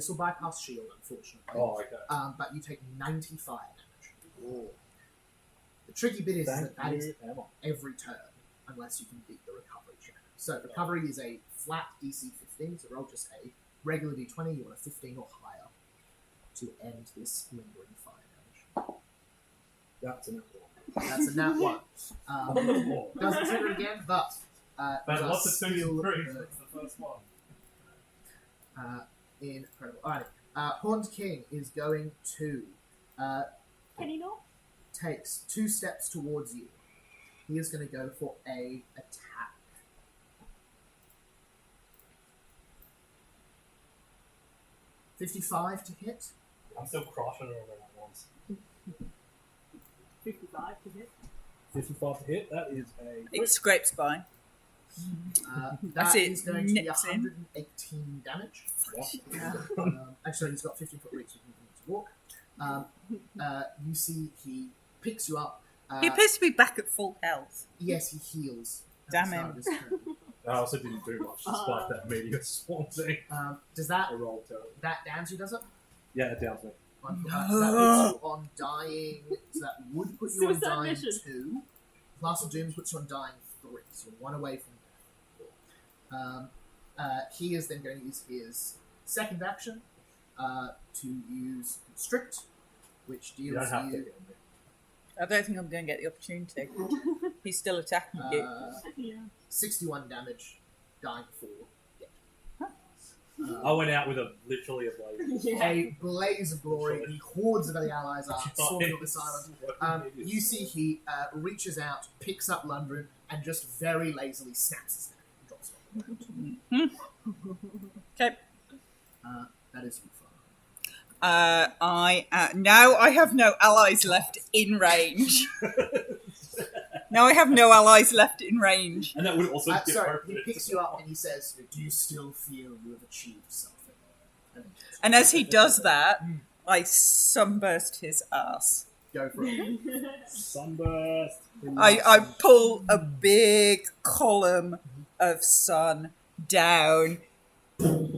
will bypass shield, unfortunately. Oh, okay. But you take 95 damage. The tricky bit is that is every turn, unless you can beat the recovery check. So recovery is a flat DC 15, so roll just a regular d20, you want a 15 or higher to end this lingering fire damage. That's an important. That's a nat 1. Doesn't trigger again, but But lots of twos still and threes. hurt. That's the first one. Incredible. Alright, Horned King is going to Can he not? takes 2 steps towards you. He is going to go for a attack. $55 to hit. I'm still crushing it over at once. 55 to hit. 55 to hit. That is a It scrapes by. That it, is going to be nips in. 118 damage. Yeah. Actually, he's got 15-foot reach, so he can walk. You see he picks you up. He appears to be back at full health. Yes, he heals. at Damn the start him. of his turn. I also didn't do much despite that meteor swarm thing. Does that I rolled terrible. downs you, does it? Yeah, it downs me. So that puts you on dying. So that would put you on Suicide dying mission. 2. Class of Dooms puts you on dying 3. So you're 1 away from death. He is then going to use his second action to use Constrict, which You deals don't have to you get me. I don't think I'm going to get the opportunity. He's still attacking you. Yeah. 61 damage, dying 4. I went out with literally a blaze. Yeah. A blaze of glory. The hordes of the allies are swarming on this island. You see he reaches out, picks up Lundgren, and just very lazily snaps his neck and drops it on the ground. Okay. That is you, Now I have no allies left in range. Now I have no allies left in range. And that would also give Sorry, hope he that it's picks you up and he says, "Do you still feel you have achieved something?" And as he does that, I sunburst his ass. Go for it. Sunburst. I pull a big column of sun down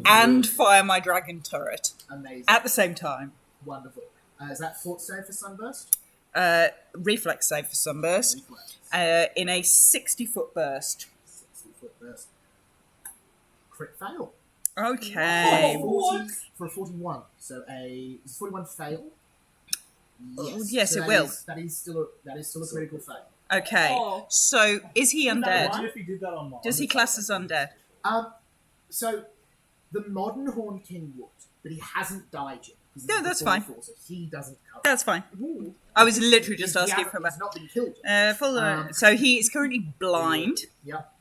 and fire my dragon turret Amazing. at the same time. Wonderful. Is that fort save for Sunburst? Reflex save for sunburst Reflex. in a 60-foot burst. 60-foot burst. Crit fail. Okay. For a 41. So does 41 fail? Yes, So it that will. that is still a critical fail. Okay. Oh. So is he that undead? one? Imagine if he did that on mine. Does he class as undead? So the modern Horn King would, but he hasn't died yet. 'Cause No, he's that's before fine. the fall, so he doesn't cover. That's fine. Ooh. I was literally just asking for He's not been killed yet. so he is currently blind, Yep.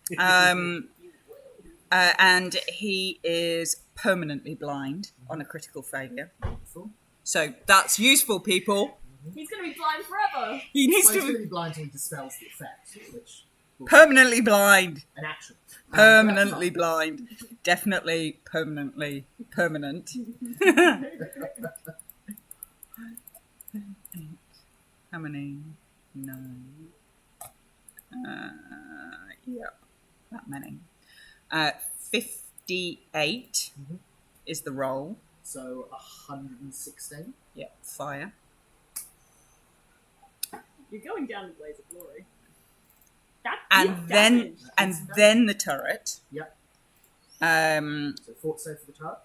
and he is permanently blind on a critical failure. Wonderful. So that's useful, people. He's gonna be blind forever. He needs Well, he's going to to be blind until he dispels the effect, which will be permanently blind. an action. Permanently blind. Definitely permanently permanent. How many? 9. Yep, that many. 58 is the roll. So 116. Yep, fire. You're going down the blaze of glory. That's And deep then damage. and then the turret. Yep. Um So fort save for the turret.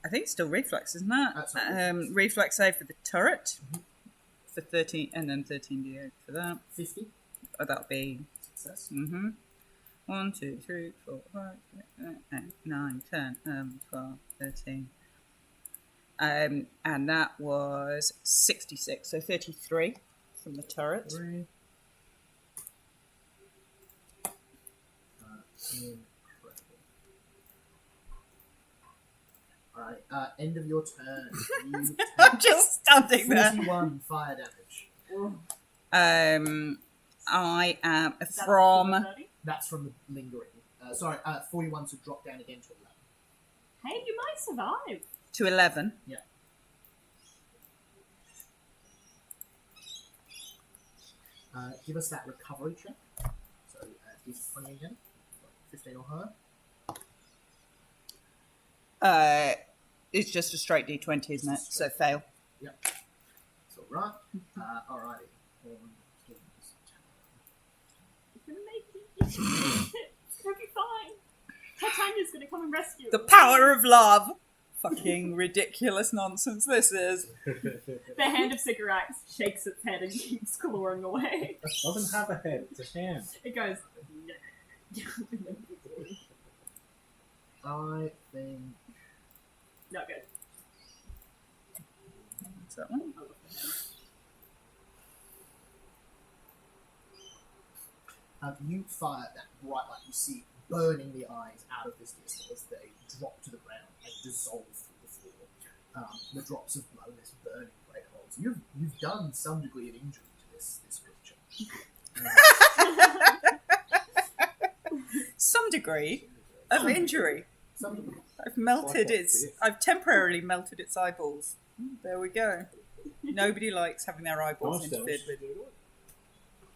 I think it's still reflex, isn't that? That's not reflex. Reflex save for the turret. For 13, and then 13d8 for that. 50. Oh, that'll be Success. 1, 2, 3, 4, 5, 6, 8, 9, 10, 11, 12, 13. And that was 66, so 33 from the turret. Incredible. Alright, end of your turn. You I'm take just standing there. 41 fire damage. I am Is that from. 30? That's from the lingering. 41 to drop down again to 11. Hey, you might survive. To 11. Yeah. Give us that recovery check. So, give 20 again. 15 or higher. It's just a straight d20, isn't it? So fail. Yep. That's alright. Alrighty. You're gonna make it. It's gonna be fine. Titania's gonna come and rescue The us. power of love. Fucking ridiculous nonsense this is. The hand of Sycorax shakes its head and keeps clawing away. It doesn't have a head, it's a hand. It goes. I think. Not good. What's that one? You fire that bright light, you see burning the eyes out of this disc as they drop to the ground and dissolve through the floor. The drops of blood, this burning great holes. You've done some degree of injury to this creature. some degree of injury. I've temporarily melted its eyeballs. There we go. Nobody likes having their How eyeballs much damage interfered did with. you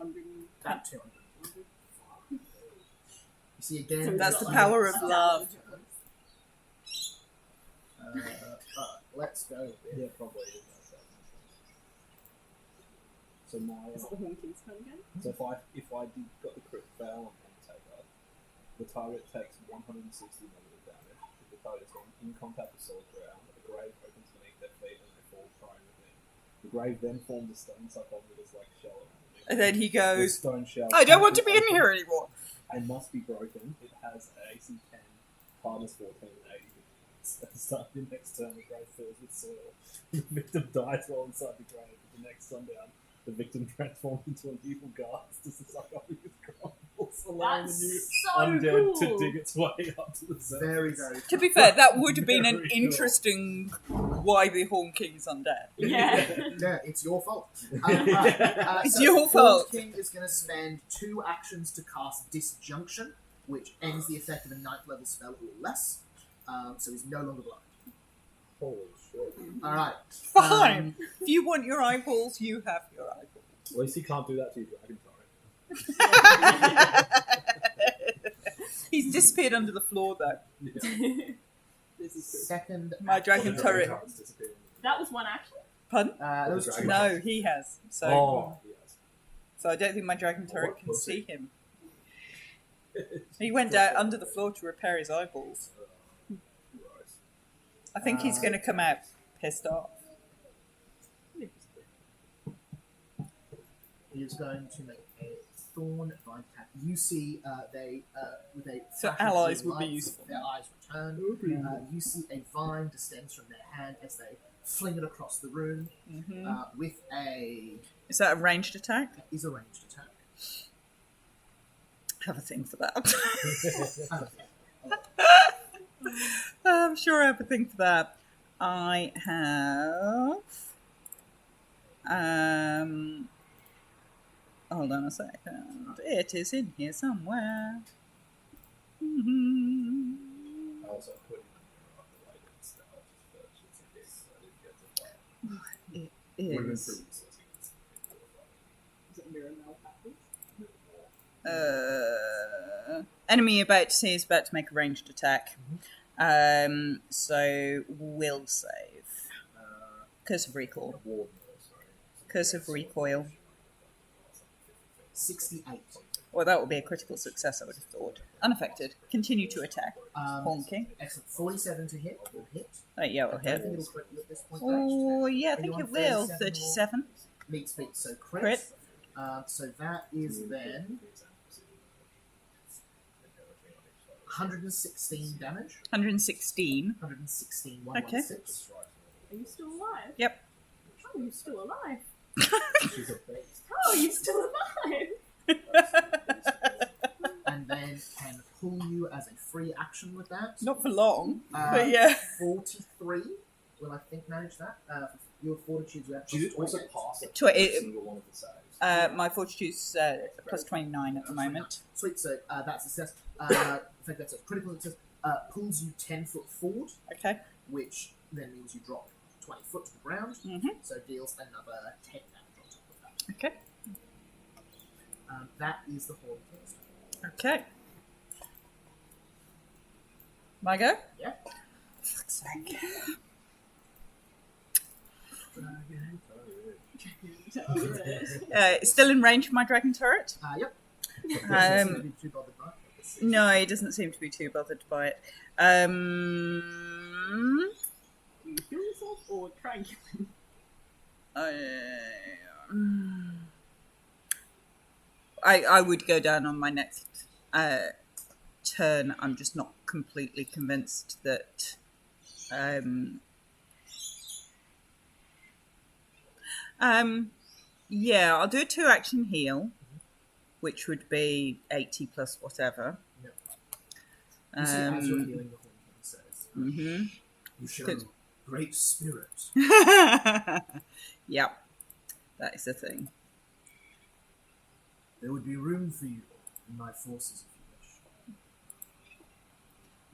do? About 200. You see again. That's we've the got power like- of love. Let's go with Yeah, probably. So my Is it the Hauntings turn again? so if I did got the crit fail on Undertaker, the target takes 160 negative damage. If the target is in contact with solid ground, the grave opens beneath their feet and they fall prone within. The grave then forms a stone sarcophagus like shell around it. And then he The goes, stone shell I don't want to can't be in here anymore. and must be broken. It has an AC 10, hardness 14, and 80. At the start of the next turn, the grave fills with soil. The victim dies while inside the grave. At the next sundown, the victim transforms into an evil ghast as the sarcophagus crumbles, allowing the That's new so undead cool. to dig its way up to the surface. Very, very. To be fair, that would have been an Very cool. interesting why the Horn King's undead. Yeah. Yeah, it's your fault. It's So your Horned fault. King is going to spend 2 actions to cast Disjunction, which ends the effect of a 9th level spell or less. So he's no longer blind. Holy shit. Alright. Fine. If you want your eyeballs, you have your eyeballs. At least he can't do that to your dragon turret. He's disappeared under the floor, though. Yeah. This is true. Second. My dragon The turret. turret's disappeared. That was one action. Pardon? That was The 2. dragon. No, he has. So, Oh, yes. so I don't think my dragon turret What can pussy. see him. He went down under the floor to repair his eyeballs. Gross. I think he's going to come out pissed off. He is going to make a thorn vine attack. You see, they with a So flash of allies blue would be light, useful. Their eyes return. You see a vine descends from their hand as they fling it across the room with a Is that a ranged attack? is a ranged attack. Have a thing for that. Uh, I'm sure I have a thing for that. I have. Hold on a second. It is in here somewhere. Mhm. I also put in a light instead of just in case I didn't get to fire. It Would have been is. pretty useless against Is it mirror malpractice? Enemy you're about to see is about to make a ranged attack. So will save. Curse of recoil. Curse of recoil. 68. Well, that would be a critical success, I would have thought. Unaffected. Continue to attack. Horn King. Excellent. 47 to hit. Will hit. Yeah, it'll I don't think hit. it'll crit you at this point. Oh, yeah, I Are you think on it will. 37 or- 37. Meets beat. So crit. Crit. So that is then 116 damage. 116. 116. Okay. 116. Are you still alive? Yep. How are you still alive? She's a beast. How are you still alive? And then can pull you as a free action with that. Not for long, Uh, but yeah. 43 will I think manage that. Your fortitude's at She did also 28. pass it Tw- every it- single one of the saves. My fortitude's plus 29 at the moment. Sweet, so that's a success. In fact, that's a critical success. Pulls you 10 foot forward, Okay. which then means you drop 20 foot to the ground. Mm-hmm. So deals another 10 damage on top of that. Okay. That is the Horde first. Okay. My go? Yeah. Fuck's sake. It's still in range of my dragon turret. Yep. Um, Seem to be too bothered by it. No, he doesn't seem to be too bothered by it. Do you heal yourself or try and kill him? I would go down on my next turn. I'm just not completely convinced that. Yeah, I'll do a 2-action heal, which would be 80 plus whatever. Yep. You see, as you're healing, the Horde King says, "You show Good. great spirit. Yep, that is the thing. There would be room for you in my forces if you wish."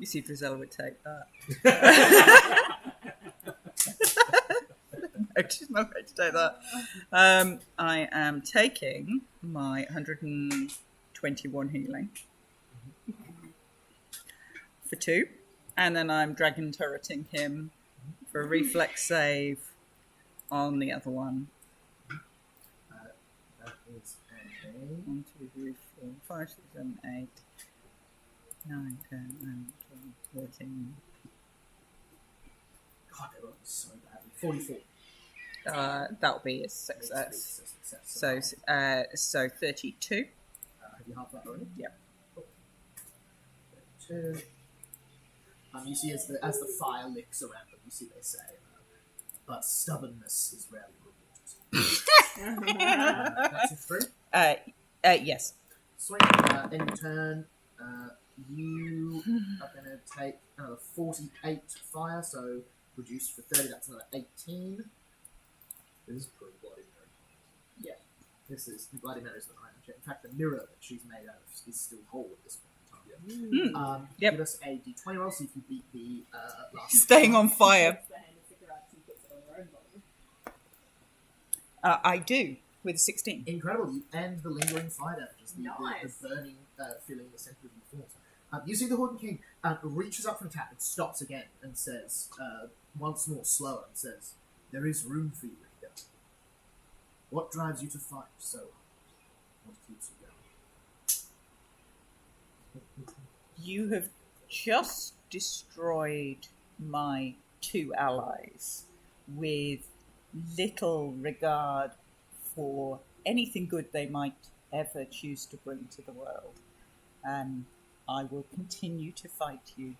You see, Drizella would take that. No, she's not going to take that. I am taking my 121 healing for 2, and then I'm dragon turreting him for a reflex save on the other one. That is a 1, 2, 3, 4, 5, 6, 7, 8, 9, 10, 11, 12, 13. God, they rolled so badly. 44. That'll be a success. So 32. Have you halved that already? Yep. Cool. 32. You see as the fire licks around them, you see they say, but stubbornness is rarely rewarded. That's it 3? Yes. Sweet. End of turn. You are going to take another 48 fire, so reduced for 30, that's another 18. This is pretty bloody Mary. Yeah. This is the Bloody Mary's not iron check. In fact, the mirror that she's made out of is still whole at this point in time. Yep. Give us a d20 roll, see if you beat the last. Staying on fire. Takes the hand of cigarettes and puts it on her own body. I do, with a 16. Incredible. You end the lingering fire damages, the Nice. burning feeling in the center of your force. You see the Horden King reaches up for an attack and stops again and says, once more slower, and says, "There is room for you here. What drives you to fight so hard? What keeps you going?" You have just destroyed my 2 allies with little regard for anything good they might ever choose to bring to the world. I will continue to fight you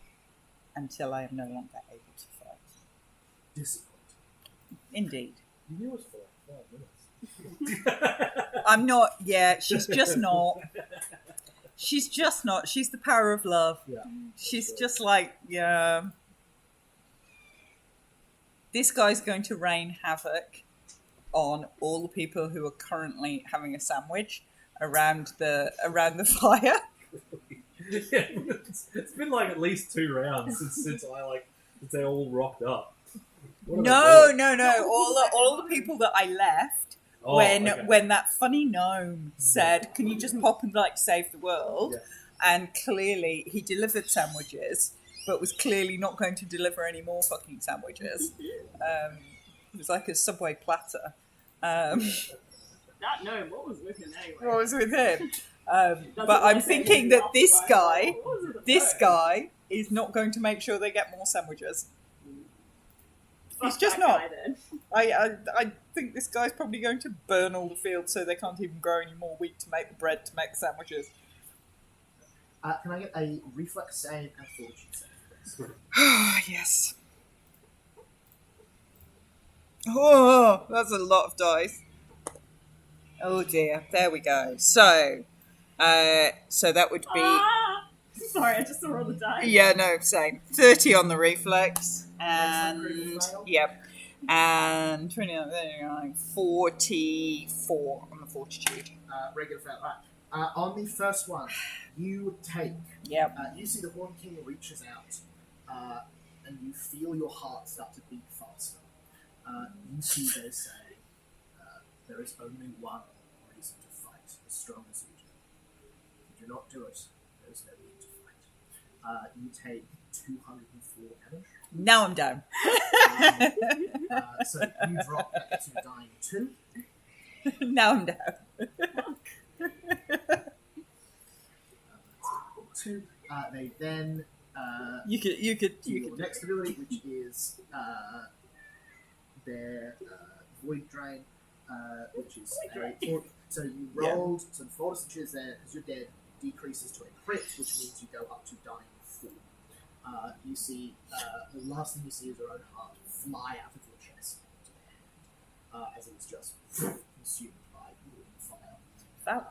until I am no longer able to fight. Disappointing. Indeed. You knew us for like 5 minutes. I'm not, she's just not. She's just not. She's the power of love. Yeah. She's just like, yeah. This guy's going to rain havoc on all the people who are currently having a sandwich around the fire. It's been like at least 2 rounds since they all rocked up. What are No. they doing? All the people that I left Oh, when okay. that funny gnome said, "Can you just pop and like save the world?" Yeah. And clearly he delivered sandwiches, but was clearly not going to deliver any more fucking sandwiches. It was like a Subway platter. That gnome, what was with him anyway? What was with him? Doesn't But I'm like say thinking anything that after this work. guy, What was with this the guy is not going to make sure they get more sandwiches. Fuck He's just that not. guy, then. I think this guy's probably going to burn all the fields so they can't even grow any more wheat to make the bread to make the sandwiches. Can I get a reflex save and fortune save, please? Yes. Oh, that's a lot of dice. Oh dear. There we go. So that would be Sorry, I just saw all the dice. yeah, no, same. 30 on the reflex and yep. And 29, 44 on the fortitude. Regular fail. Right. On the first one, you take. Yep. You see the Horn King reaches out, and you feel your heart start to beat faster. You see they say, there is only one reason to fight, as strong as you do. If you do not do it, there is no need to fight. You take 204 damage. Now I'm down. So you drop that to dying 2. Now I'm down. 2. They then You could do your next ability, which is their Void Drain, which is so you rolled, so the force which is there, because you're dead, decreases to a crit, which means you go up to dying 4. You see, the last thing you see is your own heart fly out of your chest into the hand, as it's just consumed by fire.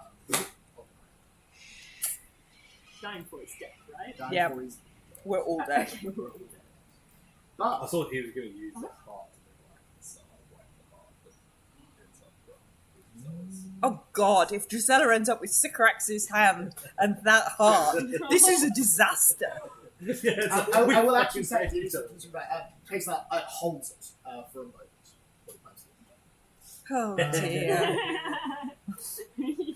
Dying for his death, right? Dying Yep. for his- We're all dead. We're all dead. I But thought he was going to use the heart to be like whack the heart, but he ends up Oh God! If Drizella ends up with Sycorax's hand and that heart, this is a disaster. I will actually say it is takes that holds it for a moment. Oh dear.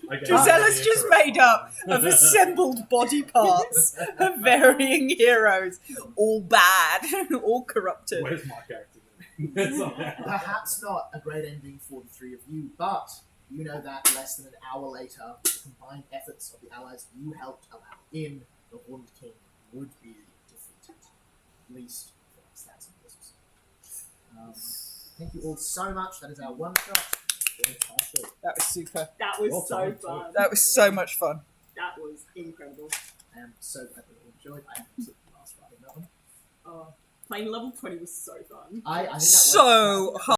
Okay. Drusella's just made up of assembled body parts of varying heroes, all bad, all corrupted. Where's my character? Perhaps not a great ending for the three of you, but you know that less than an hour later, the combined efforts of the allies you helped allow in the Horned King would be defeated. At least for stats and business. Thank you all so much. That is our one shot. Fantastic. That was super. That was Well so done, fun. That was so much fun. That was incredible. I am so glad that you enjoyed. I absolutely last writing that one. Oh, playing level 20 was so fun. I think that So worked. hard.